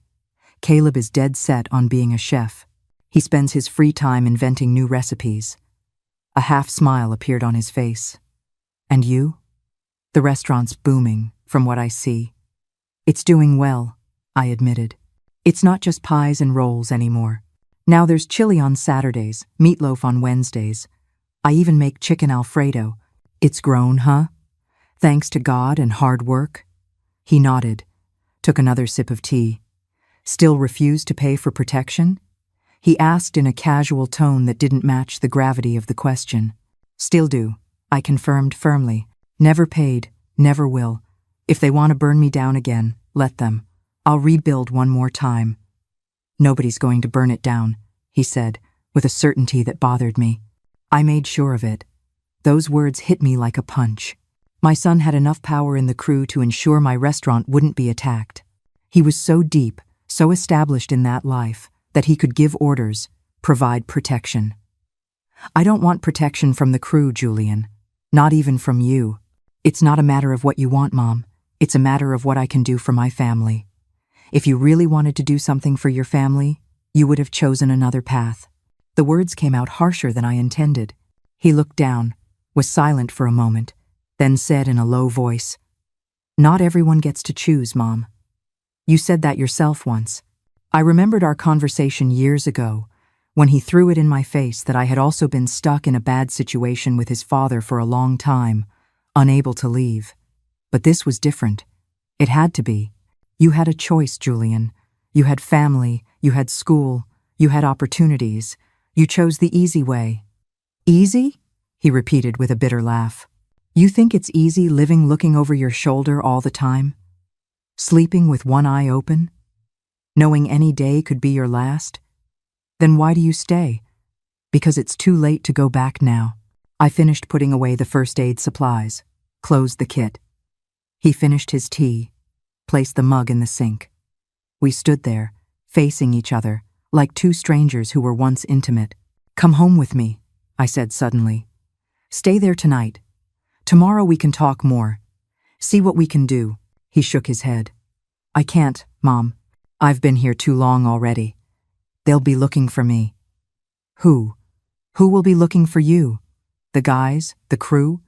[SPEAKER 1] Caleb is dead set on being a chef. He spends his free time inventing new recipes. A half smile appeared on his face. And you? The restaurant's booming, from what I see. It's doing well, I admitted. It's not just pies and rolls anymore. Now there's chili on Saturdays, meatloaf on Wednesdays. I even make chicken Alfredo. It's grown, huh? Thanks to God and hard work? He nodded, took another sip of tea. Still refused to pay for protection? He asked in a casual tone that didn't match the gravity of the question. Still do, I confirmed firmly. Never paid, never will. If they want to burn me down again, let them. I'll rebuild one more time. Nobody's going to burn it down, he said, with a certainty that bothered me. I made sure of it. Those words hit me like a punch. My son had enough power in the crew to ensure my restaurant wouldn't be attacked. He was so deep, so established in that life, that he could give orders, provide protection. I don't want protection from the crew, Julian. Not even from you. It's not a matter of what you want, Mom. It's a matter of what I can do for my family. If you really wanted to do something for your family, you would have chosen another path. The words came out harsher than I intended. He looked down, was silent for a moment, then said in a low voice, "Not everyone gets to choose, Mom. You said that yourself once." I remembered our conversation years ago, when he threw it in my face that I had also been stuck in a bad situation with his father for a long time, unable to leave. But this was different. It had to be. You had a choice, Julian. You had family, you had school, you had opportunities. You chose the easy way. Easy? He repeated with a bitter laugh. You think it's easy living looking over your shoulder all the time? Sleeping with one eye open? Knowing any day could be your last? Then why do you stay? Because it's too late to go back now. I finished putting away the first aid supplies, closed the kit. He finished his tea, placed the mug in the sink. We stood there, facing each other, like two strangers who were once intimate. "Come home with me," I said suddenly. "Stay there tonight. Tomorrow we can talk more. See what we can do." He shook his head. "I can't, Mom. I've been here too long already. They'll be looking for me." "Who? Who will be looking for you? The guys? The crew?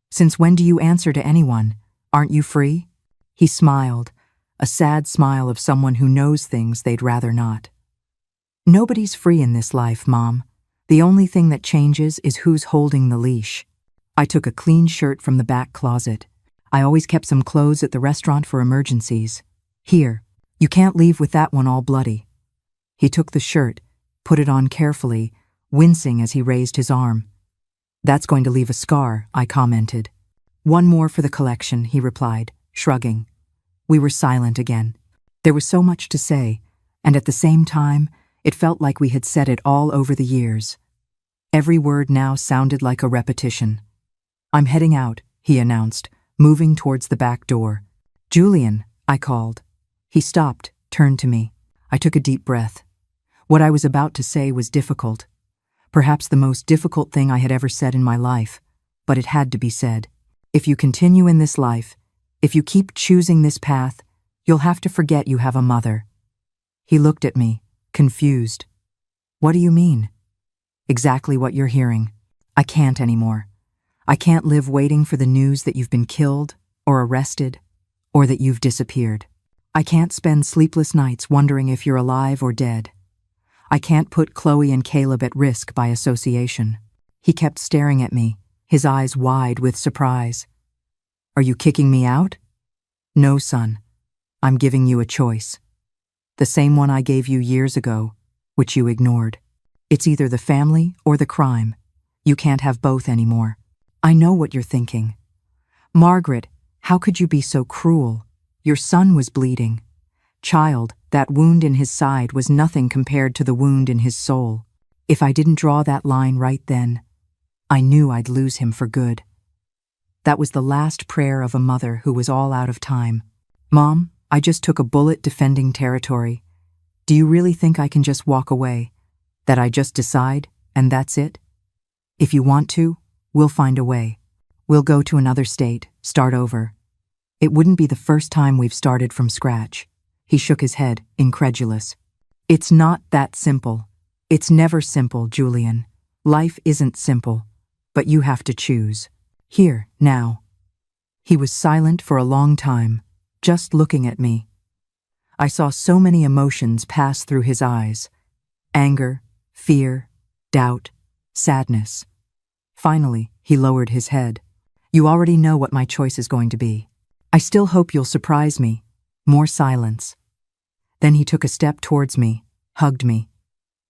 [SPEAKER 1] Since when do you answer to anyone? Aren't you free?" He smiled, a sad smile of someone who knows things they'd rather not. "Nobody's free in this life, Mom. The only thing that changes is who's holding the leash." I took a clean shirt from the back closet. I always kept some clothes at the restaurant for emergencies. "Here, you can't leave with that one all bloody." He took the shirt, put it on carefully, wincing as he raised his arm. "That's going to leave a scar," I commented. "One more for the collection," he replied, shrugging. We were silent again. There was so much to say, and at the same time, it felt like we had said it all over the years. Every word now sounded like a repetition. "I'm heading out," he announced, moving towards the back door. "Julian," I called. He stopped, turned to me. I took a deep breath. What I was about to say was difficult. Perhaps the most difficult thing I had ever said in my life, but it had to be said. If you continue in this life, if you keep choosing this path, you'll have to forget you have a mother. He looked at me, confused. "What do you mean?" "Exactly what you're hearing. I can't anymore. I can't live waiting for the news that you've been killed, or arrested, or that you've disappeared. I can't spend sleepless nights wondering if you're alive or dead. I can't put Chloe and Caleb at risk by association." He kept staring at me, his eyes wide with surprise. "Are you kicking me out?" "No, son. I'm giving you a choice. The same one I gave you years ago, which you ignored. It's either the family or the crime. You can't have both anymore. I know what you're thinking. Margaret, how could you be so cruel? Your son was bleeding. Child, that wound in his side was nothing compared to the wound in his soul. If I didn't draw that line right then, I knew I'd lose him for good." That was the last prayer of a mother who was all out of time. "Mom, I just took a bullet defending territory. Do you really think I can just walk away? That I just decide, and that's it? If you want to, we'll find a way. We'll go to another state, start over. It wouldn't be the first time we've started from scratch." He shook his head, incredulous. "It's not that simple. It's never simple, Julian. Life isn't simple, but you have to choose. Here, now." He was silent for a long time, just looking at me. I saw so many emotions pass through his eyes. Anger, fear, doubt, sadness. Finally, he lowered his head. "You already know what my choice is going to be. I still hope you'll surprise me." More silence. Then he took a step towards me, hugged me.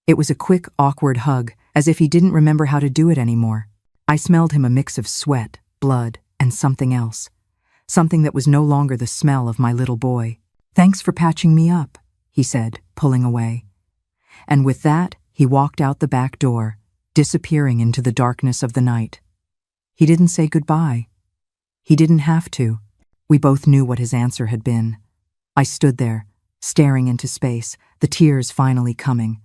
[SPEAKER 1] It was a quick, awkward hug, as if he didn't remember how to do it anymore. I smelled him a mix of sweat, blood, and something else. Something that was no longer the smell of my little boy. "Thanks for patching me up," he said, pulling away. And with that, he walked out the back door, disappearing into the darkness of the night. He didn't say goodbye. He didn't have to. We both knew what his answer had been. I stood there, staring into space, the tears finally coming.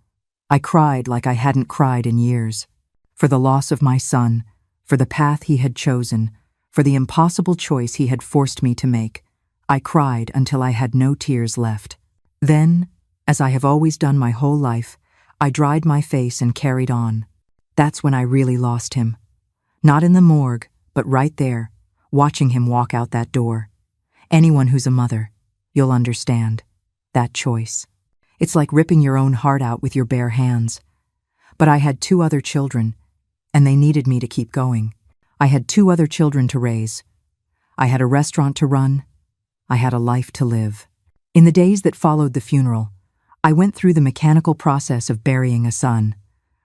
[SPEAKER 1] I cried like I hadn't cried in years. For the loss of my son, for the path he had chosen, for the impossible choice he had forced me to make. I cried until I had no tears left. Then, as I have always done my whole life, I dried my face and carried on. That's when I really lost him. Not in the morgue, but right there, watching him walk out that door. Anyone who's a mother, you'll understand. That choice. It's like ripping your own heart out with your bare hands. But I had 2 other children, and they needed me to keep going. I had 2 other children to raise. I had a restaurant to run. I had a life to live. In the days that followed the funeral, I went through the mechanical process of burying a son.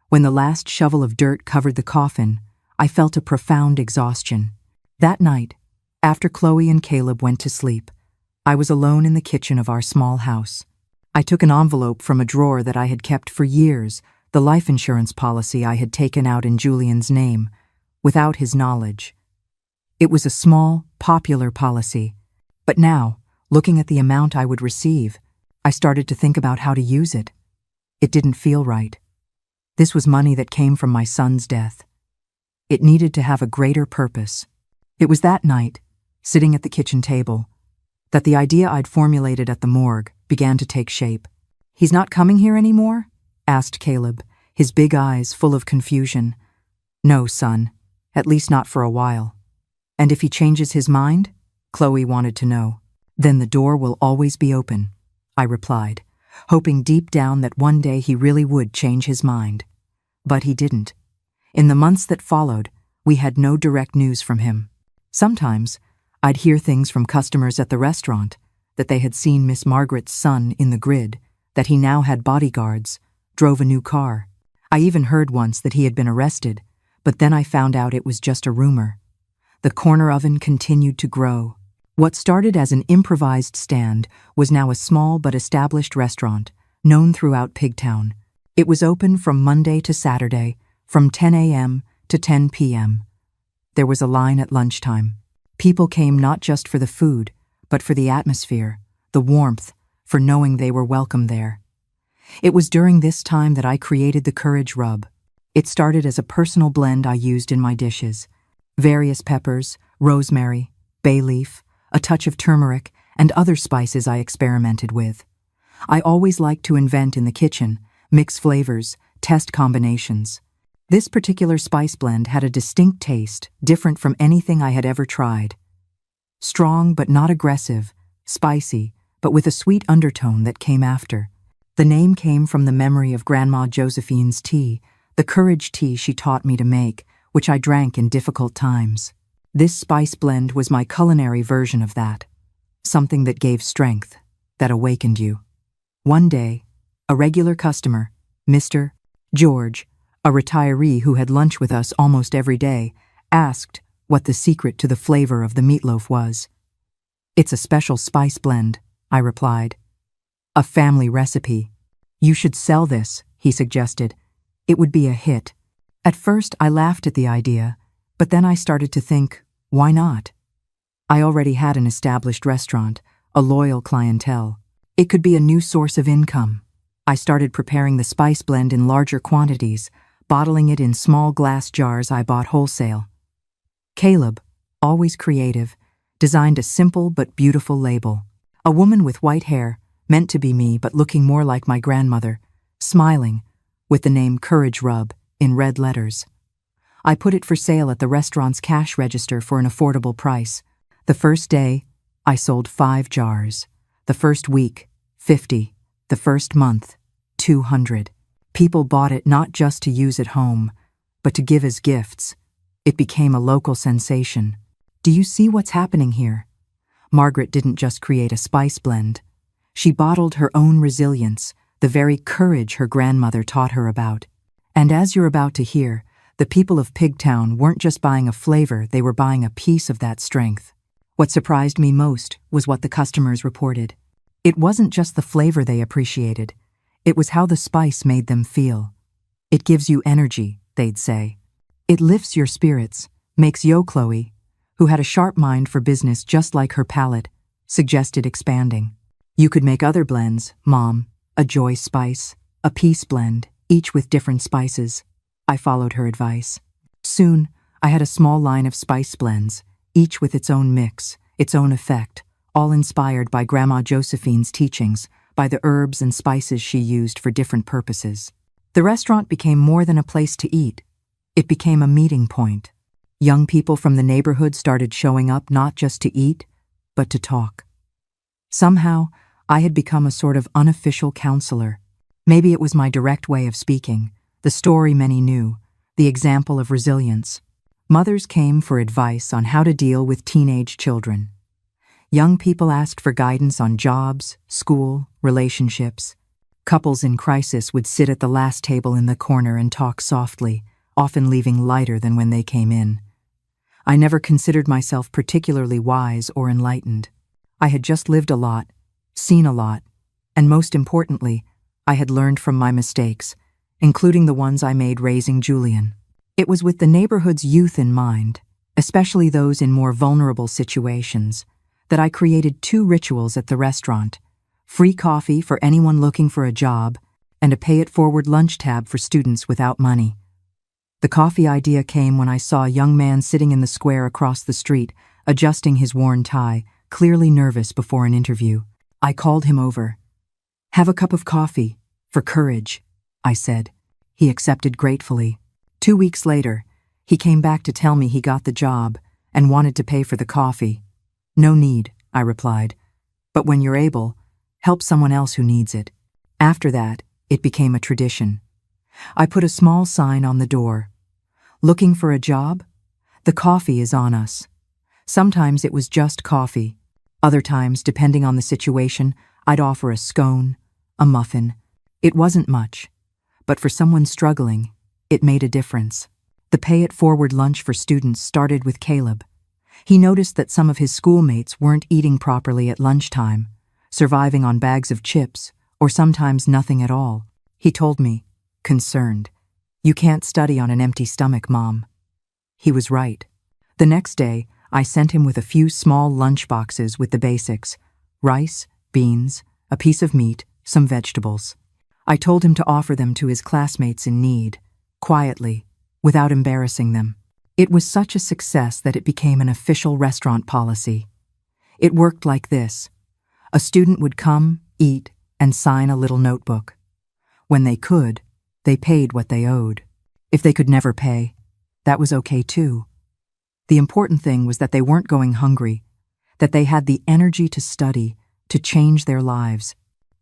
[SPEAKER 1] When the last shovel of dirt covered the coffin, I felt a profound exhaustion. That night, after Chloe and Caleb went to sleep, I was alone in the kitchen of our small house. I took an envelope from a drawer that I had kept for years, the life insurance policy I had taken out in Julian's name, without his knowledge. It was a small, popular policy, but now, looking at the amount I would receive, I started to think about how to use it. It didn't feel right. This was money that came from my son's death. It needed to have a greater purpose. It was that night, sitting at the kitchen table, that the idea I'd formulated at the morgue began to take shape. "He's not coming here anymore?" asked Caleb, his big eyes full of confusion. "No, son, at least not for a while." "And if he changes his mind?" Chloe wanted to know. "Then the door will always be open," I replied, hoping deep down that one day he really would change his mind. But he didn't. In the months that followed, we had no direct news from him. Sometimes, I'd hear things from customers at the restaurant, that they had seen Miss Margaret's son in the grid, that he now had bodyguards, drove a new car. I even heard once that he had been arrested, but then I found out it was just a rumor. The corner oven continued to grow. What started as an improvised stand was now a small but established restaurant, known throughout Pigtown. It was open from Monday to Saturday, from 10 a.m. to 10 p.m. There was a line at lunchtime. People came not just for the food, but for the atmosphere, the warmth, for knowing they were welcome there. It was during this time that I created the Courage Rub. It started as a personal blend I used in my dishes. Various peppers, rosemary, bay leaf, a touch of turmeric, and other spices I experimented with. I always liked to invent in the kitchen, mix flavors, test combinations. This particular spice blend had a distinct taste, different from anything I had ever tried. Strong but not aggressive, spicy, but with a sweet undertone that came after. The name came from the memory of Grandma Josephine's tea, the courage tea she taught me to make, which I drank in difficult times. This spice blend was my culinary version of that. Something that gave strength, that awakened you. One day, a regular customer, Mr. George, a retiree who had lunch with us almost every day, asked what the secret to the flavor of the meatloaf was. "It's a special spice blend," I replied. "A family recipe. You should sell this," he suggested. "It would be a hit." At first, I laughed at the idea, but then I started to think, why not? I already had an established restaurant, a loyal clientele. It could be a new source of income. I started preparing the spice blend in larger quantities, bottling it in small glass jars I bought wholesale. Caleb, always creative, designed a simple but beautiful label. A woman with white hair, meant to be me but looking more like my grandmother, smiling, with the name Courage Rub in red letters. I put it for sale at the restaurant's cash register for an affordable price. The first day, I sold 5 jars. The first week, 50. The first month, 200. People bought it not just to use at home, but to give as gifts. It became a local sensation. Do you see what's happening here? Margaret didn't just create a spice blend. She bottled her own resilience, the very courage her grandmother taught her about. And as you're about to hear, the people of Pigtown weren't just buying a flavor, they were buying a piece of that strength. What surprised me most was what the customers reported. It wasn't just the flavor they appreciated. It was how the spice made them feel. "It gives you energy," they'd say. "It lifts your spirits, makes yo Chloe," who had a sharp mind for business just like her palate, suggested expanding. You could make other blends, Mom, a joy spice, a peace blend, each with different spices. I followed her advice. Soon, I had a small line of spice blends, each with its own mix, its own effect, all inspired by Grandma Josephine's teachings, by the herbs and spices she used for different purposes. The restaurant became more than a place to eat. It became a meeting point. Young people from the neighborhood started showing up not just to eat, but to talk. Somehow, I had become a sort of unofficial counselor. Maybe it was my direct way of speaking, the story many knew, the example of resilience. Mothers came for advice on how to deal with teenage children. Young people asked for guidance on jobs, school, relationships. Couples in crisis would sit at the last table in the corner and talk softly, often leaving lighter than when they came in. I never considered myself particularly wise or enlightened. I had just lived a lot, seen a lot, and most importantly, I had learned from my mistakes, including the ones I made raising Julian. It was with the neighborhood's youth in mind, especially those in more vulnerable situations, that I created 2 rituals at the restaurant: free coffee for anyone looking for a job and a pay-it-forward lunch tab for students without money. The coffee idea came when I saw a young man sitting in the square across the street, adjusting his worn tie, clearly nervous before an interview. I called him over. "Have a cup of coffee, for courage," I said. He accepted gratefully. 2 weeks later, he came back to tell me he got the job and wanted to pay for the coffee. "No need," I replied. "But when you're able, help someone else who needs it." After that, it became a tradition. I put a small sign on the door. "Looking for a job? The coffee is on us." Sometimes it was just coffee. Other times, depending on the situation, I'd offer a scone, a muffin. It wasn't much, but for someone struggling, it made a difference. The pay-it-forward lunch for students started with Caleb. He noticed that some of his schoolmates weren't eating properly at lunchtime, surviving on bags of chips, or sometimes nothing at all. He told me, concerned, "You can't study on an empty stomach, Mom." He was right. The next day, I sent him with a few small lunch boxes with the basics: rice, beans, a piece of meat, some vegetables. I told him to offer them to his classmates in need, quietly, without embarrassing them. It was such a success that it became an official restaurant policy. It worked like this. A student would come, eat, and sign a little notebook. When they could, they paid what they owed. If they could never pay, that was okay too. The important thing was that they weren't going hungry, that they had the energy to study, to change their lives.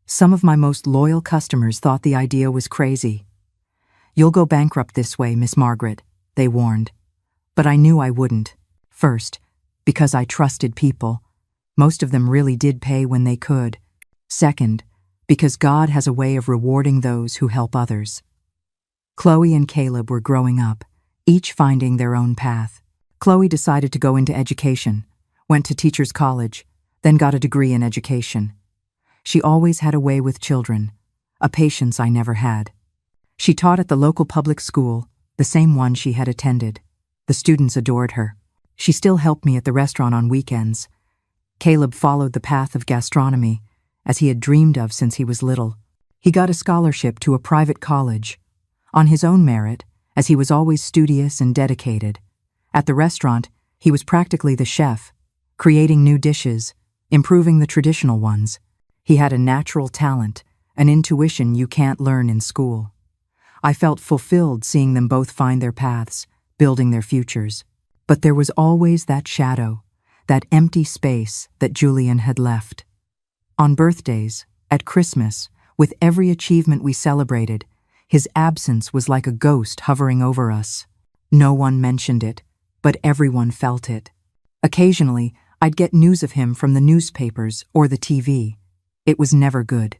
[SPEAKER 1] Some of my most loyal customers thought the idea was crazy. "You'll go bankrupt this way, Miss Margaret," they warned. But I knew I wouldn't. First, because I trusted people. Most of them really did pay when they could. Second, because God has a way of rewarding those who help others. Chloe and Caleb were growing up, each finding their own path. Chloe decided to go into education, went to teacher's college, then got a degree in education. She always had a way with children, a patience I never had. She taught at the local public school, the same one she had attended. The students adored her. She still helped me at the restaurant on weekends. Caleb followed the path of gastronomy, as he had dreamed of since he was little. He got a scholarship to a private college, on his own merit, as he was always studious and dedicated. At the restaurant, he was practically the chef, creating new dishes, improving the traditional ones. He had a natural talent, an intuition you can't learn in school. I felt fulfilled seeing them both find their paths, building their futures. But there was always that shadow, that empty space that Julian had left. On birthdays, at Christmas, with every achievement we celebrated, his absence was like a ghost hovering over us. No one mentioned it, but everyone felt it. Occasionally, I'd get news of him from the newspapers or the TV. It was never good.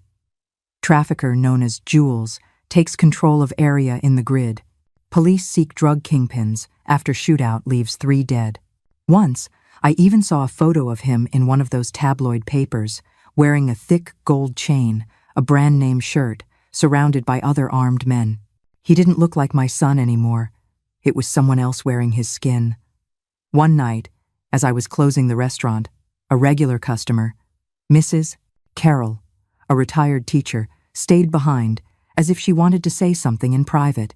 [SPEAKER 1] Trafficker known as Jules takes control of area in the grid. Police seek drug kingpins after shootout leaves 3 dead. Once, I even saw a photo of him in one of those tabloid papers, wearing a thick gold chain, a brand-name shirt, surrounded by other armed men. He didn't look like my son anymore. It was someone else wearing his skin. One night, As I was closing the restaurant, a regular customer, Mrs. Carroll, a retired teacher, stayed behind as if she wanted to say something in private.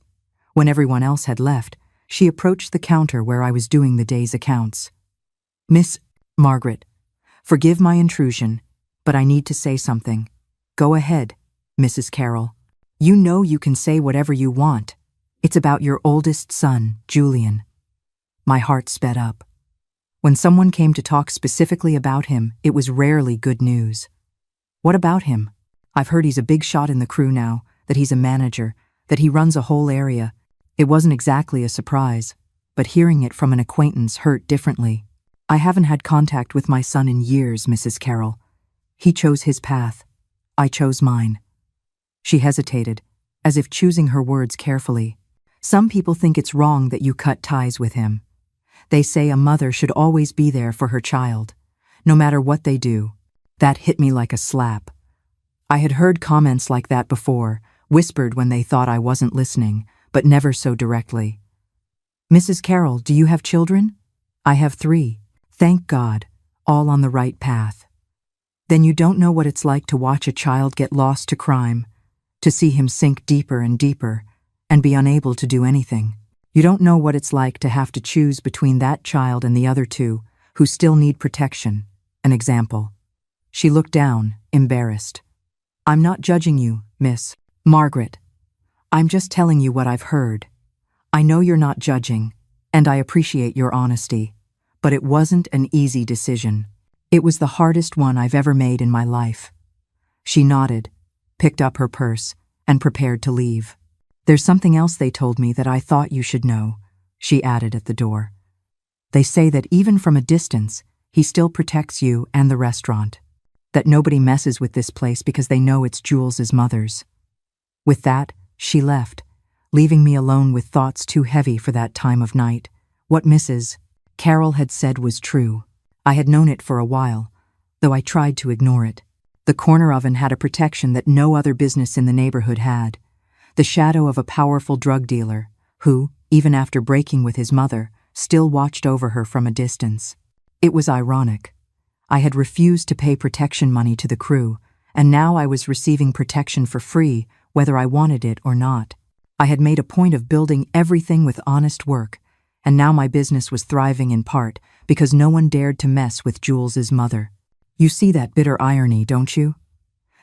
[SPEAKER 1] When everyone else had left, she approached the counter where I was doing the day's accounts. "Miss Margaret, forgive my intrusion, but I need to say something." "Go ahead, Mrs. Carroll. You know you can say whatever you want. It's about your oldest son, Julian." My heart sped up. When someone came to talk specifically about him, it was rarely good news. "What about him?" "I've heard he's a big shot in the crew now, that he's a manager, that he runs a whole area." It wasn't exactly a surprise, but hearing it from an acquaintance hurt differently. "I haven't had contact with my son in years, Mrs. Carroll. He chose his path. I chose mine." She hesitated, as if choosing her words carefully. "Some people think it's wrong that you cut ties with him. They say a mother should always be there for her child, no matter what they do." That hit me like a slap. I had heard comments like that before, whispered when they thought I wasn't listening, but never so directly. "Mrs. Carroll, do you have children?" "I have 3. Thank God, all on the right path." "Then you don't know what it's like to watch a child get lost to crime, to see him sink deeper and deeper, and be unable to do anything. You don't know what it's like to have to choose between that child and the other 2, who still need protection. An example." She looked down, embarrassed. "I'm not judging you, Miss Margaret. I'm just telling you what I've heard. I know you're not judging, and I appreciate your honesty, but it wasn't an easy decision. It was the hardest one I've ever made in my life." She nodded, picked up her purse, and prepared to leave. "There's something else they told me that I thought you should know," she added at the door. "They say that even from a distance, he still protects you and the restaurant. That nobody messes with this place because they know it's Jules's mother's." With that, she left, leaving me alone with thoughts too heavy for that time of night. What Mrs. Carroll had said was true. I had known it for a while, though I tried to ignore it. The corner oven had a protection that no other business in the neighborhood had. The shadow of a powerful drug dealer, who, even after breaking with his mother, still watched over her from a distance. It was ironic. I had refused to pay protection money to the crew, and now I was receiving protection for free, whether I wanted it or not. I had made a point of building everything with honest work, and now my business was thriving in part because no one dared to mess with Jules's mother. You see that bitter irony, don't you?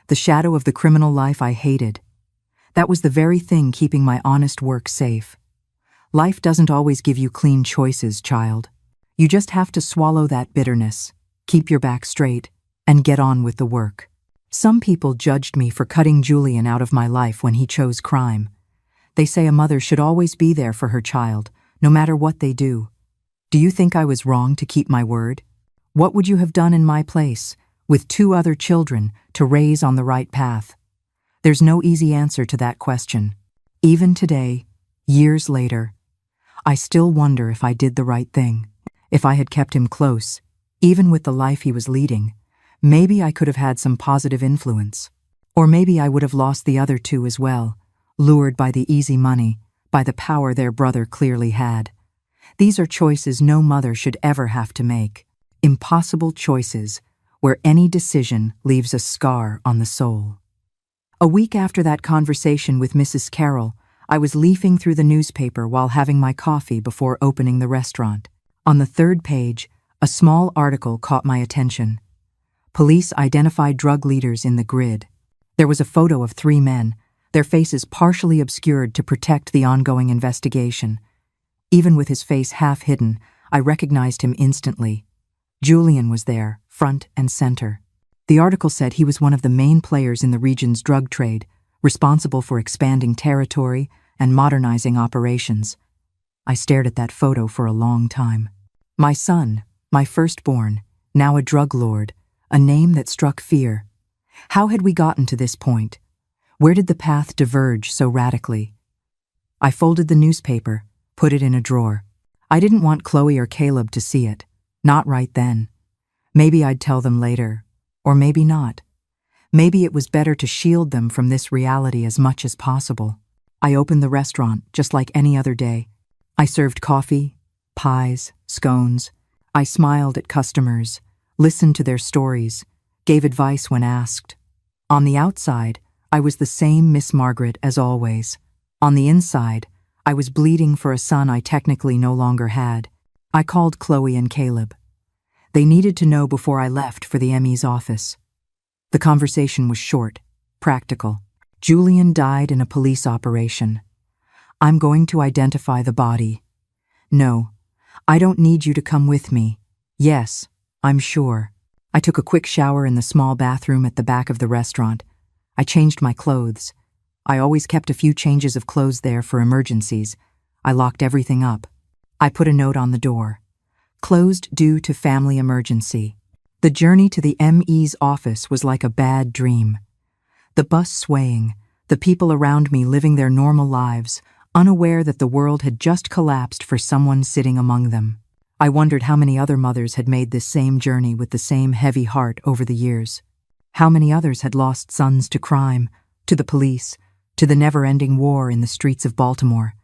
[SPEAKER 1] The shadow of the criminal life I hated. That was the very thing keeping my honest work safe. Life doesn't always give you clean choices, child. You just have to swallow that bitterness, keep your back straight, and get on with the work. Some people judged me for cutting Julian out of my life when he chose crime. They say a mother should always be there for her child, no matter what they do. Do you think I was wrong to keep my word? What would you have done in my place, with 2 other children to raise on the right path? There's no easy answer to that question. Even today, years later, I still wonder if I did the right thing. If I had kept him close, even with the life he was leading, maybe I could have had some positive influence. Or maybe I would have lost the other 2 as well, lured by the easy money, by the power their brother clearly had. These are choices no mother should ever have to make. Impossible choices, where any decision leaves a scar on the soul. A week after that conversation with Mrs. Carroll, I was leafing through the newspaper while having my coffee before opening the restaurant. On the 3rd page, a small article caught my attention. Police identified drug leaders in the grid. There was a photo of 3 men, their faces partially obscured to protect the ongoing investigation. Even with his face half hidden, I recognized him instantly. Julian was there, front and center. The article said he was one of the main players in the region's drug trade, responsible for expanding territory and modernizing operations. I stared at that photo for a long time. My son, my firstborn, now a drug lord, a name that struck fear. How had we gotten to this point? Where did the path diverge so radically? I folded the newspaper, put it in a drawer. I didn't want Chloe or Caleb to see it. Not right then. Maybe I'd tell them later, or maybe not. Maybe it was better to shield them from this reality as much as possible. I opened the restaurant just like any other day. I served coffee, pies, scones. I smiled at customers, listened to their stories, gave advice when asked. On the outside, I was the same Miss Margaret as always. On the inside, I was bleeding for a son I technically no longer had. I called Chloe and Caleb. They needed to know before I left for the ME's office. The conversation was short, practical. Julian died in a police operation. I'm going to identify the body. No, I don't need you to come with me. Yes, I'm sure. I took a quick shower in the small bathroom at the back of the restaurant. I changed my clothes. I always kept a few changes of clothes there for emergencies. I locked everything up. I put a note on the door. Closed due to family emergency. The journey to the ME's office was like a bad dream. The bus swaying, the people around me living their normal lives, unaware that the world had just collapsed for someone sitting among them. I wondered how many other mothers had made this same journey with the same heavy heart over the years. How many others had lost sons to crime, to the police, to the never-ending war in the streets of Baltimore.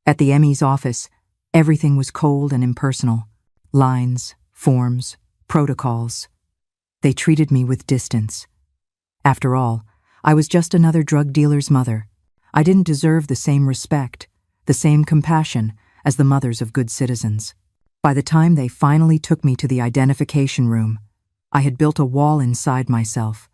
[SPEAKER 1] At the ME's office, everything was cold and impersonal. Lines, forms, protocols. They treated me with distance. After all, I was just another drug dealer's mother. I didn't deserve the same respect, the same compassion as the mothers of good citizens. By the time they finally took me to the identification room, I had built a wall inside myself,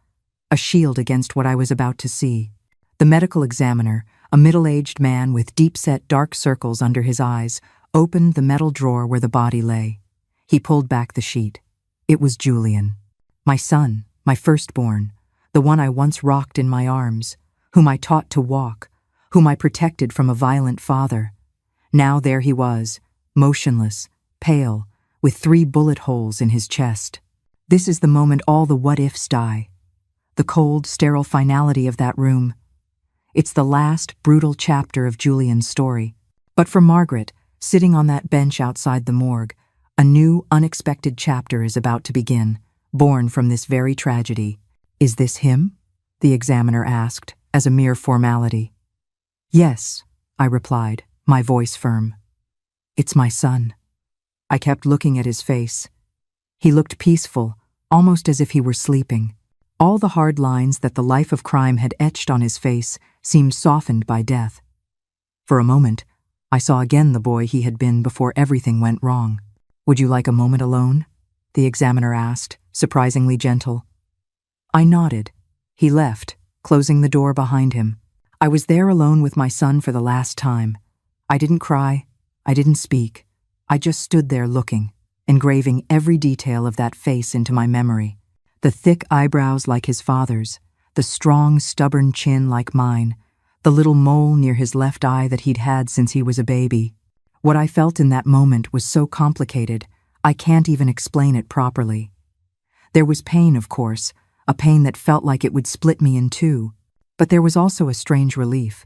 [SPEAKER 1] a shield against what I was about to see. The medical examiner, a middle-aged man with deep-set dark circles under his eyes, opened the metal drawer where the body lay. He pulled back the sheet. It was Julian. My son, my firstborn, the one I once rocked in my arms, whom I taught to walk, whom I protected from a violent father. Now there he was, motionless, pale, with 3 bullet holes in his chest. This is the moment all the what-ifs die. The cold, sterile finality of that room. It's the last, brutal chapter of Julian's story. But for Margaret, sitting on that bench outside the morgue, a new, unexpected chapter is about to begin, born from this very tragedy. Is this him? The examiner asked, as a mere formality. Yes, I replied, my voice firm. It's my son. I kept looking at his face. He looked peaceful, almost as if he were sleeping. All the hard lines that the life of crime had etched on his face seemed softened by death. For a moment, I saw again the boy he had been before everything went wrong. Would you like a moment alone? The examiner asked, surprisingly gentle. I nodded. He left, closing the door behind him. I was there alone with my son for the last time. I didn't cry. I didn't speak. I just stood there looking, engraving every detail of that face into my memory. The thick eyebrows like his father's, the strong, stubborn chin like mine, the little mole near his left eye that he'd had since he was a baby. What I felt in that moment was so complicated, I can't even explain it properly. There was pain, of course, a pain that felt like it would split me in two, but there was also a strange relief,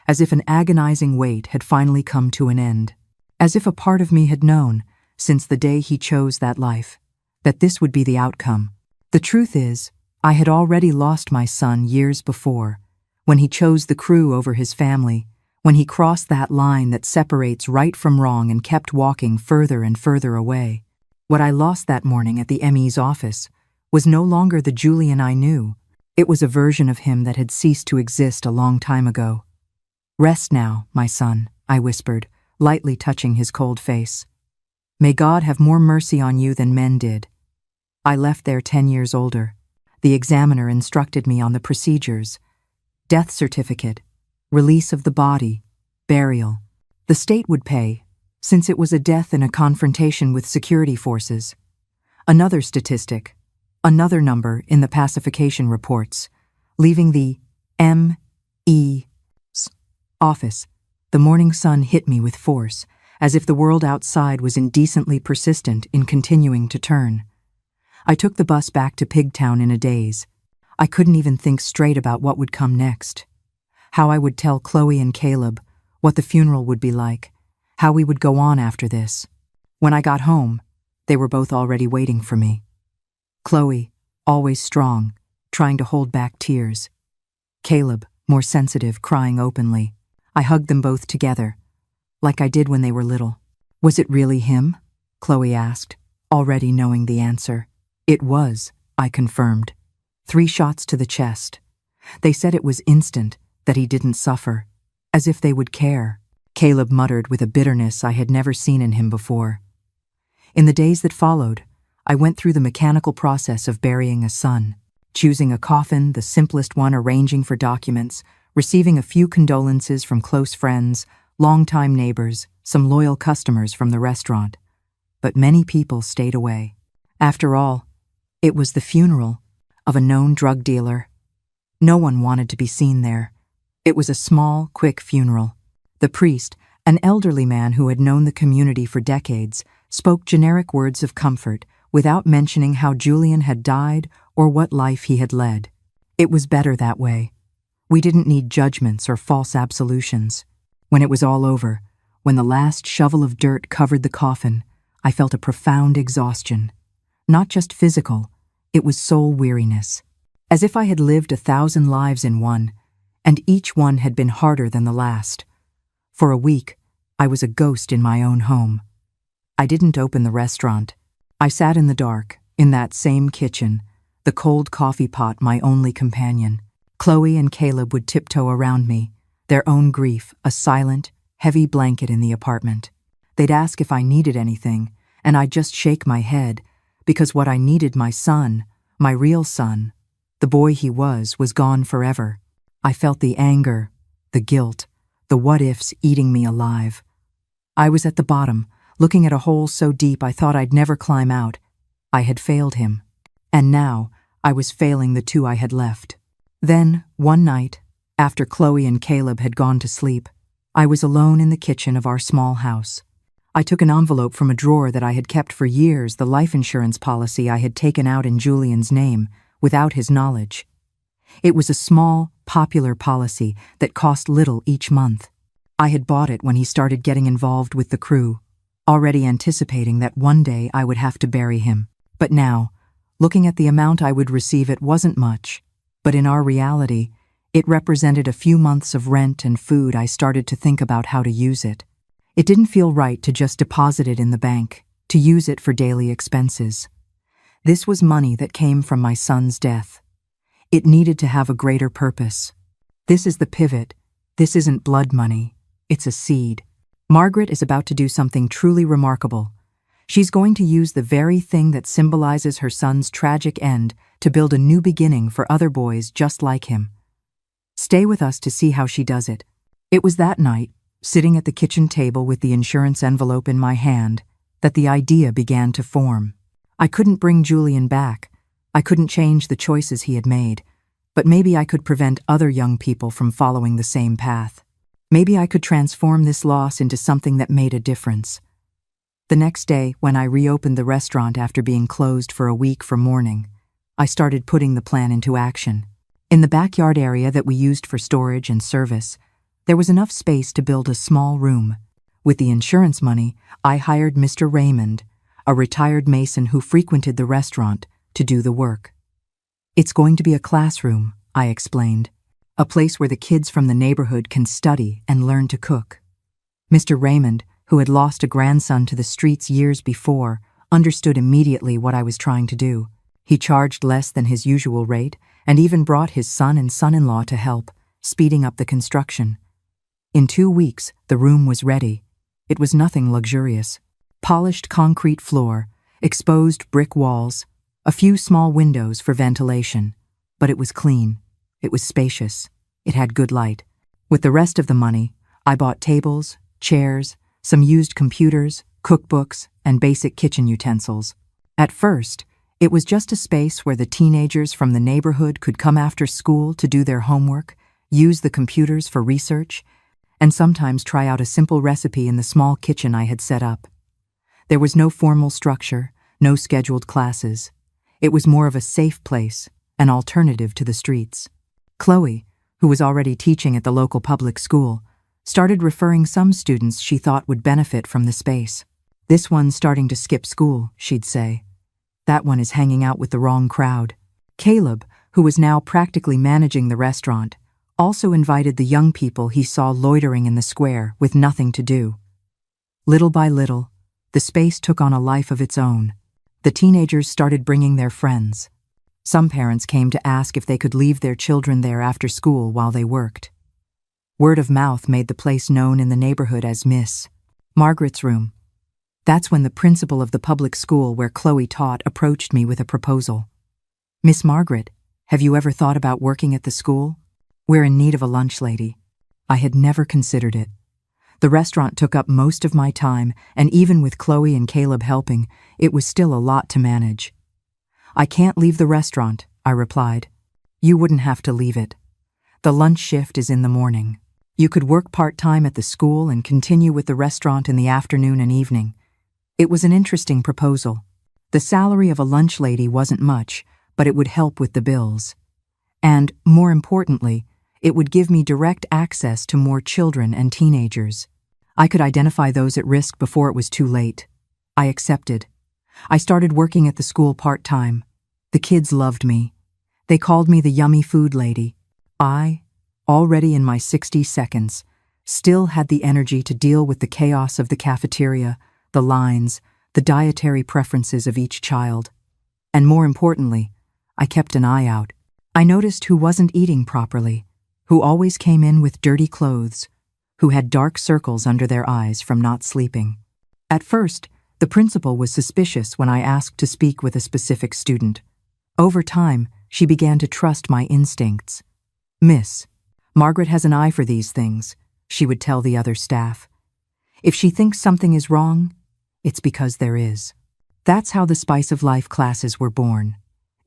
[SPEAKER 1] as if an agonizing wait had finally come to an end, as if a part of me had known, since the day he chose that life, that this would be the outcome. The truth is, I had already lost my son years before, when he chose the crew over his family, when he crossed that line that separates right from wrong and kept walking further and further away. What I lost that morning at the ME's office was no longer the Julian I knew. It was a version of him that had ceased to exist a long time ago. Rest now, my son, I whispered, lightly touching his cold face. May God have more mercy on you than men did. I left there 10 years older. The examiner instructed me on the procedures. Death certificate, release of the body, burial. The state would pay, since it was a death in a confrontation with security forces. Another statistic, another number in the pacification reports, leaving the ME's office. The morning sun hit me with force, as if the world outside was indecently persistent in continuing to turn. I took the bus back to Pigtown in a daze. I couldn't even think straight about what would come next. How I would tell Chloe and Caleb, what the funeral would be like, how we would go on after this. When I got home, they were both already waiting for me. Chloe, always strong, trying to hold back tears. Caleb, more sensitive, crying openly. I hugged them both together, like I did when they were little. Was it really him? Chloe asked, already knowing the answer. It was, I confirmed. 3 shots to the chest. They said it was instant, that he didn't suffer. As if they would care. Caleb muttered with a bitterness I had never seen in him before. In the days that followed, I went through the mechanical process of burying a son, choosing a coffin, the simplest one, arranging for documents, receiving a few condolences from close friends, longtime neighbors, some loyal customers from the restaurant. But many people stayed away. After all, it was the funeral of a known drug dealer. No one wanted to be seen there. It was a small, quick funeral. The priest, an elderly man who had known the community for decades, spoke generic words of comfort without mentioning how Julian had died or what life he had led. It was better that way. We didn't need judgments or false absolutions. When it was all over, when the last shovel of dirt covered the coffin, I felt a profound exhaustion. Not just physical, it was soul weariness. As if I had lived 1,000 lives in one, and each one had been harder than the last. For a week, I was a ghost in my own home. I didn't open the restaurant. I sat in the dark, in that same kitchen, the cold coffee pot my only companion. Chloe and Caleb would tiptoe around me, their own grief a silent, heavy blanket in the apartment. They'd ask if I needed anything, and I'd just shake my head, because what I needed, my son, my real son, the boy he was gone forever. I felt the anger, the guilt, the what-ifs eating me alive. I was at the bottom, looking at a hole so deep I thought I'd never climb out. I had failed him. And now, I was failing the 2 I had left. Then, one night, after Chloe and Caleb had gone to sleep, I was alone in the kitchen of our small house. I took an envelope from a drawer that I had kept for years, the life insurance policy I had taken out in Julian's name, without his knowledge. It was a small, popular policy that cost little each month. I had bought it when he started getting involved with the crew, already anticipating that one day I would have to bury him. But now, looking at the amount I would receive, it wasn't much. But in our reality, it represented a few months of rent and food. I started to think about how to use it. It didn't feel right to just deposit it in the bank, to use it for daily expenses. This was money that came from my son's death. It needed to have a greater purpose. This is the pivot. This isn't blood money. It's a seed. Margaret is about to do something truly remarkable. She's going to use the very thing that symbolizes her son's tragic end to build a new beginning for other boys just like him. Stay with us to see how she does it. It was that night, sitting at the kitchen table with the insurance envelope in my hand, that the idea began to form. I couldn't bring Julian back. I couldn't change the choices he had made. But maybe I could prevent other young people from following the same path. Maybe I could transform this loss into something that made a difference. The next day, when I reopened the restaurant after being closed for a week for mourning, I started putting the plan into action. In the backyard area that we used for storage and service, there was enough space to build a small room. With the insurance money, I hired Mr. Raymond, a retired mason who frequented the restaurant, to do the work. It's going to be a classroom, I explained, a place where the kids from the neighborhood can study and learn to cook. Mr. Raymond, who had lost a grandson to the streets years before, understood immediately what I was trying to do. He charged less than his usual rate and even brought his son and son-in-law to help, speeding up the construction. In 2 weeks, the room was ready. It was nothing luxurious. Polished concrete floor, exposed brick walls, a few small windows for ventilation. But it was clean. It was spacious. It had good light. With the rest of the money, I bought tables, chairs, some used computers, cookbooks, and basic kitchen utensils. At first, it was just a space where the teenagers from the neighborhood could come after school to do their homework, use the computers for research, and sometimes try out a simple recipe in the small kitchen I had set up. There was no formal structure, no scheduled classes. It was more of a safe place, an alternative to the streets. Chloe, who was already teaching at the local public school, started referring some students she thought would benefit from the space. "This one's starting to skip school," she'd say. "That one is hanging out with the wrong crowd." Caleb, who was now practically managing the restaurant, also invited the young people he saw loitering in the square with nothing to do. Little by little, the space took on a life of its own. The teenagers started bringing their friends. Some parents came to ask if they could leave their children there after school while they worked. Word of mouth made the place known in the neighborhood as Miss Margaret's room. That's when the principal of the public school where Chloe taught approached me with a proposal. "Miss Margaret, have you ever thought about working at the school? We're in need of a lunch lady." I had never considered it. The restaurant took up most of my time, and even with Chloe and Caleb helping, it was still a lot to manage. "I can't leave the restaurant," I replied. "You wouldn't have to leave it. The lunch shift is in the morning. You could work part-time at the school and continue with the restaurant in the afternoon and evening." It was an interesting proposal. The salary of a lunch lady wasn't much, but it would help with the bills. And, more importantly, it would give me direct access to more children and teenagers. I could identify those at risk before it was too late. I accepted. I started working at the school part-time. The kids loved me. They called me the yummy food lady. I, already in my 60 seconds, still had the energy to deal with the chaos of the cafeteria, the lines, the dietary preferences of each child. And more importantly, I kept an eye out. I noticed who wasn't eating properly, who always came in with dirty clothes, who had dark circles under their eyes from not sleeping. At first, the principal was suspicious when I asked to speak with a specific student. Over time, she began to trust my instincts. "Miss Margaret has an eye for these things," she would tell the other staff. "If she thinks something is wrong, it's because there is." That's how the Spice of Life classes were born.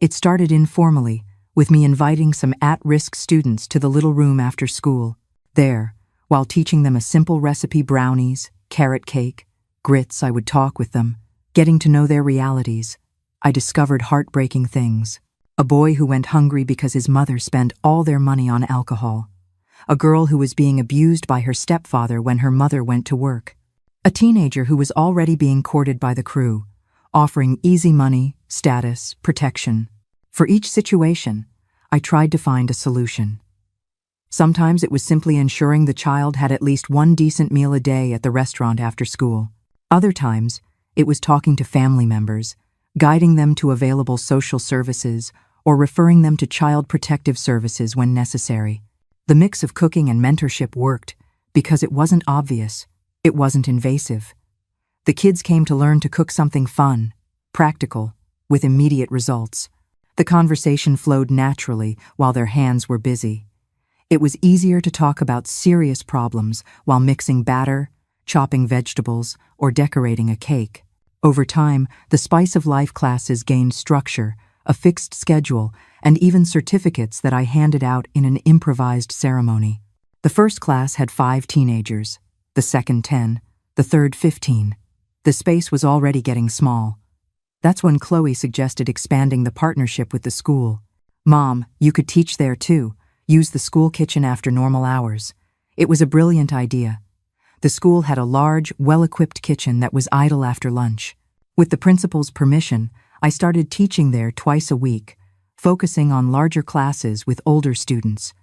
[SPEAKER 1] It started informally, with me inviting some at-risk students to the little room after school. There, while teaching them a simple recipe brownies, carrot cake, grits, I would talk with them, getting to know their realities. I discovered heartbreaking things. A boy who went hungry because his mother spent all their money on alcohol. A girl who was being abused by her stepfather when her mother went to work. A teenager who was already being courted by the crew, offering easy money, status, protection. For each situation, I tried to find a solution. Sometimes it was simply ensuring the child had at least one decent meal a day at the restaurant after school. Other times, it was talking to family members, guiding them to available social services, or referring them to child protective services when necessary. The mix of cooking and mentorship worked because it wasn't obvious, it wasn't invasive. The kids came to learn to cook something fun, practical, with immediate results. The conversation flowed naturally while their hands were busy. It was easier to talk about serious problems while mixing batter, chopping vegetables, or decorating a cake. Over time, the Spice of Life classes gained structure, a fixed schedule, and even certificates that I handed out in an improvised ceremony. The first class had 5 teenagers, the second 10, the third 15. The space was already getting small. That's when Chloe suggested expanding the partnership with the school. "Mom, you could teach there too. Use the school kitchen after normal hours." It was a brilliant idea. The school had a large, well-equipped kitchen that was idle after lunch. With the principal's permission, I started teaching there twice a week, focusing on larger classes with older students.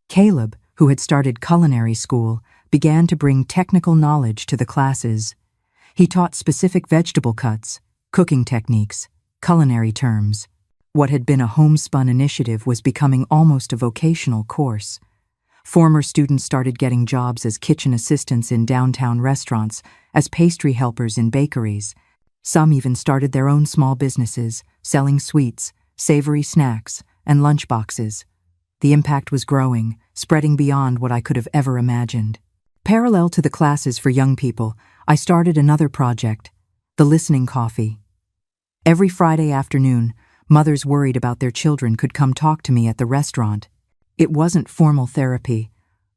[SPEAKER 1] Caleb, who had started culinary school, began to bring technical knowledge to the classes. He taught specific vegetable cuts, cooking techniques, culinary terms. What had been a homespun initiative was becoming almost a vocational course. Former students started getting jobs as kitchen assistants in downtown restaurants, as pastry helpers in bakeries. Some even started their own small businesses, selling sweets, savory snacks, and lunchboxes. The impact was growing, spreading beyond what I could have ever imagined. Parallel to the classes for young people, I started another project, the Listening Coffee. Every Friday afternoon, mothers worried about their children could come talk to me at the restaurant. It wasn't formal therapy.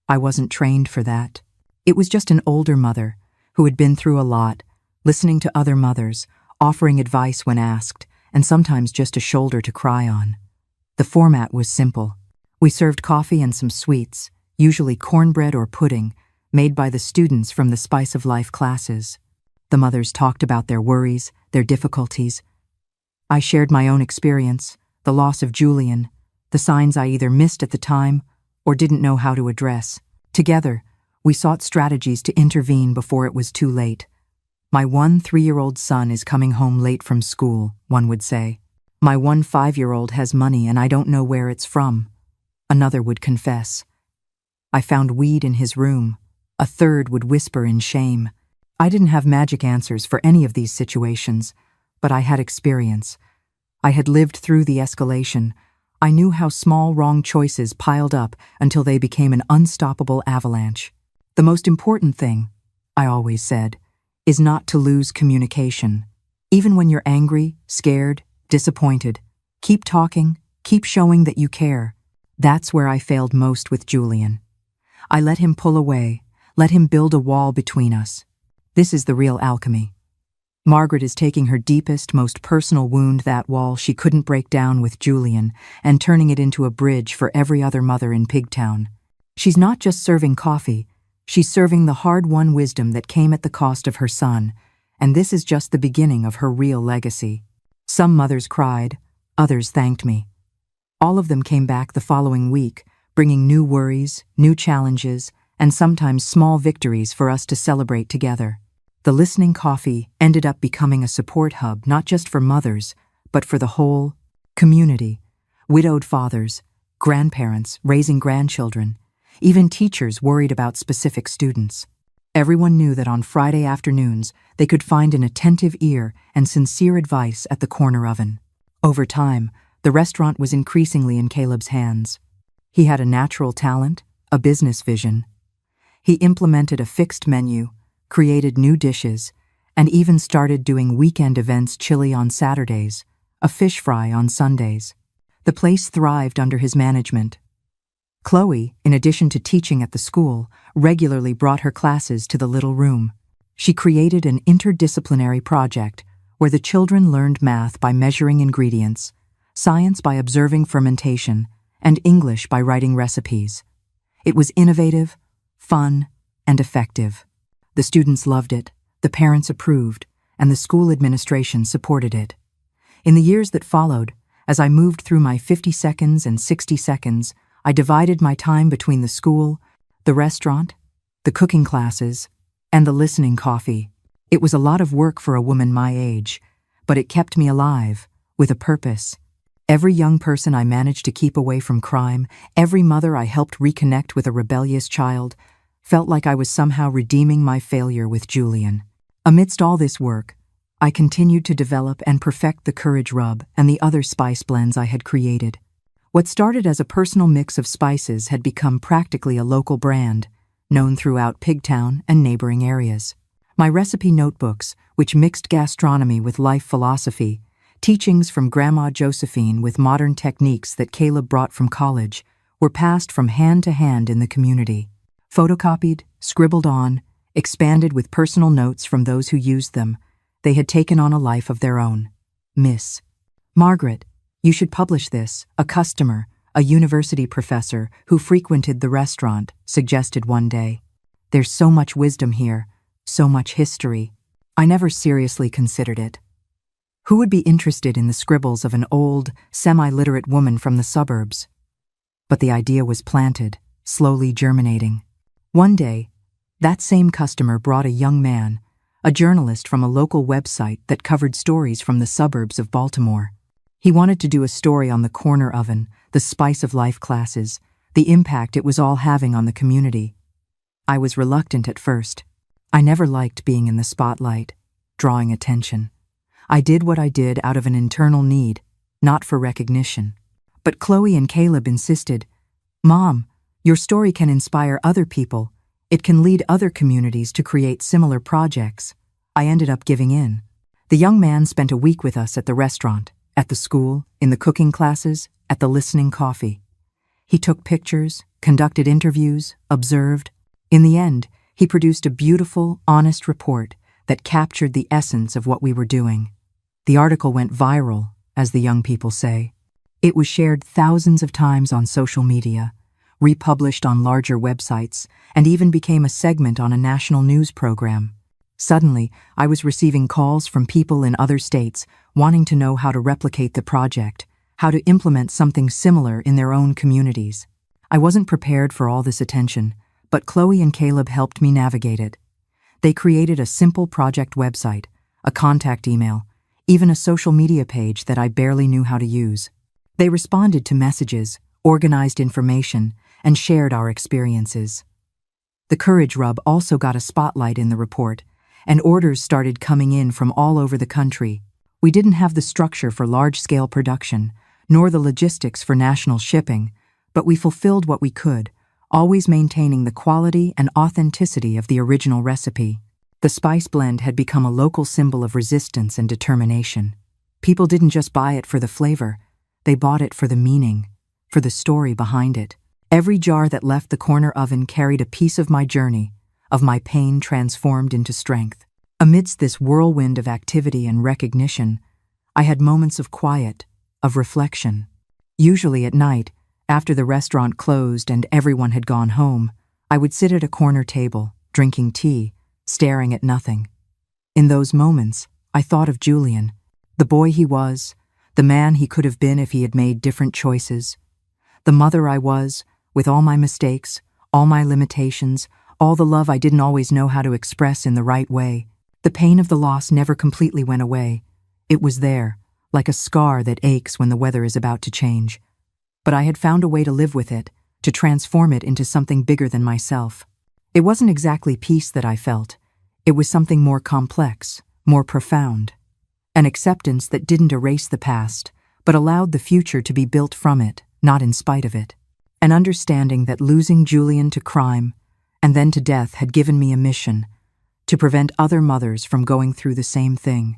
[SPEAKER 1] I wasn't trained for that. It was just an older mother who had been through a lot, listening to other mothers, offering advice when asked, and sometimes just a shoulder to cry on. The format was simple. We served coffee and some sweets, usually cornbread or pudding, made by the students from the Spice of Life classes. The mothers talked about their worries, their difficulties. I shared my own experience, the loss of Julian, the signs I either missed at the time or didn't know how to address. Together, we sought strategies to intervene before it was too late. My one 3-year-old son is coming home late from school, one would say. My one 5-year-old has money and I don't know where it's from, another would confess. I found weed in his room, a third would whisper in shame. I didn't have magic answers for any of these situations, but I had experience. I had lived through the escalation. I knew how small wrong choices piled up until they became an unstoppable avalanche. The most important thing, I always said, is not to lose communication. Even when you're angry, scared, disappointed, keep talking, keep showing that you care. That's where I failed most with Julian. I let him pull away, let him build a wall between us. This is the real alchemy. Margaret is taking her deepest, most personal wound, that wall she couldn't break down with Julian, and turning it into a bridge for every other mother in Pigtown. She's not just serving coffee, she's serving the hard-won wisdom that came at the cost of her son, and this is just the beginning of her real legacy. Some mothers cried, others thanked me. All of them came back the following week, bringing new worries, new challenges, and sometimes small victories for us to celebrate together. The listening coffee ended up becoming a support hub not just for mothers, but for the whole community. Widowed fathers, grandparents raising grandchildren, even teachers worried about specific students. Everyone knew that on Friday afternoons they could find an attentive ear and sincere advice at the corner oven. Over time, the restaurant was increasingly in Caleb's hands. He had a natural talent, a business vision. He implemented a fixed menu, created new dishes, and even started doing weekend events: chili on Saturdays, a fish fry on Sundays. The place thrived under his management. Chloe, in addition to teaching at the school, regularly brought her classes to the little room. She created an interdisciplinary project where the children learned math by measuring ingredients, science by observing fermentation, and English by writing recipes. It was innovative, fun, and effective. The students loved it, the parents approved, and the school administration supported it. In the years that followed, as I moved through my 50 seconds and 60 seconds, I divided my time between the school, the restaurant, the cooking classes, and the listening coffee. It was a lot of work for a woman my age, but it kept me alive, with a purpose. Every young person I managed to keep away from crime, every mother I helped reconnect with a rebellious child, felt like I was somehow redeeming my failure with Julian. Amidst all this work, I continued to develop and perfect the courage rub and the other spice blends I had created. What started as a personal mix of spices had become practically a local brand, known throughout Pigtown and neighboring areas. My recipe notebooks, which mixed gastronomy with life philosophy, teachings from Grandma Josephine with modern techniques that Caleb brought from college, were passed from hand to hand in the community. Photocopied, scribbled on, expanded with personal notes from those who used them, they had taken on a life of their own. Miss Margaret, you should publish this, a customer, a university professor who frequented the restaurant, suggested one day. There's so much wisdom here, so much history. I never seriously considered it. Who would be interested in the scribbles of an old, semi-literate woman from the suburbs? But the idea was planted, slowly germinating. One day, that same customer brought a young man, a journalist from a local website that covered stories from the suburbs of Baltimore. He wanted to do a story on the corner oven, the spice of life classes, the impact it was all having on the community. I was reluctant at first. I never liked being in the spotlight, drawing attention. I did what I did out of an internal need, not for recognition. But Chloe and Caleb insisted, "Mom, your story can inspire other people. It can lead other communities to create similar projects." I ended up giving in. The young man spent a week with us at the restaurant, at the school, in the cooking classes, at the listening coffee. He took pictures, conducted interviews, observed. In the end, he produced a beautiful, honest report that captured the essence of what we were doing. The article went viral, as the young people say. It was shared thousands of times on social media, republished on larger websites, and even became a segment on a national news program. Suddenly, I was receiving calls from people in other states wanting to know how to replicate the project, how to implement something similar in their own communities. I wasn't prepared for all this attention, but Chloe and Caleb helped me navigate it. They created a simple project website, a contact email, even a social media page that I barely knew how to use. They responded to messages, organized information, and shared our experiences. The Courage Rub also got a spotlight in the report, and orders started coming in from all over the country. We didn't have the structure for large-scale production, nor the logistics for national shipping, but we fulfilled what we could, always maintaining the quality and authenticity of the original recipe. The spice blend had become a local symbol of resistance and determination. People didn't just buy it for the flavor, they bought it for the meaning, for the story behind it. Every jar that left the corner oven carried a piece of my journey, of my pain transformed into strength. Amidst this whirlwind of activity and recognition, I had moments of quiet, of reflection. Usually at night, after the restaurant closed and everyone had gone home, I would sit at a corner table, drinking tea, staring at nothing. In those moments, I thought of Julian, the boy he was, the man he could have been if he had made different choices, the mother I was, with all my mistakes, all my limitations, all the love I didn't always know how to express in the right way. The pain of the loss never completely went away. It was there, like a scar that aches when the weather is about to change. But I had found a way to live with it, to transform it into something bigger than myself. It wasn't exactly peace that I felt. It was something more complex, more profound. An acceptance that didn't erase the past, but allowed the future to be built from it, not in spite of it. An understanding that losing Julian to crime and then to death had given me a mission, to prevent other mothers from going through the same thing,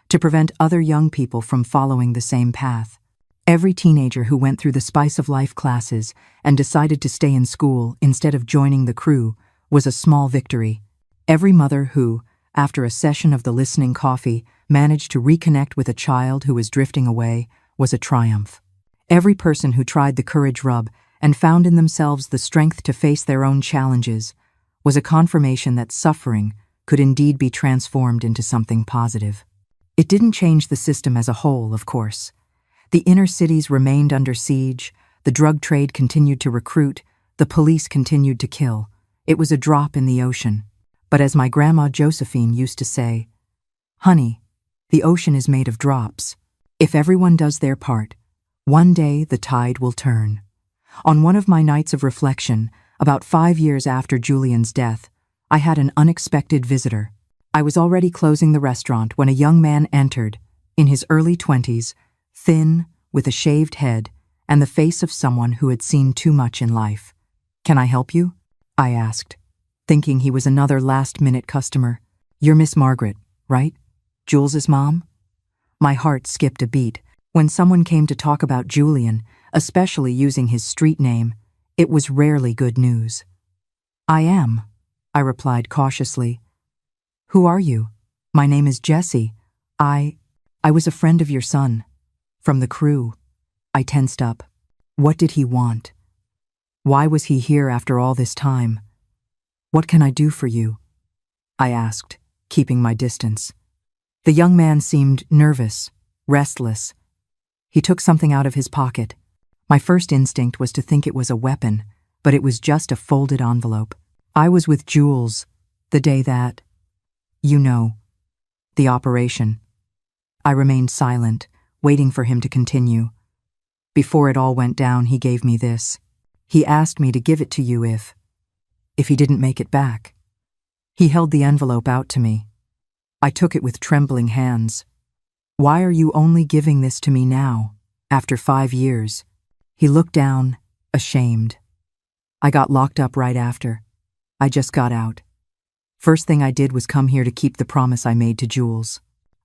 [SPEAKER 1] to prevent other young people from following the same path. Every teenager who went through the Spice of Life classes and decided to stay in school instead of joining the crew was a small victory. Every mother who, after a session of the listening coffee, managed to reconnect with a child who was drifting away was a triumph. Every person who tried the Courage Rub and found in themselves the strength to face their own challenges was a confirmation that suffering could indeed be transformed into something positive. It didn't change the system as a whole, of course. The inner cities remained under siege, the drug trade continued to recruit, the police continued to kill. It was a drop in the ocean. But as my grandma Josephine used to say, "Honey, the ocean is made of drops. If everyone does their part, one day the tide will turn." On one of my nights of reflection, about 5 years after Julian's death, I had an unexpected visitor. I was already closing the restaurant when a young man entered, in his early 20s, thin, with a shaved head, and the face of someone who had seen too much in life. "Can I help you?" I asked, thinking he was another last-minute customer. "You're Miss Margaret, right? Jules's mom?" My heart skipped a beat. When someone came to talk about Julian, especially using his street name, it was rarely good news. "I am," I replied cautiously. "Who are you?" "My name is Jessie. I was a friend of your son. From the crew." I tensed up. What did he want? Why was he here after all this time? "What can I do for you?" I asked, keeping my distance. The young man seemed nervous, restless. He took something out of his pocket. My first instinct was to think it was a weapon, but it was just a folded envelope. "I was with Jules the day that, you know, the operation." I remained silent, waiting for him to continue. "Before it all went down, he gave me this. He asked me to give it to you if he didn't make it back." He held the envelope out to me. I took it with trembling hands. "Why are you only giving this to me now, after 5 years?" He looked down, ashamed. "I got locked up right after. I just got out. First thing I did was come here to keep the promise I made to Jules."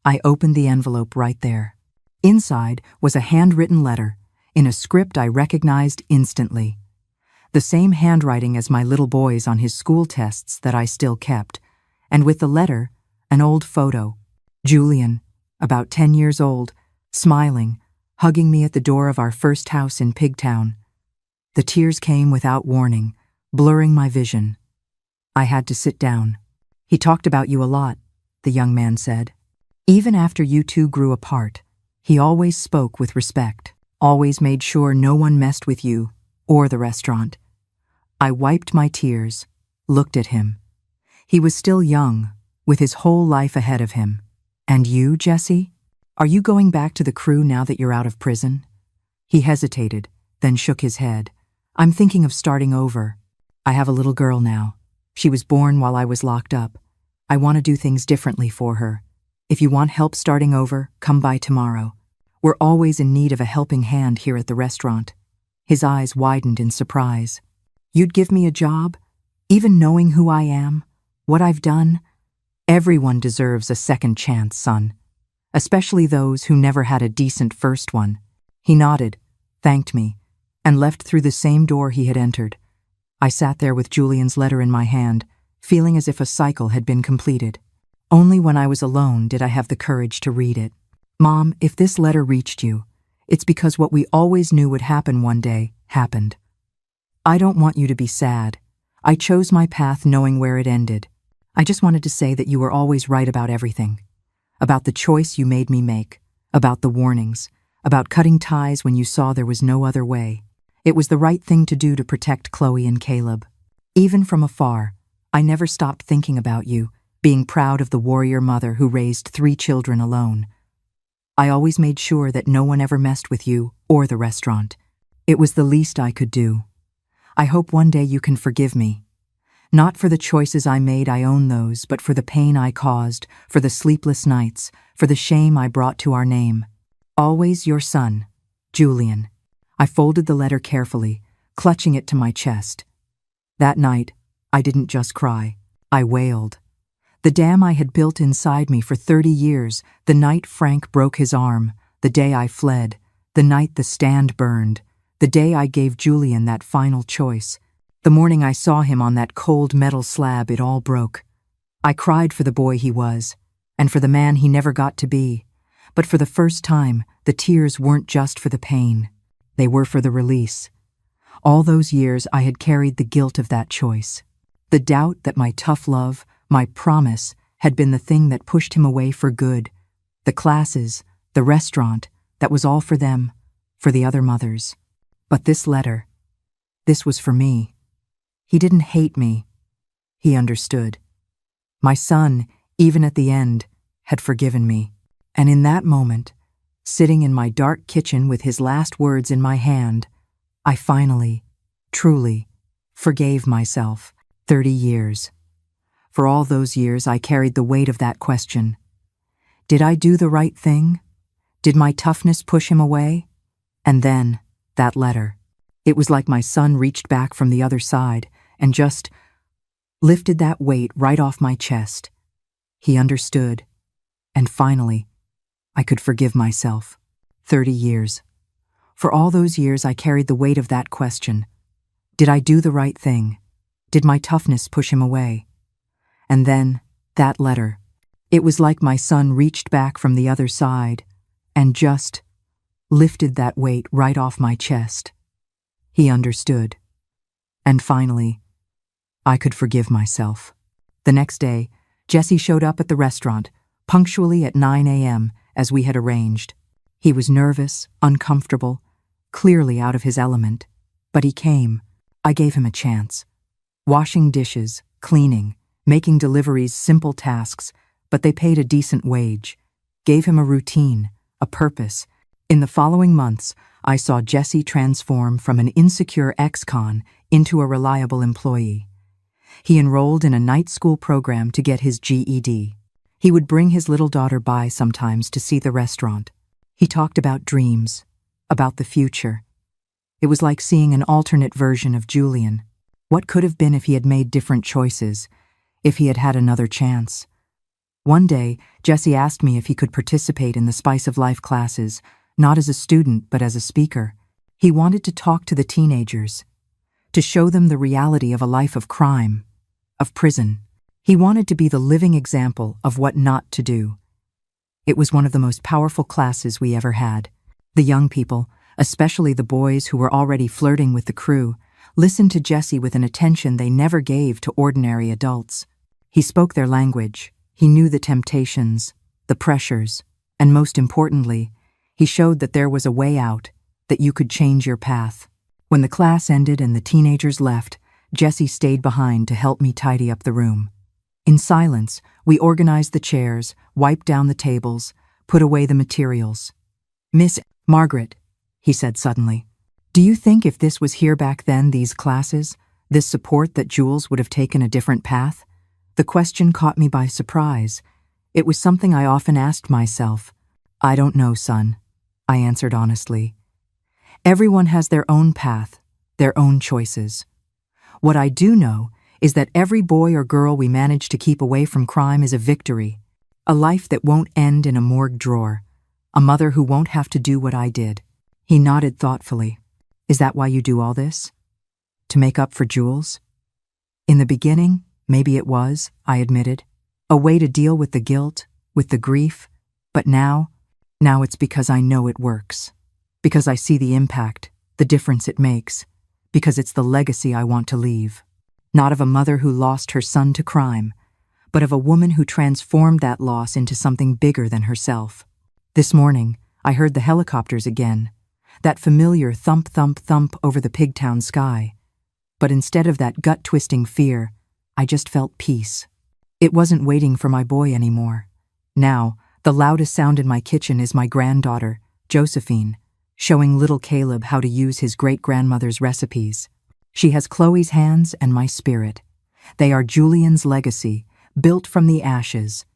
[SPEAKER 1] I opened the envelope right there. Inside was a handwritten letter, in a script I recognized instantly. The same handwriting as my little boy's on his school tests that I still kept, and with the letter, an old photo. Julian, about 10 years old, smiling, hugging me at the door of our first house in Pigtown. The tears came without warning, blurring my vision. I had to sit down. "He talked about you a lot," the young man said. "Even after you two grew apart, he always spoke with respect, always made sure no one messed with you or the restaurant." I wiped my tears, looked at him. He was still young, with his whole life ahead of him. And you, Jesse? Are you going back to the crew now that you're out of prison? He hesitated, then shook his head. I'm thinking of starting over. I have a little girl now. She was born while I was locked up. I want to do things differently for her. If you want help starting over, come by tomorrow. We're always in need of a helping hand here at the restaurant. His eyes widened in surprise. You'd give me a job? Even knowing who I am? What I've done? Everyone deserves a second chance, son. Especially those who never had a decent first one. He nodded, thanked me, and left through the same door he had entered. I sat there with Julian's letter in my hand, feeling as if a cycle had been completed. Only when I was alone did I have the courage to read it. Mom, if this letter reached you, it's because what we always knew would happen one day happened. I don't want you to be sad. I chose my path knowing where it ended. I just wanted to say that you were always right about everything. About the choice you made me make, about the warnings, about cutting ties when you saw there was no other way. It was the right thing to do to protect Chloe and Caleb. Even from afar, I never stopped thinking about you, being proud of the warrior mother who raised 3 children alone. I always made sure that no one ever messed with you or the restaurant. It was the least I could do. I hope one day you can forgive me. Not for the choices I made, I own those, but for the pain I caused, for the sleepless nights, for the shame I brought to our name. Always your son, Julian. I folded the letter carefully, clutching it to my chest. That night, I didn't just cry. I wailed. The dam I had built inside me for 30 years, the night Frank broke his arm, the day I fled, the night the stand burned, the day I gave Julian that final choice. The morning I saw him on that cold metal slab, it all broke. I cried for the boy he was, and for the man he never got to be. But for the first time, the tears weren't just for the pain. They were for the release. All those years I had carried the guilt of that choice. The doubt that my tough love, my promise, had been the thing that pushed him away for good. The classes, the restaurant, that was all for them, for the other mothers. But this letter, this was for me. He didn't hate me. He understood. My son, even at the end, had forgiven me. And in that moment, sitting in my dark kitchen with his last words in my hand, I finally, truly, forgave myself. 30 years. For all those years, I carried the weight of that question. Did I do the right thing? Did my toughness push him away? And then, that letter. It was like my son reached back from the other side and just lifted that weight right off my chest. He understood. And finally, I could forgive myself. 30 years. For all those years, I carried the weight of that question. Did I do the right thing? Did my toughness push him away? And then, that letter. It was like my son reached back from the other side and just lifted that weight right off my chest. He understood. And finally, I could forgive myself. The next day, Jesse showed up at the restaurant, punctually at 9 a.m., as we had arranged. He was nervous, uncomfortable, clearly out of his element. But he came. I gave him a chance. Washing dishes, cleaning, making deliveries, simple tasks, but they paid a decent wage. Gave him a routine, a purpose. In the following months, I saw Jesse transform from an insecure ex-con into a reliable employee. He enrolled in a night school program to get his GED. He would bring his little daughter by sometimes to see the restaurant. He talked about dreams, about the future. It was like seeing an alternate version of Julian. What could have been if he had made different choices, if he had had another chance? One day, Jesse asked me if he could participate in the Spice of Life classes, not as a student, but as a speaker. He wanted to talk to the teenagers, to show them the reality of a life of crime, of prison. He wanted to be the living example of what not to do. It was one of the most powerful classes we ever had. The young people, especially the boys who were already flirting with the crew, listened to Jesse with an attention they never gave to ordinary adults. He spoke their language. He knew the temptations, the pressures, and most importantly, he showed that there was a way out, that you could change your path. When the class ended and the teenagers left, Jesse stayed behind to help me tidy up the room. In silence, we organized the chairs, wiped down the tables, put away the materials. "Miss Margaret," he said suddenly, "do you think if this was here back then, these classes, this support, that Jules would have taken a different path?" The question caught me by surprise. It was something I often asked myself. "I don't know, son," I answered honestly. Everyone has their own path, their own choices. What I do know is that every boy or girl we manage to keep away from crime is a victory, a life that won't end in a morgue drawer, a mother who won't have to do what I did. He nodded thoughtfully. "Is that why you do all this? To make up for Jules?" "In the beginning, maybe it was," I admitted. "A way to deal with the guilt, with the grief. But now it's because I know it works. Because I see the impact, the difference it makes. Because it's the legacy I want to leave. Not of a mother who lost her son to crime, but of a woman who transformed that loss into something bigger than herself." This morning, I heard the helicopters again, that familiar thump, thump, thump over the Pigtown sky. But instead of that gut-twisting fear, I just felt peace. It wasn't waiting for my boy anymore. Now, the loudest sound in my kitchen is my granddaughter, Josephine, showing little Caleb how to use his great-grandmother's recipes. She has Chloe's hands and my spirit. They are Julian's legacy, built from the ashes.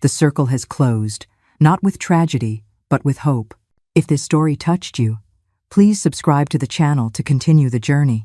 [SPEAKER 1] The circle has closed, not with tragedy, but with hope. If this story touched you, please subscribe to the channel to continue the journey.